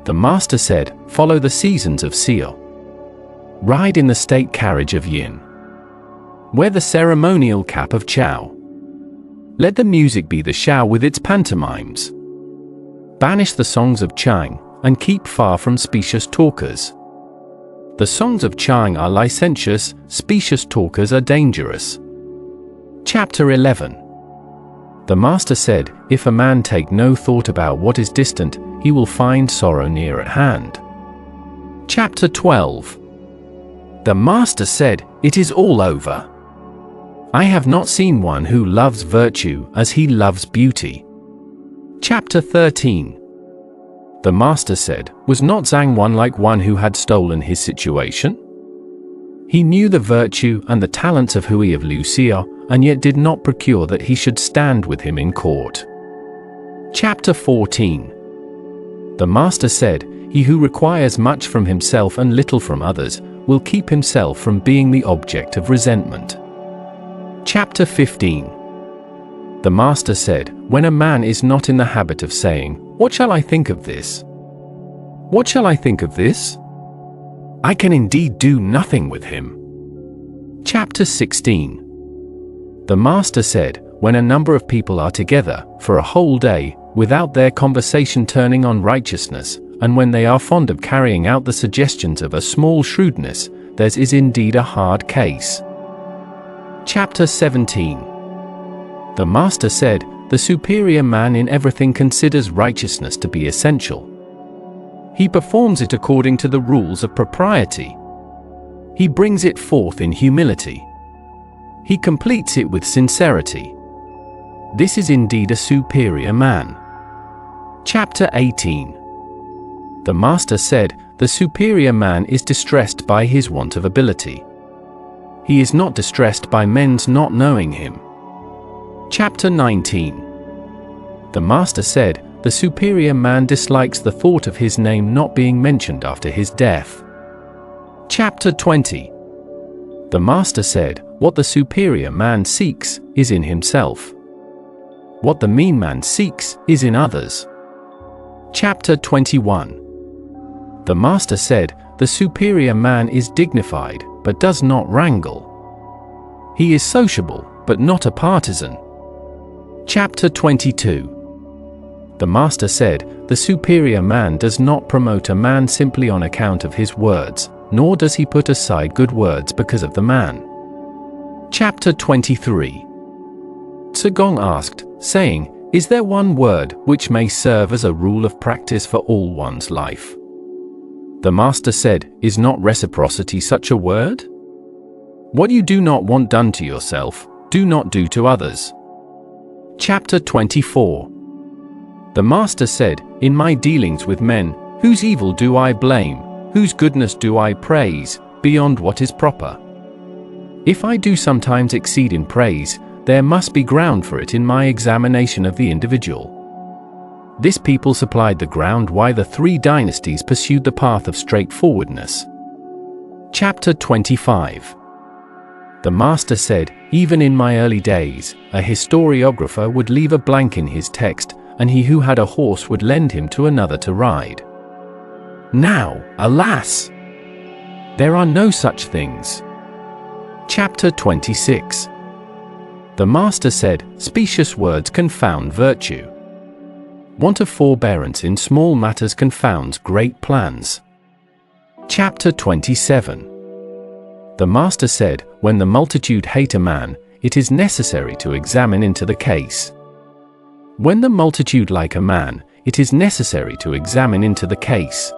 B: The Master said, Follow the seasons of Xiao. Ride in the state carriage of Yin. Wear the ceremonial cap of Chao. Let the music be the Shao with its pantomimes. Banish the songs of Chang, and keep far from specious talkers. The songs of Chang are licentious, specious talkers are dangerous. Chapter 11. The Master said, If a man take no thought about what is distant, he will find sorrow near at hand. Chapter 12. The Master said, It is all over. I have not seen one who loves virtue as he loves beauty. Chapter 13. The Master said, Was not Zhang one like one who had stolen his situation? He knew the virtue and the talents of Hui of Liu Xia, and yet did not procure that he should stand with him in court. Chapter 14. The Master said, He who requires much from himself and little from others, will keep himself from being the object of resentment. Chapter 15. The Master said, When a man is not in the habit of saying, What shall I think of this? What shall I think of this? I can indeed do nothing with him. Chapter 16. The Master said, When a number of people are together, for a whole day, without their conversation turning on righteousness, and when they are fond of carrying out the suggestions of a small shrewdness, theirs is indeed a hard case. Chapter 17. The Master said, The superior man in everything considers righteousness to be essential. He performs it according to the rules of propriety. He brings it forth in humility. He completes it with sincerity. This is indeed a superior man. Chapter 18. The Master said, The superior man is distressed by his want of ability. He is not distressed by men's not knowing him. Chapter 19. The Master said, the superior man dislikes the thought of his name not being mentioned after his death. Chapter 20. The Master said, what the superior man seeks is in himself. What the mean man seeks is in others. Chapter 21. The Master said, the superior man is dignified, but does not wrangle. He is sociable, but not a partisan. Chapter 22. The Master said, the superior man does not promote a man simply on account of his words, nor does he put aside good words because of the man. Chapter 23. Gong asked, saying, is there one word which may serve as a rule of practice for all one's life? The Master said, is not reciprocity such a word? What you do not want done to yourself, do not do to others. Chapter 24. The Master said, in my dealings with men, whose evil do I blame, whose goodness do I praise, beyond what is proper? If I do sometimes exceed in praise, there must be ground for it in my examination of the individual. This people supplied the ground why the three dynasties pursued the path of straightforwardness. Chapter 25. The Master said, even in my early days, a historiographer would leave a blank in his text, and he who had a horse would lend him to another to ride. Now, alas! There are no such things. Chapter 26. The Master said, specious words confound virtue. Want of forbearance in small matters confounds great plans. Chapter 27. The Master said, when the multitude hate a man, it is necessary to examine into the case. When the multitude like a man, it is necessary to examine into the case.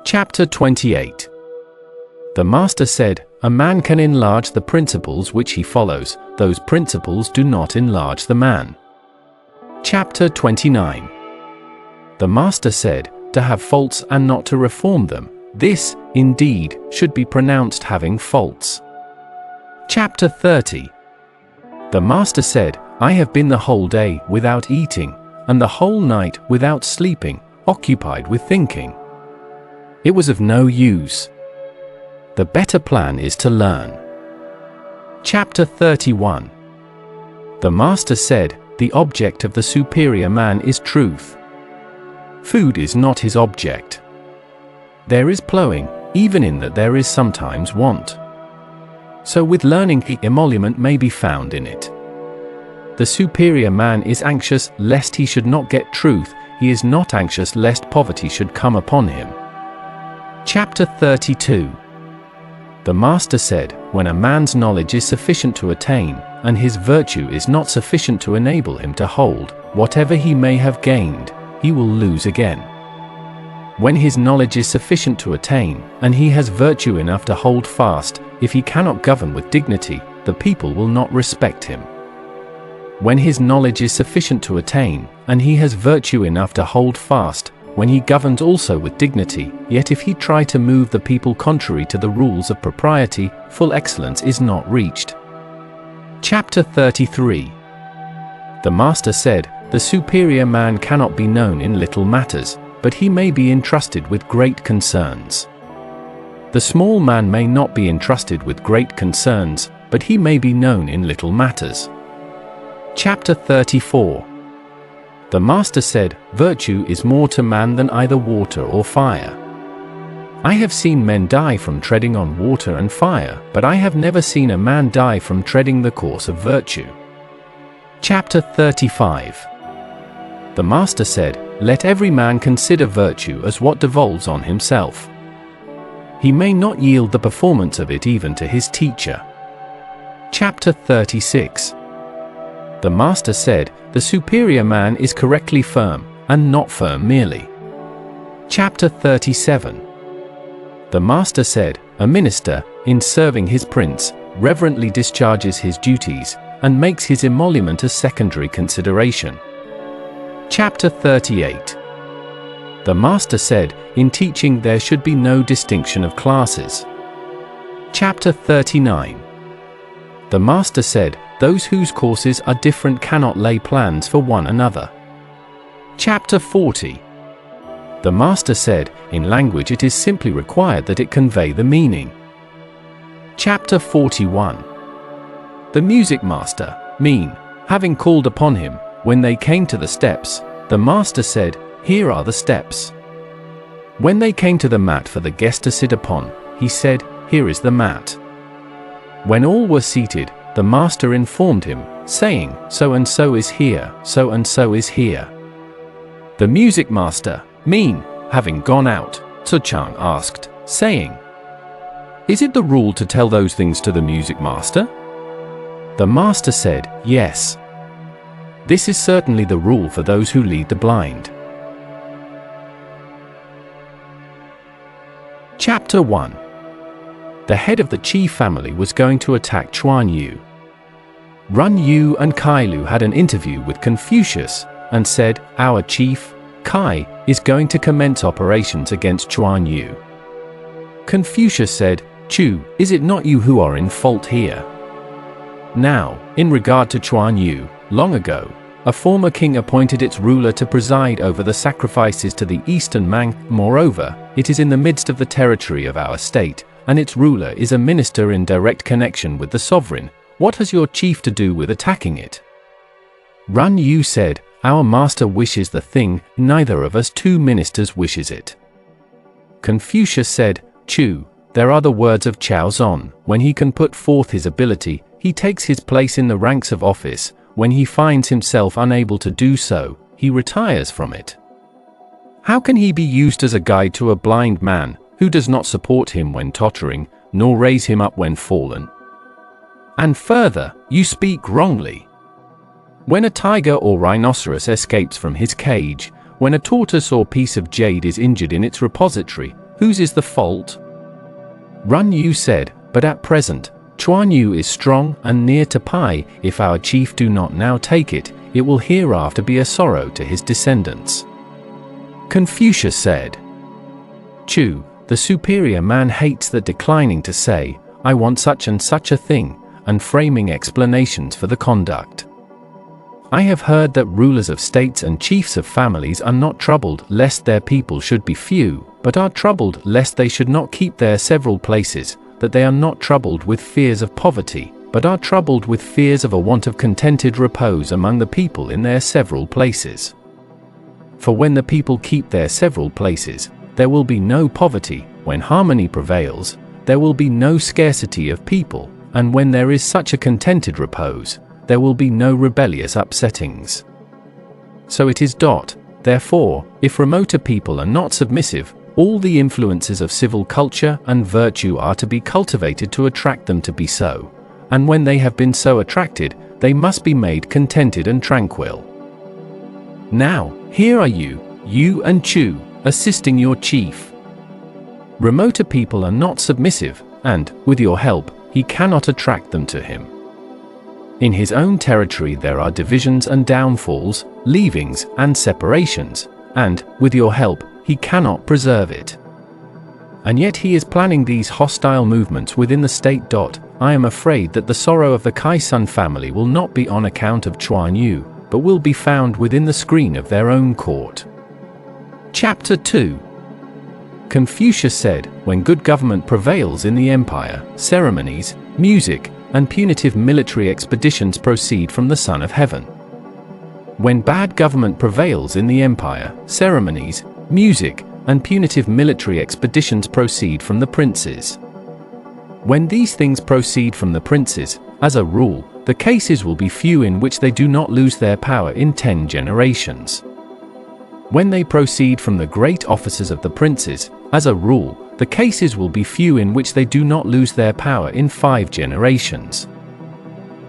B: Chapter 28. The Master said, a man can enlarge the principles which he follows, those principles do not enlarge the man. Chapter 29. The Master said, to have faults and not to reform them, this, indeed, should be pronounced having faults. Chapter 30. The Master said, I have been the whole day without eating, and the whole night without sleeping, occupied with thinking. It was of no use. The better plan is to learn. Chapter 31. The Master said, the object of the superior man is truth. Food is not his object. There is plowing, even in that there is sometimes want. So with learning the emolument may be found in it. The superior man is anxious lest he should not get truth, he is not anxious lest poverty should come upon him. Chapter 32. The Master said, when a man's knowledge is sufficient to attain, and his virtue is not sufficient to enable him to hold, whatever he may have gained, he will lose again. When his knowledge is sufficient to attain, and he has virtue enough to hold fast, if he cannot govern with dignity, the people will not respect him. When his knowledge is sufficient to attain, and he has virtue enough to hold fast, when he governs also with dignity, yet if he try to move the people contrary to the rules of propriety, full excellence is not reached. Chapter 33. The Master said, the superior man cannot be known in little matters, but he may be entrusted with great concerns. The small man may not be entrusted with great concerns, but he may be known in little matters. Chapter 34. The Master said, virtue is more to man than either water or fire. I have seen men die from treading on water and fire, but I have never seen a man die from treading the course of virtue. Chapter 35. The Master said, let every man consider virtue as what devolves on himself. He may not yield the performance of it even to his teacher. Chapter 36. The Master said, the superior man is correctly firm, and not firm merely. Chapter 37. The Master said, a minister, in serving his prince, reverently discharges his duties, and makes his emolument a secondary consideration. Chapter 38. The Master said, in teaching there should be no distinction of classes. Chapter 39. The Master said, those whose courses are different cannot lay plans for one another. Chapter 40. The master said, in language it is simply required that it convey the meaning. Chapter 41. The music master, mean, having called upon him, when they came to the steps, the master said, "Here are the steps." When they came to the mat for the guest to sit upon, he said, "Here is the mat." When all were seated, the master informed him, saying, "So and so is here, so and so is here." The music master, mean, having gone out, Chang asked, saying, "Is it the rule to tell those things to the music master?" The master said, "Yes. This is certainly the rule for those who lead the blind." Chapter 1. The head of the Qi family was going to attack Chuan Yu. Run Yu and Kai Lu had an interview with Confucius and said, "Our chief, Kai, is going to commence operations against Chuan Yu." Confucius said, "Chu, is it not you who are in fault here?" Now, in regard to Chuan Yu, long ago, a former king appointed its ruler to preside over the sacrifices to the eastern Mang. Moreover, it is in the midst of the territory of our state, and its ruler is a minister in direct connection with the sovereign. What has your chief to do with attacking it? Run Yu said, "Our master wishes the thing, neither of us two ministers wishes it." Confucius said, "Chu, there are the words of Chao Zon, when he can put forth his ability, he takes his place in the ranks of office. When he finds himself unable to do so, he retires from it. How can he be used as a guide to a blind man, who does not support him when tottering, nor raise him up when fallen? And further, you speak wrongly. When a tiger or rhinoceros escapes from his cage, when a tortoise or piece of jade is injured in its repository, whose is the fault?" Run Yu said, "But at present, Chuan Yu is strong and near to Pai. If our chief do not now take it, it will hereafter be a sorrow to his descendants." Confucius said, "Chu, the superior man hates the declining to say, 'I want such and such a thing,' and framing explanations for the conduct. I have heard that rulers of states and chiefs of families are not troubled lest their people should be few, but are troubled lest they should not keep their several places, that they are not troubled with fears of poverty, but are troubled with fears of a want of contented repose among the people in their several places. For when the people keep their several places, there will be no poverty. When harmony prevails, there will be no scarcity of people, and when there is such a contented repose, there will be no rebellious upsettings. So it is. Therefore, if remoter people are not submissive, all the influences of civil culture and virtue are to be cultivated to attract them to be so, and when they have been so attracted, they must be made contented and tranquil. Now, here are you and Chu, assisting your chief. Remoter people are not submissive, and, with your help, he cannot attract them to him. In his own territory there are divisions and downfalls, leavings and separations, and, with your help, he cannot preserve it. And yet he is planning these hostile movements within the state. I am afraid that the sorrow of the Kai-sun family will not be on account of Chuan Yu, but will be found within the screen of their own court." Chapter 2. Confucius said, "When good government prevails in the empire, ceremonies, music, and punitive military expeditions proceed from the Son of Heaven. When bad government prevails in the empire, ceremonies, music, and punitive military expeditions proceed from the princes. When these things proceed from the princes, as a rule, the cases will be few in which they do not lose their power in 10 generations. When they proceed from the great officers of the princes, as a rule, the cases will be few in which they do not lose their power in 5 generations.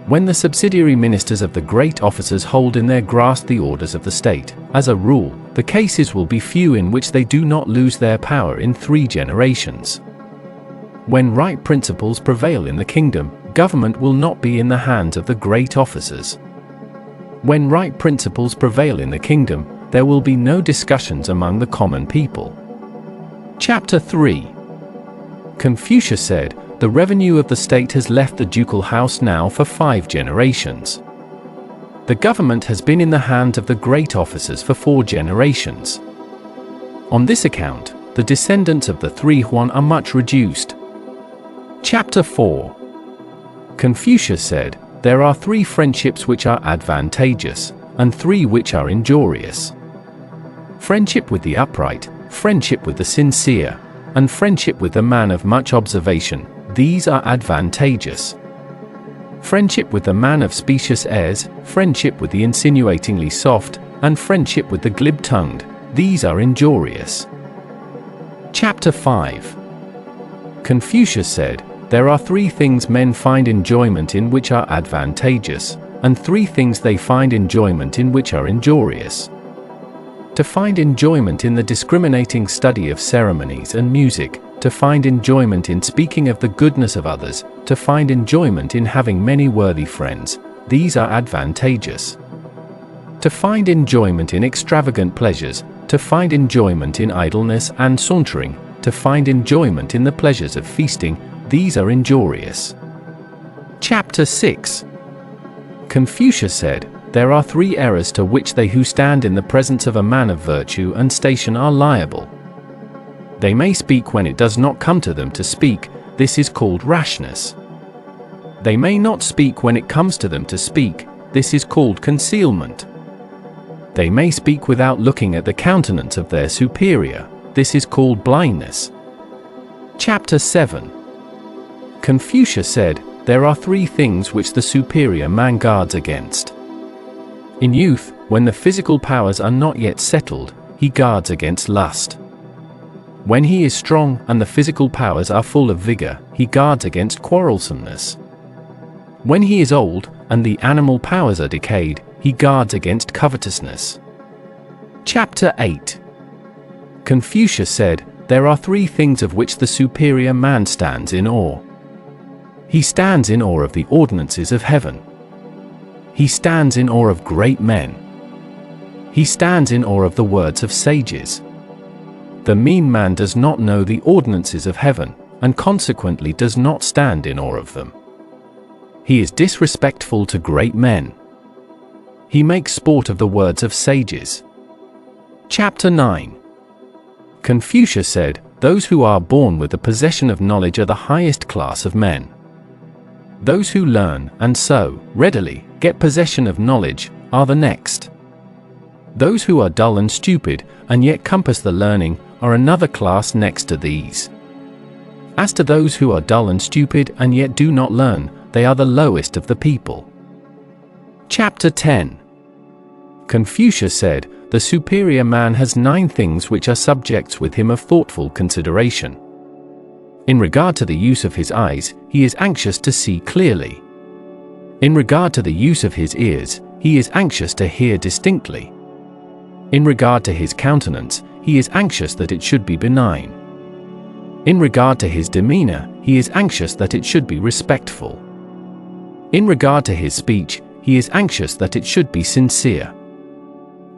B: When the subsidiary ministers of the great officers hold in their grasp the orders of the state, as a rule, the cases will be few in which they do not lose their power in 3 generations. When right principles prevail in the kingdom, government will not be in the hands of the great officers. When right principles prevail in the kingdom, there will be no discussions among the common people." Chapter 3. Confucius said, "The revenue of the state has left the ducal house now for 5 generations. The government has been in the hands of the great officers for 4 generations. On this account, the descendants of the 3 Huan are much reduced. Chapter 4. Confucius said, "There are 3 friendships which are advantageous, and 3 which are injurious. Friendship with the upright, friendship with the sincere, and friendship with the man of much observation, these are advantageous. Friendship with the man of specious airs, friendship with the insinuatingly soft, and friendship with the glib-tongued, these are injurious." Chapter 5. Confucius said, "There are 3 things men find enjoyment in which are advantageous, and 3 things they find enjoyment in which are injurious. To find enjoyment in the discriminating study of ceremonies and music, to find enjoyment in speaking of the goodness of others, to find enjoyment in having many worthy friends, these are advantageous. To find enjoyment in extravagant pleasures, to find enjoyment in idleness and sauntering, to find enjoyment in the pleasures of feasting, these are injurious." Chapter 6. Confucius said, "There are 3 errors to which they who stand in the presence of a man of virtue and station are liable. They may speak when it does not come to them to speak, this is called rashness. They may not speak when it comes to them to speak, this is called concealment. They may speak without looking at the countenance of their superior, this is called blindness." Chapter 7. Confucius said, "There are 3 things which the superior man guards against. In youth, when the physical powers are not yet settled, he guards against lust. When he is strong and the physical powers are full of vigor, he guards against quarrelsomeness. When he is old and the animal powers are decayed, he guards against covetousness." Chapter 8. Confucius said, "There are 3 things of which the superior man stands in awe. He stands in awe of the ordinances of heaven. He stands in awe of great men. He stands in awe of the words of sages. The mean man does not know the ordinances of heaven, and consequently does not stand in awe of them. He is disrespectful to great men. He makes sport of the words of sages." Chapter 9. Confucius said, "Those who are born with the possession of knowledge are the highest class of men. Those who learn, and so, readily, get possession of knowledge, are the next. Those who are dull and stupid, and yet compass the learning, are another class next to these. As to those who are dull and stupid, and yet do not learn, they are the lowest of the people." Chapter 10. Confucius said, "The superior man has 9 things which are subjects with him of thoughtful consideration. In regard to the use of his eyes, he is anxious to see clearly. In regard to the use of his ears, he is anxious to hear distinctly. In regard to his countenance, he is anxious that it should be benign. In regard to his demeanor, he is anxious that it should be respectful. In regard to his speech, he is anxious that it should be sincere.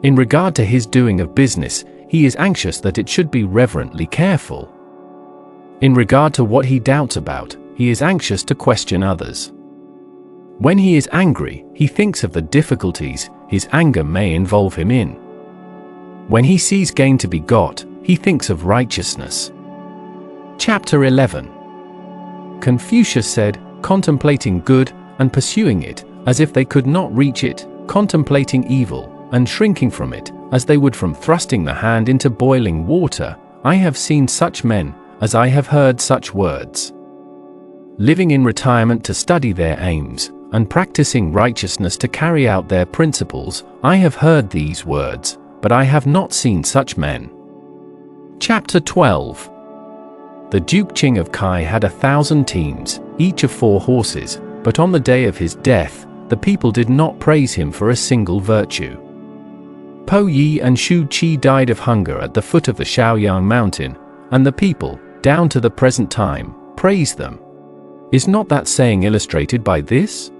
B: In regard to his doing of business, he is anxious that it should be reverently careful. In regard to what he doubts about, he is anxious to question others. When he is angry, he thinks of the difficulties his anger may involve him in. When he sees gain to be got, he thinks of righteousness." Chapter 11. Confucius said, "Contemplating good, and pursuing it, as if they could not reach it, contemplating evil, and shrinking from it, as they would from thrusting the hand into boiling water, I have seen such men, as I have heard such words. Living in retirement to study their aims, and practicing righteousness to carry out their principles, I have heard these words, but I have not seen such men." Chapter 12. The Duke Qing of Kai had 1,000 teams, each of 4 horses, but on the day of his death, the people did not praise him for a single virtue. Po Yi and Shu Qi died of hunger at the foot of the Shaoyang mountain, and the people, down to the present time, praise them. Is not that saying illustrated by this?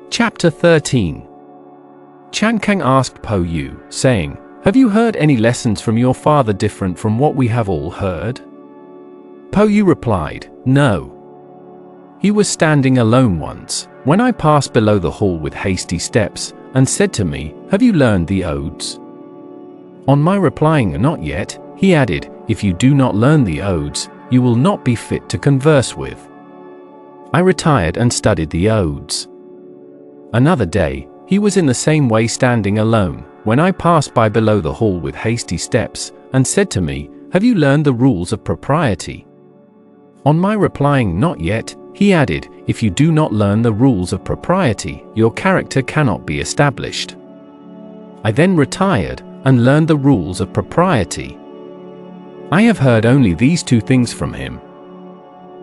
B: Chapter 13. Chan Kang asked Po Yu, saying, "Have you heard any lessons from your father different from what we have all heard?" Po Yu replied, "No. He was standing alone once, when I passed below the hall with hasty steps, and said to me, "Have you learned the odes?" On my replying, "Not yet," he added, "If you do not learn the odes, you will not be fit to converse with." I retired and studied the odes. Another day, he was in the same way standing alone, when I passed by below the hall with hasty steps, and said to me, "Have you learned the rules of propriety?" On my replying, "Not yet," he added, "If you do not learn the rules of propriety, your character cannot be established." I then retired and learned the rules of propriety. I have heard only these two things from him.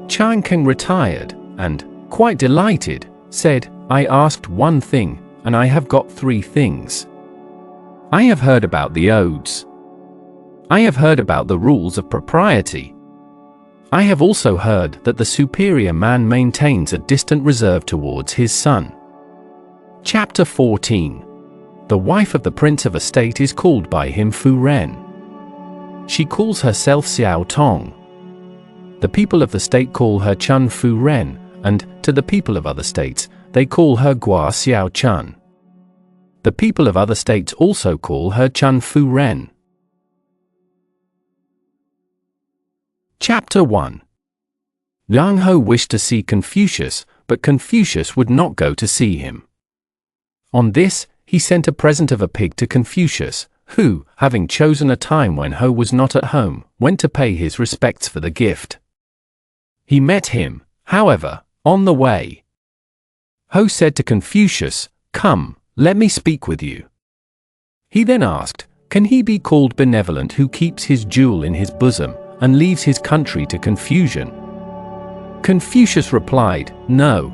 B: Chang retired, and, quite delighted, said, "I asked one thing, and I have got three things. I have heard about the odes. I have heard about the rules of propriety. I have also heard that the superior man maintains a distant reserve towards his son." Chapter 14. The wife of the prince of a state is called by him Fu Ren. She calls herself Xiao Tong. The people of the state call her Chun Fu Ren, and, to the people of other states, they call her Gua Xiao Chun. The people of other states also call her Chun Fu Ren. Chapter 1. Yang Huo wished to see Confucius, but Confucius would not go to see him. On this, he sent a present of a pig to Confucius, who, having chosen a time when Huo was not at home, went to pay his respects for the gift. He met him, however, on the way. Huo said to Confucius, "Come, let me speak with you." He then asked, "Can he be called benevolent who keeps his jewel in his bosom and leaves his country to confusion?" Confucius replied, "No."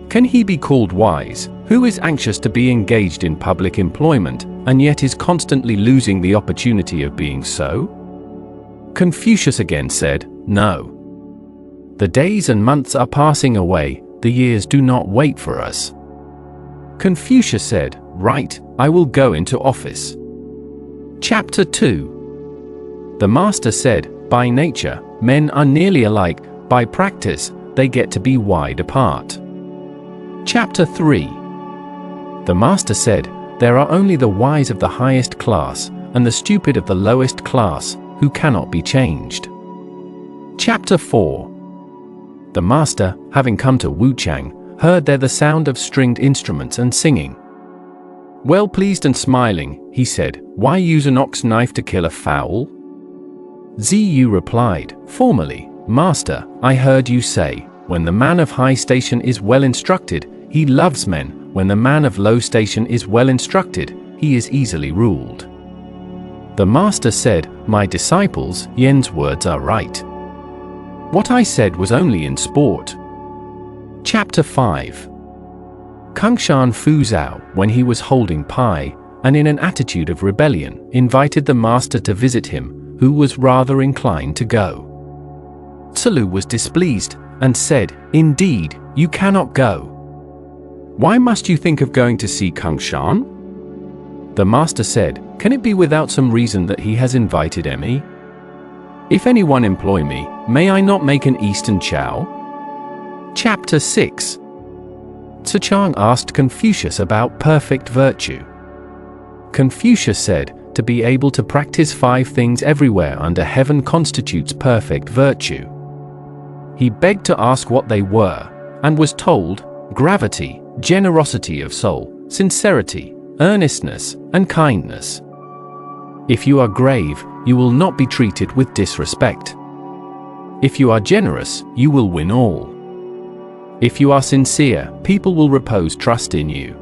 B: "Can he be called wise, who is anxious to be engaged in public employment, and yet is constantly losing the opportunity of being so?" Confucius again said, "No. The days and months are passing away, the years do not wait for us." Confucius said, "Right, I will go into office." Chapter 2. The master said, "By nature, men are nearly alike, by practice, they get to be wide apart." Chapter 3. The master said, "There are only the wise of the highest class, and the stupid of the lowest class, who cannot be changed." Chapter 4. The master, having come to Wuchang, heard there the sound of stringed instruments and singing. Well pleased and smiling, he said, "Why use an ox knife to kill a fowl?" Zi Yu replied, "Formerly, Master, I heard you say, when the man of high station is well instructed, he loves men, when the man of low station is well instructed, he is easily ruled." The master said, "My disciples, Yan's words are right. What I said was only in sport." Chapter 5. Kung Shan Fu Zhao, when he was holding pie, and in an attitude of rebellion, invited the master to visit him, who was rather inclined to go. Tzu was displeased, and said, "Indeed, you cannot go. Why must you think of going to see Kung Shan?" The master said, "Can it be without some reason that he has invited me? If anyone employ me, may I not make an Eastern chow?" Chapter 6. Chang asked Confucius about perfect virtue. Confucius said, "To be able to practice 5 things everywhere under heaven constitutes perfect virtue." He begged to ask what they were, and was told, gravity, generosity of soul, sincerity, earnestness, and kindness. If you are grave, you will not be treated with disrespect. If you are generous, you will win all. If you are sincere, people will repose trust in you.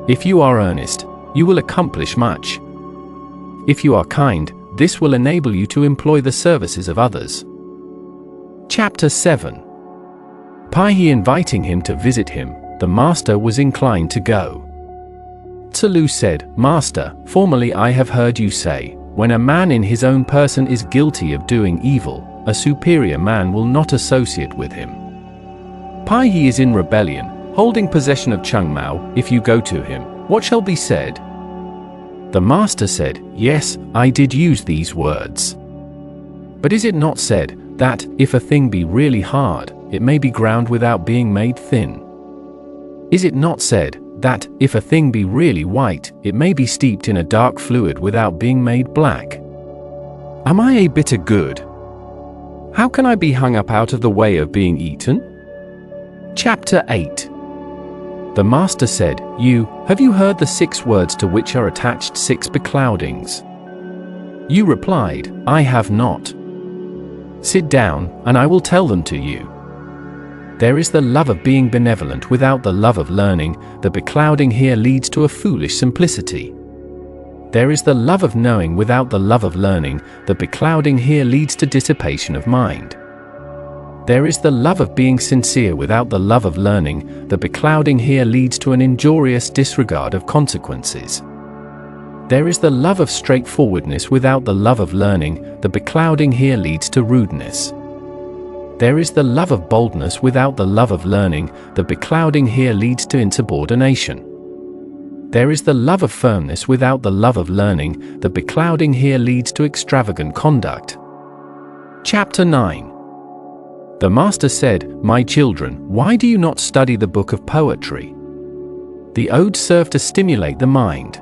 B: If you are earnest, you will accomplish much. If you are kind, this will enable you to employ the services of others. Chapter 7. Pai inviting him to visit him, the master was inclined to go. Tzu said, "Master, formerly I have heard you say, when a man in his own person is guilty of doing evil, a superior man will not associate with him. Pai is in rebellion, holding possession of Chengmao. If you go to him, what shall be said?" The master said, "Yes, I did use these words. But is it not said, that, if a thing be really hard, it may be ground without being made thin? Is it not said, that, if a thing be really white, it may be steeped in a dark fluid without being made black. Am I a bitter good? How can I be hung up out of the way of being eaten? Chapter 8. The Master said, Have you heard the 6 words to which are attached 6 becloudings? You replied, I have not. Sit down, and I will tell them to you. There is the love of being benevolent without the love of learning. The beclouding here leads to a foolish simplicity. There is the love of knowing without the love of learning. The beclouding here leads to dissipation of mind. There is the love of being sincere without the love of learning. The beclouding here leads to an injurious disregard of consequences. There is the love of straightforwardness without the love of learning. The beclouding here leads to rudeness. There is the love of boldness without the love of learning. The beclouding here leads to insubordination. There is the love of firmness without the love of learning. The beclouding here leads to extravagant conduct. Chapter 9. The Master said, My children, why do you not study the book of poetry? The odes serve to stimulate the mind.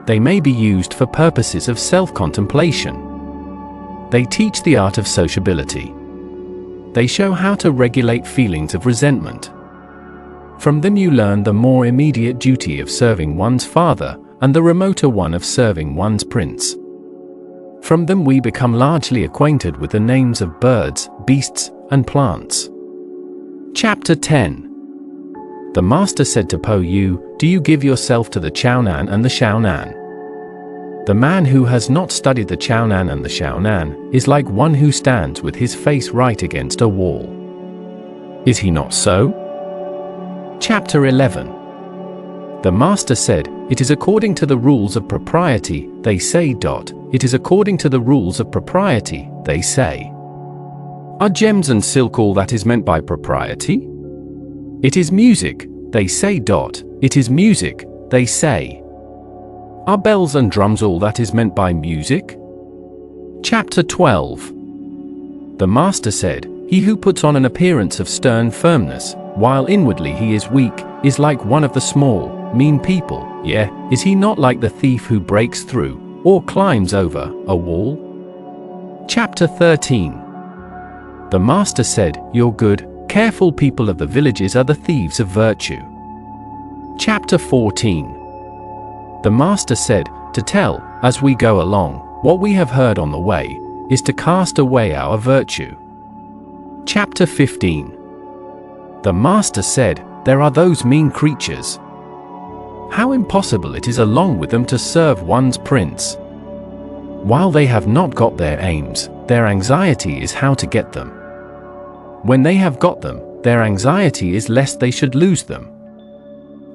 B: They may be used for purposes of self-contemplation. They teach the art of sociability. They show how to regulate feelings of resentment. From them you learn the more immediate duty of serving one's father, and the remoter one of serving one's prince. From them we become largely acquainted with the names of birds, beasts, and plants. Chapter 10. The Master said to Po Yu, Do you give yourself to the Chaonan and the Xiaonan? The man who has not studied the Chaonan and the Xiaonan is like one who stands with his face right against a wall. Is he not so? Chapter 11. The Master said, It is according to the rules of propriety, they say. It is according to the rules of propriety, they say. Are gems and silk all that is meant by propriety? It is music, they say. It is music, they say. Are bells and drums all that is meant by music? Chapter 12. The Master said, He who puts on an appearance of stern firmness, while inwardly he is weak, is like one of the small, mean people. Is he not like the thief who breaks through, or climbs over, a wall? Chapter 13. The Master said, Your good, careful people of the villages are the thieves of virtue. Chapter 14. The Master said, To tell, as we go along, what we have heard on the way, is to cast away our virtue. Chapter 15. The Master said, There are those mean creatures. How impossible it is along with them to serve one's prince. While they have not got their aims, their anxiety is how to get them. When they have got them, their anxiety is lest they should lose them.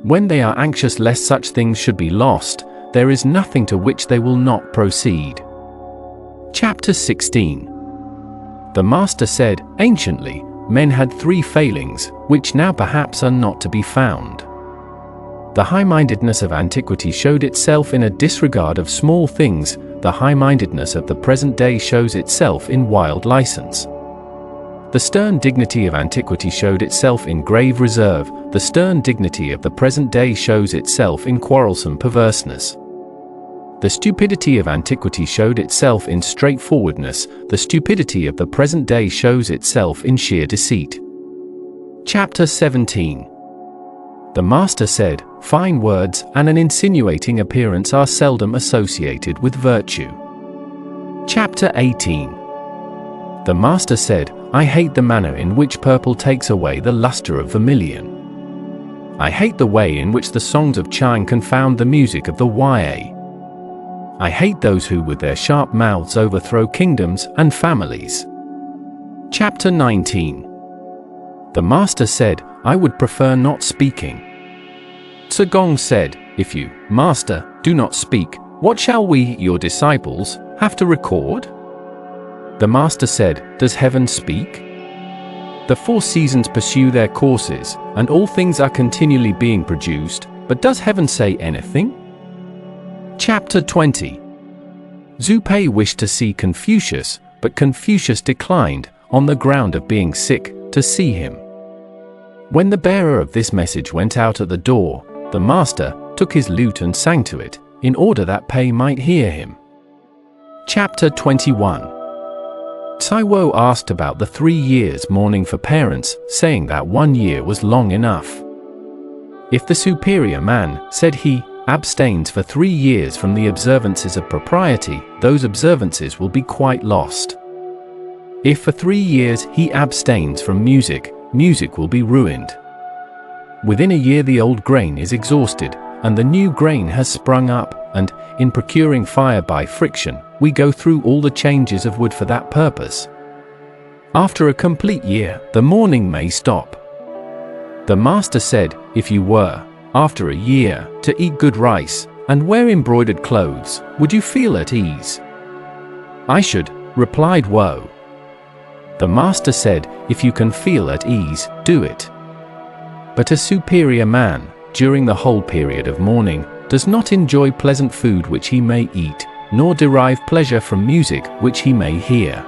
B: When they are anxious lest such things should be lost, there is nothing to which they will not proceed. Chapter 16. The Master said, Anciently, men had 3 failings, which now perhaps are not to be found. The high-mindedness of antiquity showed itself in a disregard of small things. The high-mindedness of the present day shows itself in wild license. The stern dignity of antiquity showed itself in grave reserve. The stern dignity of the present day shows itself in quarrelsome perverseness. The stupidity of antiquity showed itself in straightforwardness. The stupidity of the present day shows itself in sheer deceit. Chapter 17. The Master said, Fine words and an insinuating appearance are seldom associated with virtue. Chapter 18. The Master said, I hate the manner in which purple takes away the luster of vermilion. I hate the way in which the songs of Chang confound the music of the Ya. I hate those who with their sharp mouths overthrow kingdoms and families. Chapter 19. The Master said, I would prefer not speaking. Gong said, If you, Master, do not speak, what shall we, your disciples, have to record? The Master said, Does heaven speak? The 4 seasons pursue their courses, and all things are continually being produced, but does heaven say anything? Chapter 20. Xue Er wished to see Confucius, but Confucius declined, on the ground of being sick, to see him. When the bearer of this message went out at the door, The master took his lute and sang to it, in order that Pei might hear him. Chapter 21. Tai Bo asked about the 3 years mourning for parents, saying that 1 year was long enough. If the superior man, said he, abstains for 3 years from the observances of propriety, those observances will be quite lost. If for 3 years he abstains from music, music will be ruined. Within a year the old grain is exhausted, and the new grain has sprung up, and, in procuring fire by friction, we go through all the changes of wood for that purpose. After a complete year, the mourning may stop. The master said, if you were, after a year, to eat good rice, and wear embroidered clothes, would you feel at ease? I should, replied Woe. The master said, if you can feel at ease, do it. But a superior man, during the whole period of mourning, does not enjoy pleasant food which he may eat, nor derive pleasure from music which he may hear.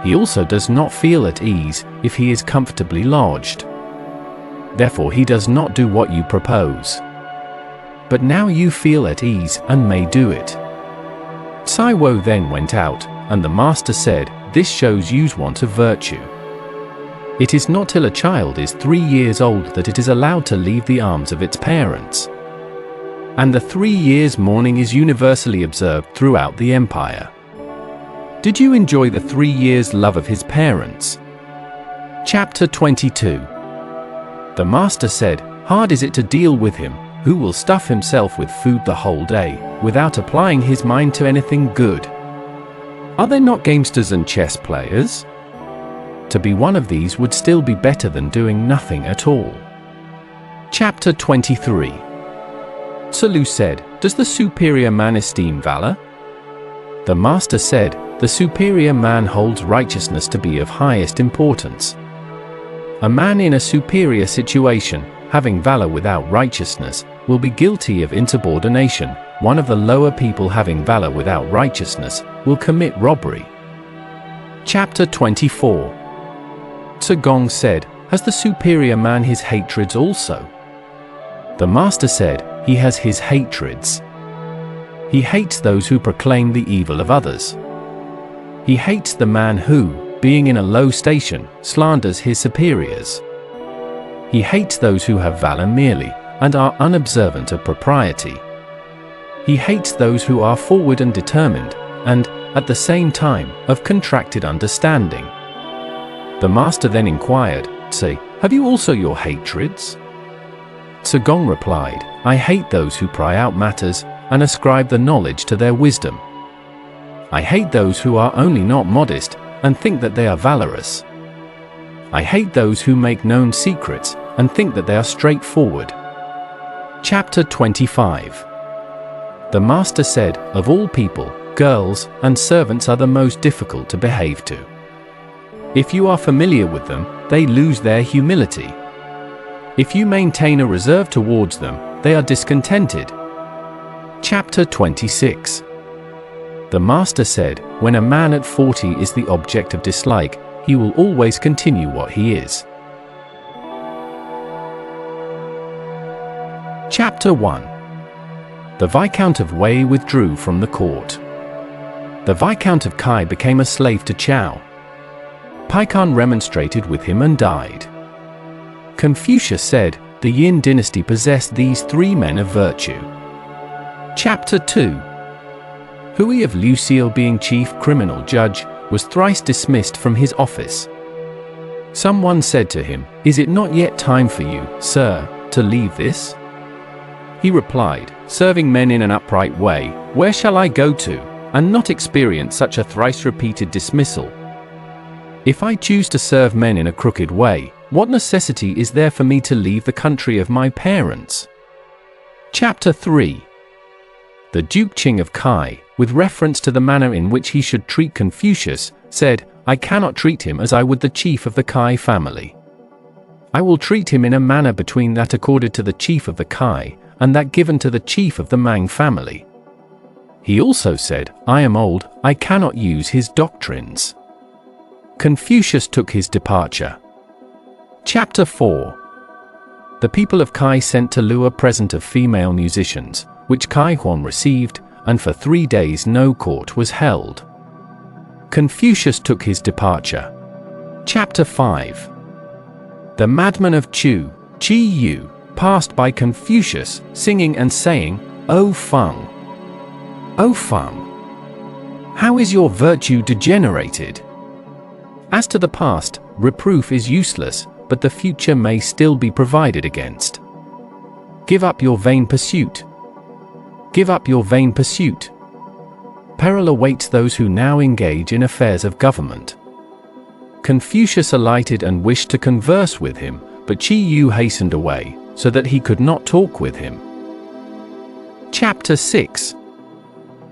B: He also does not feel at ease if he is comfortably lodged. Therefore he does not do what you propose. But now you feel at ease and may do it. Tai Bo then went out, and the master said, this shows you's want of virtue. It is not till a child is 3 years old that it is allowed to leave the arms of its parents. And the 3 years mourning is universally observed throughout the empire. Did you enjoy the 3 years love of his parents? Chapter 22. The master said, hard is it to deal with him, who will stuff himself with food the whole day, without applying his mind to anything good. Are there not gamesters and chess players? To be one of these would still be better than doing nothing at all. Chapter 23. Lu said, does the superior man esteem valor? The master said, the superior man holds righteousness to be of highest importance. A man in a superior situation, having valor without righteousness, will be guilty of insubordination. One of the lower people having valor without righteousness will commit robbery. Chapter 24. Gong said, has the superior man his hatreds also? The master said, he has his hatreds. He hates those who proclaim the evil of others. He hates the man who, being in a low station, slanders his superiors. He hates those who have valor merely, and are unobservant of propriety. He hates those who are forward and determined, and, at the same time, of contracted understanding. The master then inquired, say, have you also your hatreds? Gong replied, I hate those who pry out matters, and ascribe the knowledge to their wisdom. I hate those who are only not modest, and think that they are valorous. I hate those who make known secrets, and think that they are straightforward. Chapter 25. The master said, of all people, girls and servants are the most difficult to behave to. If you are familiar with them, they lose their humility. If you maintain a reserve towards them, they are discontented. Chapter 26. The master said, when a man at 40 is the object of dislike, he will always continue what he is. Chapter 1. The Viscount of Wei withdrew from the court. The Viscount of Kai became a slave to Chao. Paikhan remonstrated with him and died. Confucius said, the Yin dynasty possessed these 3 men of virtue. Chapter 2. Hui of Lucille, being chief criminal judge, was thrice dismissed from his office. Someone said to him, is it not yet time for you, sir, to leave this? He replied, serving men in an upright way, where shall I go to, and not experience such a thrice repeated dismissal? If I choose to serve men in a crooked way, what necessity is there for me to leave the country of my parents? Chapter 3. The Duke Qing of Kai, with reference to the manner in which he should treat Confucius, said, I cannot treat him as I would the chief of the Kai family. I will treat him in a manner between that accorded to the chief of the Kai, and that given to the chief of the Mang family. He also said, I am old, I cannot use his doctrines. Confucius took his departure. Chapter 4. the people of Kai sent to Lu a present of female musicians, which Kai Huan received, and for 3 days no court was held. Confucius took his departure. Chapter 5. The madman of Chu, Chi Yu, passed by Confucius, singing and saying, "O Feng! O Feng! How is your virtue degenerated? As to the past, reproof is useless, but the future may still be provided against. Give up your vain pursuit. Give up your vain pursuit. Peril awaits those who now engage in affairs of government." Confucius alighted and wished to converse with him, but Chi Yu hastened away, so that he could not talk with him. Chapter 6.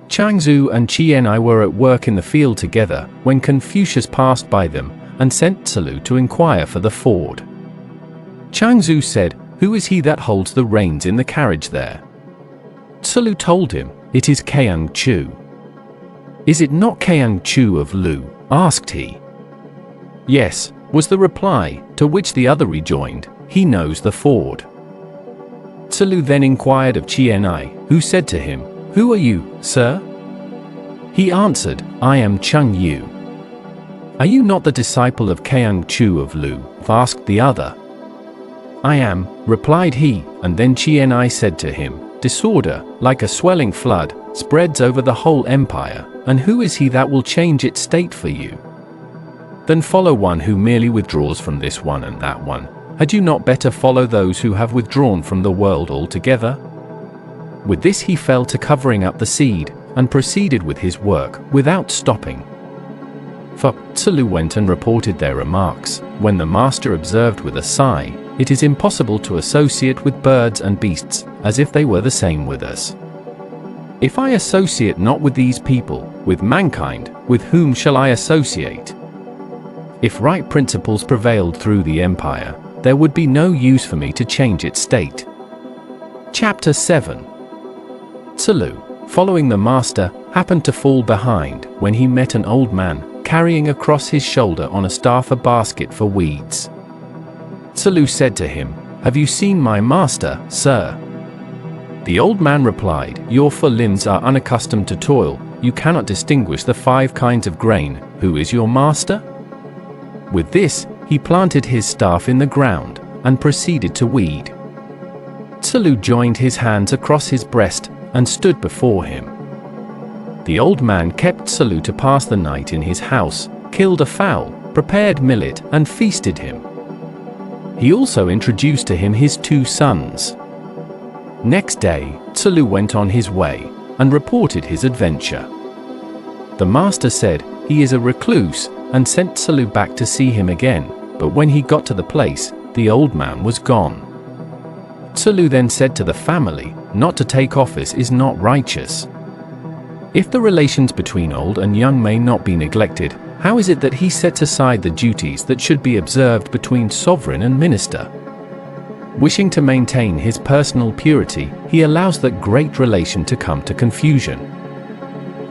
B: Chang and Qian were at work in the field together, when Confucius passed by them, and sent Tzu to inquire for the ford. Chang said, "Who is he that holds the reins in the carriage there?" Tzu told him, "It is Kiang Chu." "Is it not Kiang Chu of Lu?" asked he. "Yes," was the reply, to which the other rejoined, "He knows the ford." Tzu then inquired of Qian, who said to him, "Who are you, sir?" He answered, "I am Cheng Yu." "Are you not the disciple of Kiang Chu of Lu?" asked the other. "I am," replied he, and then Qian said to him, "Disorder, like a swelling flood, spreads over the whole empire, and who is he that will change its state for you? Then follow one who merely withdraws from this one and that one. Had you not better follow those who have withdrawn from the world altogether?" With this he fell to covering up the seed, and proceeded with his work, without stopping. For Tzu went and reported their remarks, when the master observed with a sigh, "It is impossible to associate with birds and beasts, as if they were the same with us. If I associate not with these people, with mankind, with whom shall I associate? If right principles prevailed through the empire, there would be no use for me to change its state." Chapter 7. Tzu, following the master, happened to fall behind, when he met an old man, carrying across his shoulder on a staff a basket for weeds. Tzu said to him, "Have you seen my master, sir?" The old man replied, "Your full limbs are unaccustomed to toil, you cannot distinguish the 5 kinds of grain, who is your master?" With this, he planted his staff in the ground, and proceeded to weed. Tzu joined his hands across his breast, and stood before him. The old man kept Tzu to pass the night in his house, killed a fowl, prepared millet, and feasted him. He also introduced to him his 2 sons. Next day, Tzu went on his way, and reported his adventure. The master said, "He is a recluse," and sent Tzu back to see him again, but when he got to the place, the old man was gone. Tzu then said to the family, "Not to take office is not righteous. If the relations between old and young may not be neglected, how is it that he sets aside the duties that should be observed between sovereign and minister? Wishing to maintain his personal purity, he allows that great relation to come to confusion.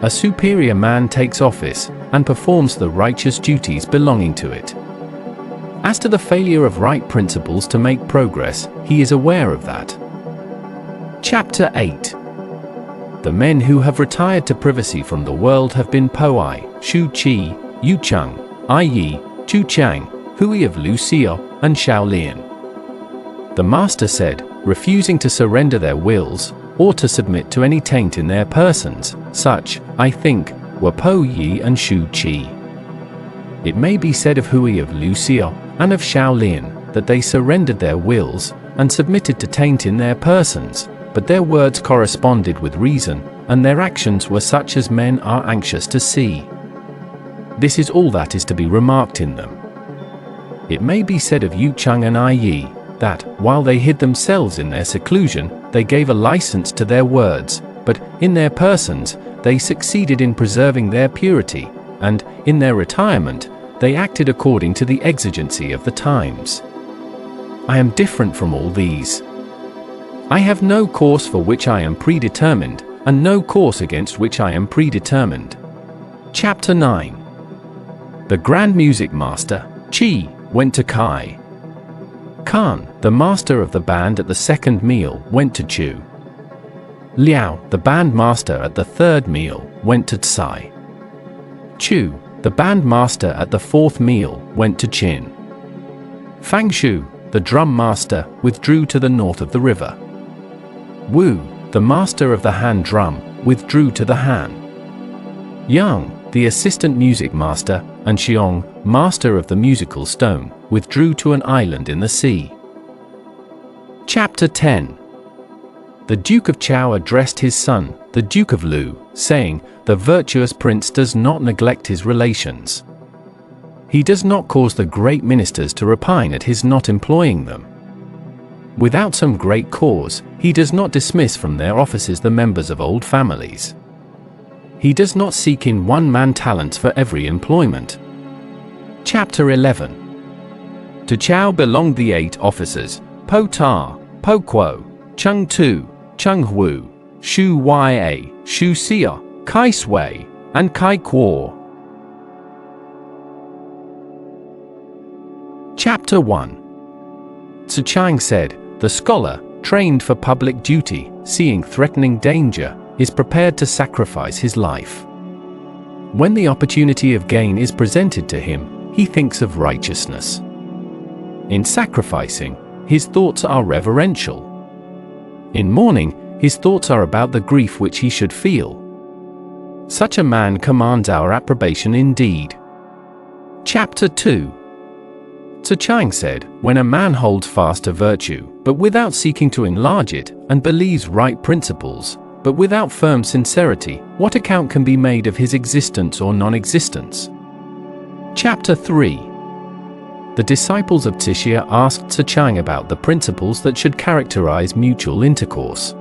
B: A superior man takes office, and performs the righteous duties belonging to it. As to the failure of right principles to make progress, he is aware of that." Chapter 8. The men who have retired to privacy from the world have been Po-I, Shu Qi, Yu Cheng, I Yi, Chu Chang, Hui of Lu Xio, and Shaolin. The master said, refusing to surrender their wills, or to submit to any taint in their persons, such, I think, were Po Yi and Shu Qi. It may be said of Hui of Lu Xio, and of Shaolin, that they surrendered their wills, and submitted to taint in their persons, but their words corresponded with reason, and their actions were such as men are anxious to see. This is all that is to be remarked in them. It may be said of Yu Cheng and I Yi, that, while they hid themselves in their seclusion, they gave a license to their words, but, in their persons, they succeeded in preserving their purity, and, in their retirement, they acted according to the exigency of the times. I am different from all these. I have no course for which I am predetermined, and no course against which I am predetermined. Chapter 9. The Grand Music Master, Qi, went to Kai. Khan, the master of the band at the second meal, went to Chu. Liao, the band master at the third meal, went to Tsai. Chu, the band master at the fourth meal, went to Qin. Fang Shu, the drum master, withdrew to the north of the river. Wu, the master of the Han drum, withdrew to the Han. Yang, the assistant music master, and Xiong, master of the musical stone, withdrew to an island in the sea. Chapter 10. The Duke of Chao addressed his son, the Duke of Lu, saying, "The virtuous prince does not neglect his relations. He does not cause the great ministers to repine at his not employing them. Without some great cause, he does not dismiss from their offices the members of old families. He does not seek in one man talents for every employment." Chapter 11. To Chao belonged the 8 officers, Po Ta, Po Kuo, Cheng Tu, Cheng Hu, Shu Ya, Shu Xia, Kai Sui, and Kai Kuo. Chapter 1. Tzu Chang said, "The scholar, trained for public duty, seeing threatening danger, is prepared to sacrifice his life. When the opportunity of gain is presented to him, he thinks of righteousness. In sacrificing, his thoughts are reverential. In mourning, his thoughts are about the grief which he should feel. Such a man commands our approbation indeed." Chapter 2. Tzu Chang said, "When a man holds fast to virtue, but without seeking to enlarge it, and believes right principles, but without firm sincerity, what account can be made of his existence or non-existence?" Chapter 3. The disciples of Zi Shi asked Tzu Chang about the principles that should characterize mutual intercourse.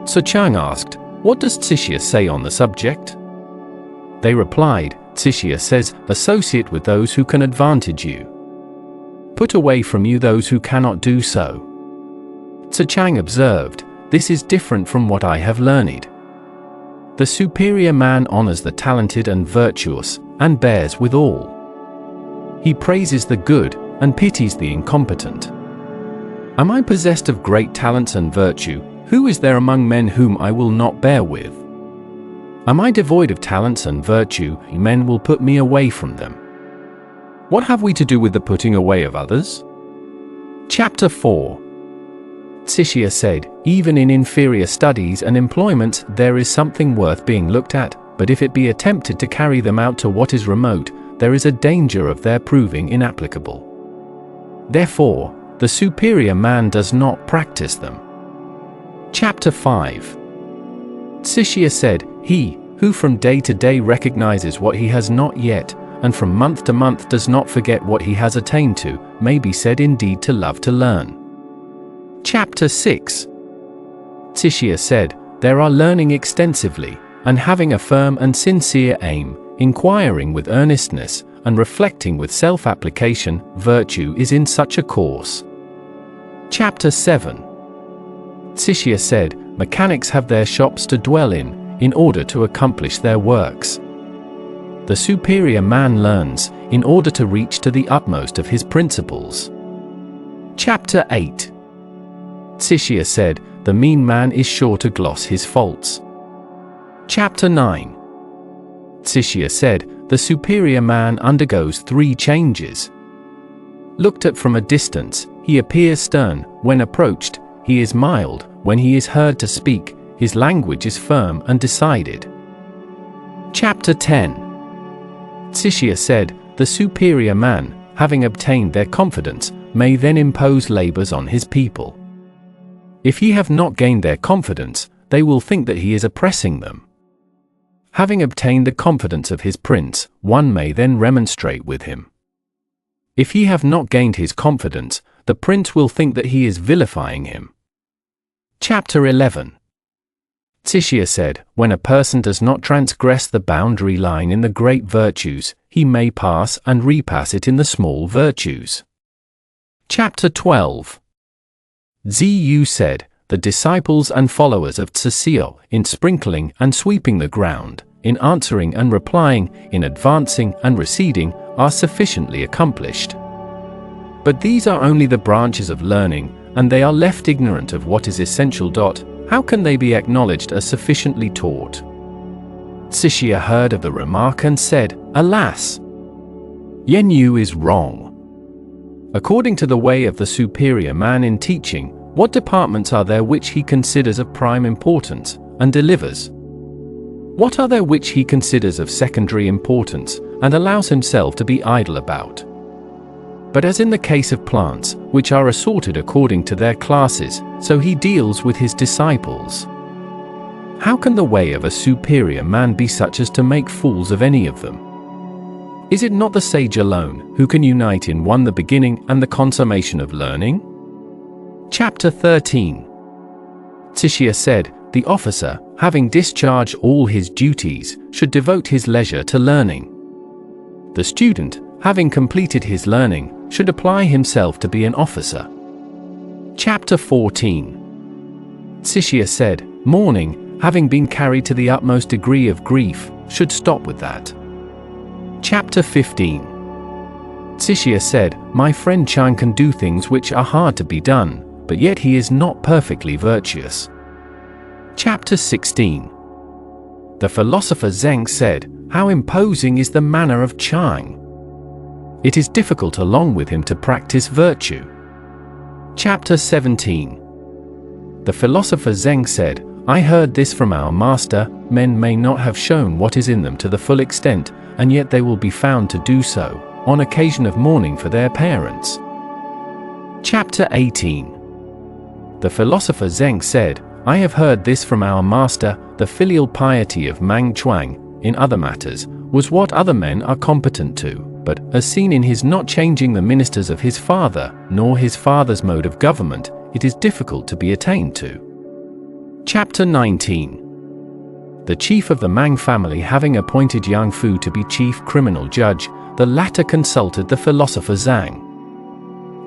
B: Tzu Chang asked, "What does Zi Shi say on the subject?" They replied, "Zi Shi says, associate with those who can advantage you. Put away from you those who cannot do so." Tzu Chang observed, "This is different from what I have learned. The superior man honors the talented and virtuous, and bears with all. He praises the good, and pities the incompetent. Am I possessed of great talents and virtue? Who is there among men whom I will not bear with? Am I devoid of talents and virtue? Men will put me away from them. What have we to do with the putting away of others?" Chapter 4. Zi Shi said, "Even in inferior studies and employments there is something worth being looked at, but if it be attempted to carry them out to what is remote, there is a danger of their proving inapplicable. Therefore, the superior man does not practice them." Chapter 5. Zi Shi said, "He who from day to day recognizes what he has not yet, and from month to month does not forget what he has attained to, may be said indeed to love to learn." Chapter 6. Zi Shi said, "There are learning extensively, and having a firm and sincere aim, inquiring with earnestness, and reflecting with self-application, virtue is in such a course." Chapter 7. Zi Shi said, "Mechanics have their shops to dwell in order to accomplish their works. The superior man learns, in order to reach to the utmost of his principles." Chapter 8. Zi Shi said, "The mean man is sure to gloss his faults." Chapter 9. Zi Shi said, "The superior man undergoes 3 changes. Looked at from a distance, he appears stern; when approached, he is mild; when he is heard to speak, his language is firm and decided." Chapter 10. Zi Shi said, "The superior man, having obtained their confidence, may then impose labors on his people. If he have not gained their confidence, they will think that he is oppressing them. Having obtained the confidence of his prince, one may then remonstrate with him. If he have not gained his confidence, the prince will think that he is vilifying him." Chapter 11. Zi Shi said, "When a person does not transgress the boundary line in the great virtues, he may pass and repass it in the small virtues." Chapter 12. Zi Yu said, "The disciples and followers of Zi Shi, in sprinkling and sweeping the ground, in answering and replying, in advancing and receding, are sufficiently accomplished. But these are only the branches of learning, and they are left ignorant of what is essential. How can they be acknowledged as sufficiently taught? Zi Shi heard of the remark and said, "Alas! Yan Yuan is wrong. According to the way of the superior man in teaching, what departments are there which he considers of prime importance, and delivers? What are there which he considers of secondary importance, and allows himself to be idle about? But as in the case of plants, which are assorted according to their classes, so he deals with his disciples. How can the way of a superior man be such as to make fools of any of them? Is it not the sage alone who can unite in one the beginning and the consummation of learning?" Chapter 13. Zi Shi said, "The officer, having discharged all his duties, should devote his leisure to learning. The student, having completed his learning, should apply himself to be an officer." Chapter 14. Zi Shi said, "Mourning, having been carried to the utmost degree of grief, should stop with that." Chapter 15. Zi Shi said, "My friend Chang can do things which are hard to be done, but yet he is not perfectly virtuous." Chapter 16. The philosopher Zheng said, "How imposing is the manner of Chang! It is difficult along with him to practice virtue." Chapter 17. The philosopher Zheng said, "I heard this from our master, men may not have shown what is in them to the full extent, and yet they will be found to do so, on occasion of mourning for their parents." Chapter 18. The philosopher Zheng said, "I have heard this from our master, the filial piety of Mang Chuang, in other matters, was what other men are competent to, but, as seen in his not changing the ministers of his father, nor his father's mode of government, it is difficult to be attained to." Chapter 19. The chief of the Mang family having appointed Yang Huo to be chief criminal judge, the latter consulted the philosopher Zhang.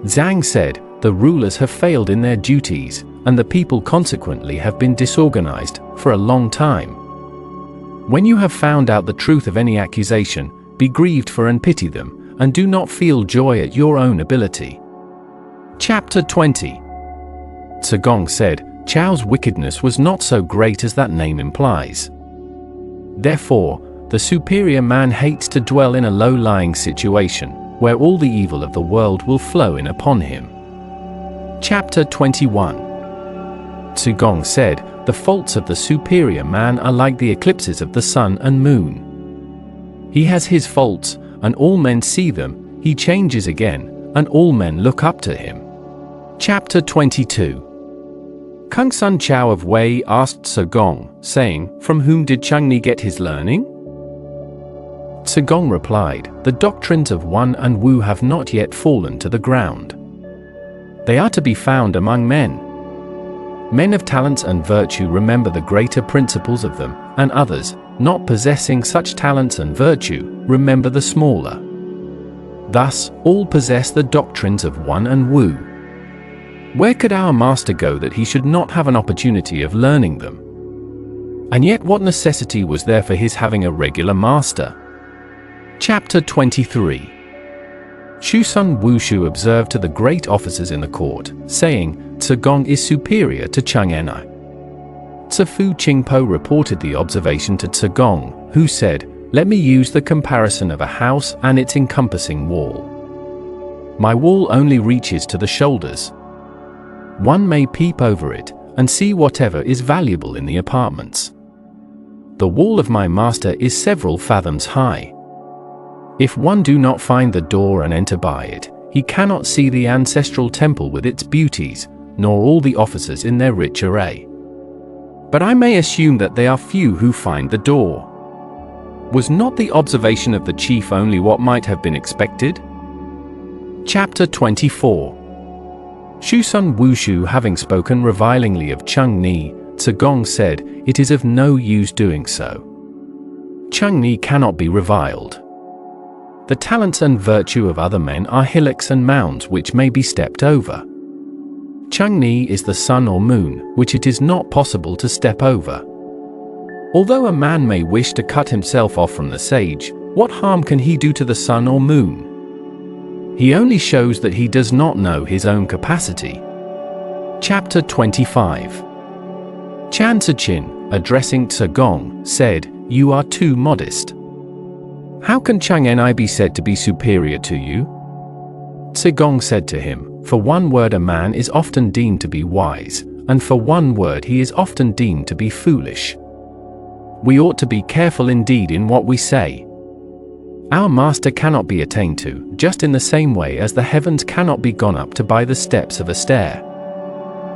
B: Zhang said, "The rulers have failed in their duties, and the people consequently have been disorganized, for a long time. When you have found out the truth of any accusation, be grieved for and pity them, and do not feel joy at your own ability." Chapter 20. Gong said, "Chao's wickedness was not so great as that name implies. Therefore, the superior man hates to dwell in a low-lying situation, where all the evil of the world will flow in upon him." Chapter 21. Gong said, "The faults of the superior man are like the eclipses of the sun and moon. He has his faults, and all men see them, he changes again, and all men look up to him." Chapter 22. Kung Sun Chao of Wei asked Gong, saying, "From whom did Chang Ni get his learning?" Gong replied, "The doctrines of Wan and Wu have not yet fallen to the ground. They are to be found among men. Men of talents and virtue remember the greater principles of them, and others, not possessing such talents and virtue, remember the smaller. Thus, all possess the doctrines of Wan and Wu. Where could our master go that he should not have an opportunity of learning them? And yet what necessity was there for his having a regular master?" Chapter 23. Shu Sun Wushu observed to the great officers in the court, saying, "Gong is superior to Chang Eni." Fu Qingpo reported the observation to Gong, who said, "Let me use the comparison of a house and its encompassing wall. My wall only reaches to the shoulders. One may peep over it, and see whatever is valuable in the apartments. The wall of my master is several fathoms high. If one do not find the door and enter by it, he cannot see the ancestral temple with its beauties, nor all the officers in their rich array. But I may assume that they are few who find the door. Was not the observation of the chief only what might have been expected?" Chapter 24. Shu Sun Wushu having spoken revilingly of Chang Ni, Gong said, "It is of no use doing so. Chang Ni cannot be reviled. The talents and virtue of other men are hillocks and mounds which may be stepped over. Chang Ni is the sun or moon, which it is not possible to step over. Although a man may wish to cut himself off from the sage, what harm can he do to the sun or moon? He only shows that he does not know his own capacity. Chapter 25. Chan Jin, addressing Gong, said, "You are too modest. How can Chang be said to be superior to you?" Gong said to him, "For one word a man is often deemed to be wise, and for one word he is often deemed to be foolish. We ought to be careful indeed in what we say. Our master cannot be attained to, just in the same way as the heavens cannot be gone up to by the steps of a stair.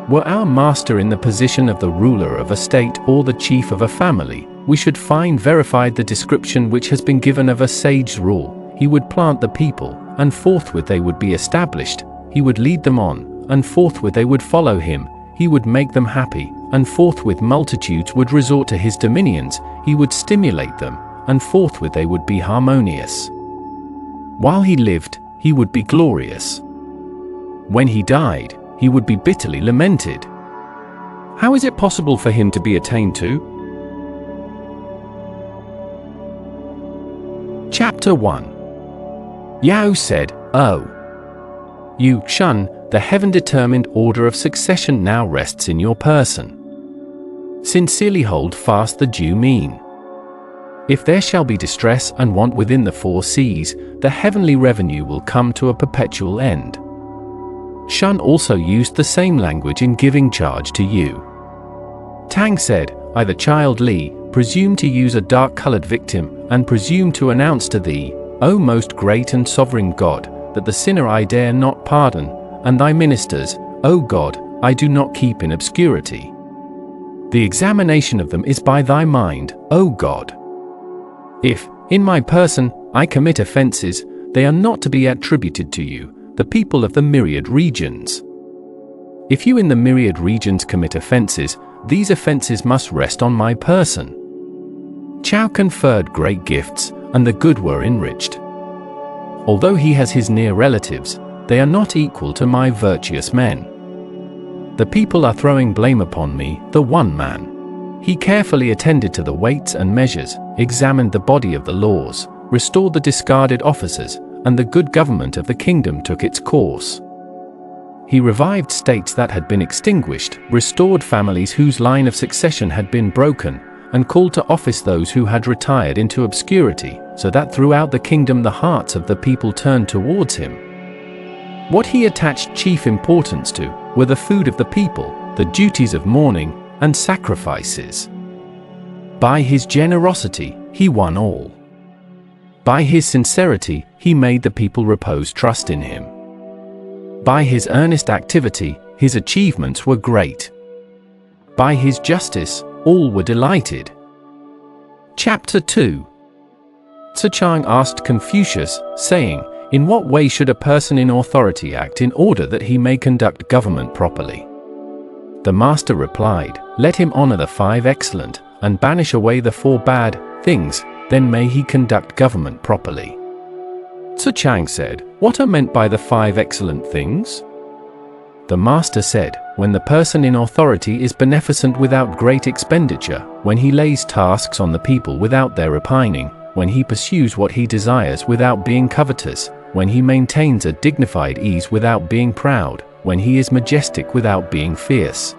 B: Were our master in the position of the ruler of a state or the chief of a family, we should find verified the description which has been given of a sage's rule. He would plant the people, and forthwith they would be established. He would lead them on, and forthwith they would follow him. He would make them happy, and forthwith multitudes would resort to his dominions. He would stimulate them, and forthwith they would be harmonious. While he lived, he would be glorious. When he died, he would be bitterly lamented. How is it possible for him to be attained to?" Chapter 1. Yao said, "Oh, you, Shun, the heaven-determined order of succession now rests in your person. Sincerely hold fast the due mean. If there shall be distress and want within the 4 seas, the heavenly revenue will come to a perpetual end." Shun also used the same language in giving charge to you. Tang said, "I, the child Li, presume to use a dark-colored victim, and presume to announce to thee, O most great and sovereign God, that the sinner I dare not pardon, and thy ministers, O God, I do not keep in obscurity. The examination of them is by thy mind, O God. If, in my person, I commit offenses, they are not to be attributed to you, the people of the myriad regions. If you in the myriad regions commit offenses, these offenses must rest on my person." Chao conferred great gifts, and the good were enriched. Although he has his near relatives, they are not equal to my virtuous men. The people are throwing blame upon me, the one man. He carefully attended to the weights and measures, examined the body of the laws, restored the discarded officers, and the good government of the kingdom took its course. He revived states that had been extinguished, restored families whose line of succession had been broken, and called to office those who had retired into obscurity, so that throughout the kingdom the hearts of the people turned towards him. What he attached chief importance to were the food of the people, the duties of mourning, and sacrifices. By his generosity, he won all. By his sincerity, he made the people repose trust in him. By his earnest activity, his achievements were great. By his justice, all were delighted. Chapter 2. Chang asked Confucius, saying, "In what way should a person in authority act in order that he may conduct government properly?" The master replied, "Let him honor the 5 excellent, and banish away the 4 bad things, then may he conduct government properly." Chang said, "What are meant by the 5 excellent things?" The master said, "When the person in authority is beneficent without great expenditure, when he lays tasks on the people without their repining, when he pursues what he desires without being covetous, when he maintains a dignified ease without being proud, when he is majestic without being fierce."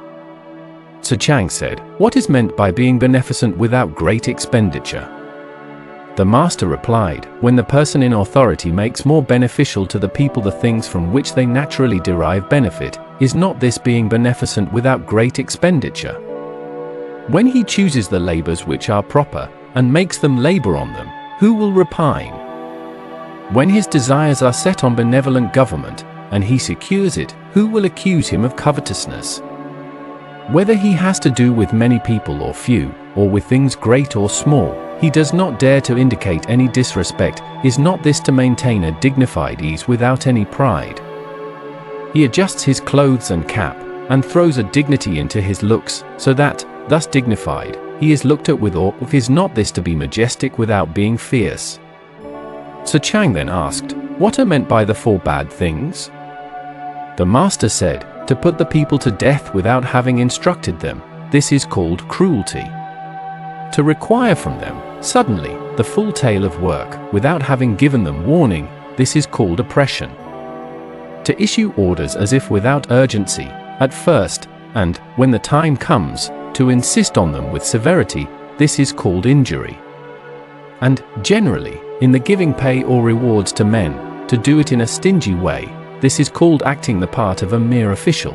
B: Chang said, "What is meant by being beneficent without great expenditure?" The master replied, "When the person in authority makes more beneficial to the people the things from which they naturally derive benefit, is not this being beneficent without great expenditure? When he chooses the labors which are proper, and makes them labor on them, who will repine? When his desires are set on benevolent government, and he secures it, who will accuse him of covetousness? Whether he has to do with many people or few, or with things great or small, he does not dare to indicate any disrespect. Is not this to maintain a dignified ease without any pride? He adjusts his clothes and cap, and throws a dignity into his looks, so that, thus dignified, he is looked at with awe. Is not this to be majestic without being fierce?" Chang then asked, "What are meant by the 4 bad things?" The master said, "To put the people to death without having instructed them, this is called cruelty. To require from them, suddenly, the full tale of work, without having given them warning, this is called oppression. To issue orders as if without urgency, at first, and, when the time comes, to insist on them with severity, this is called injury. And, generally, in the giving pay or rewards to men, to do it in a stingy way, this is called acting the part of a mere official.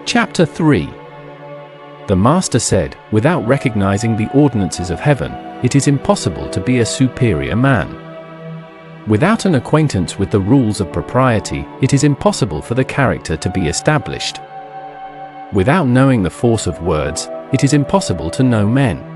B: Chapter 3. The Master said, without recognizing the ordinances of heaven, it is impossible to be a superior man. Without an acquaintance with the rules of propriety, it is impossible for the character to be established. Without knowing the force of words, it is impossible to know men.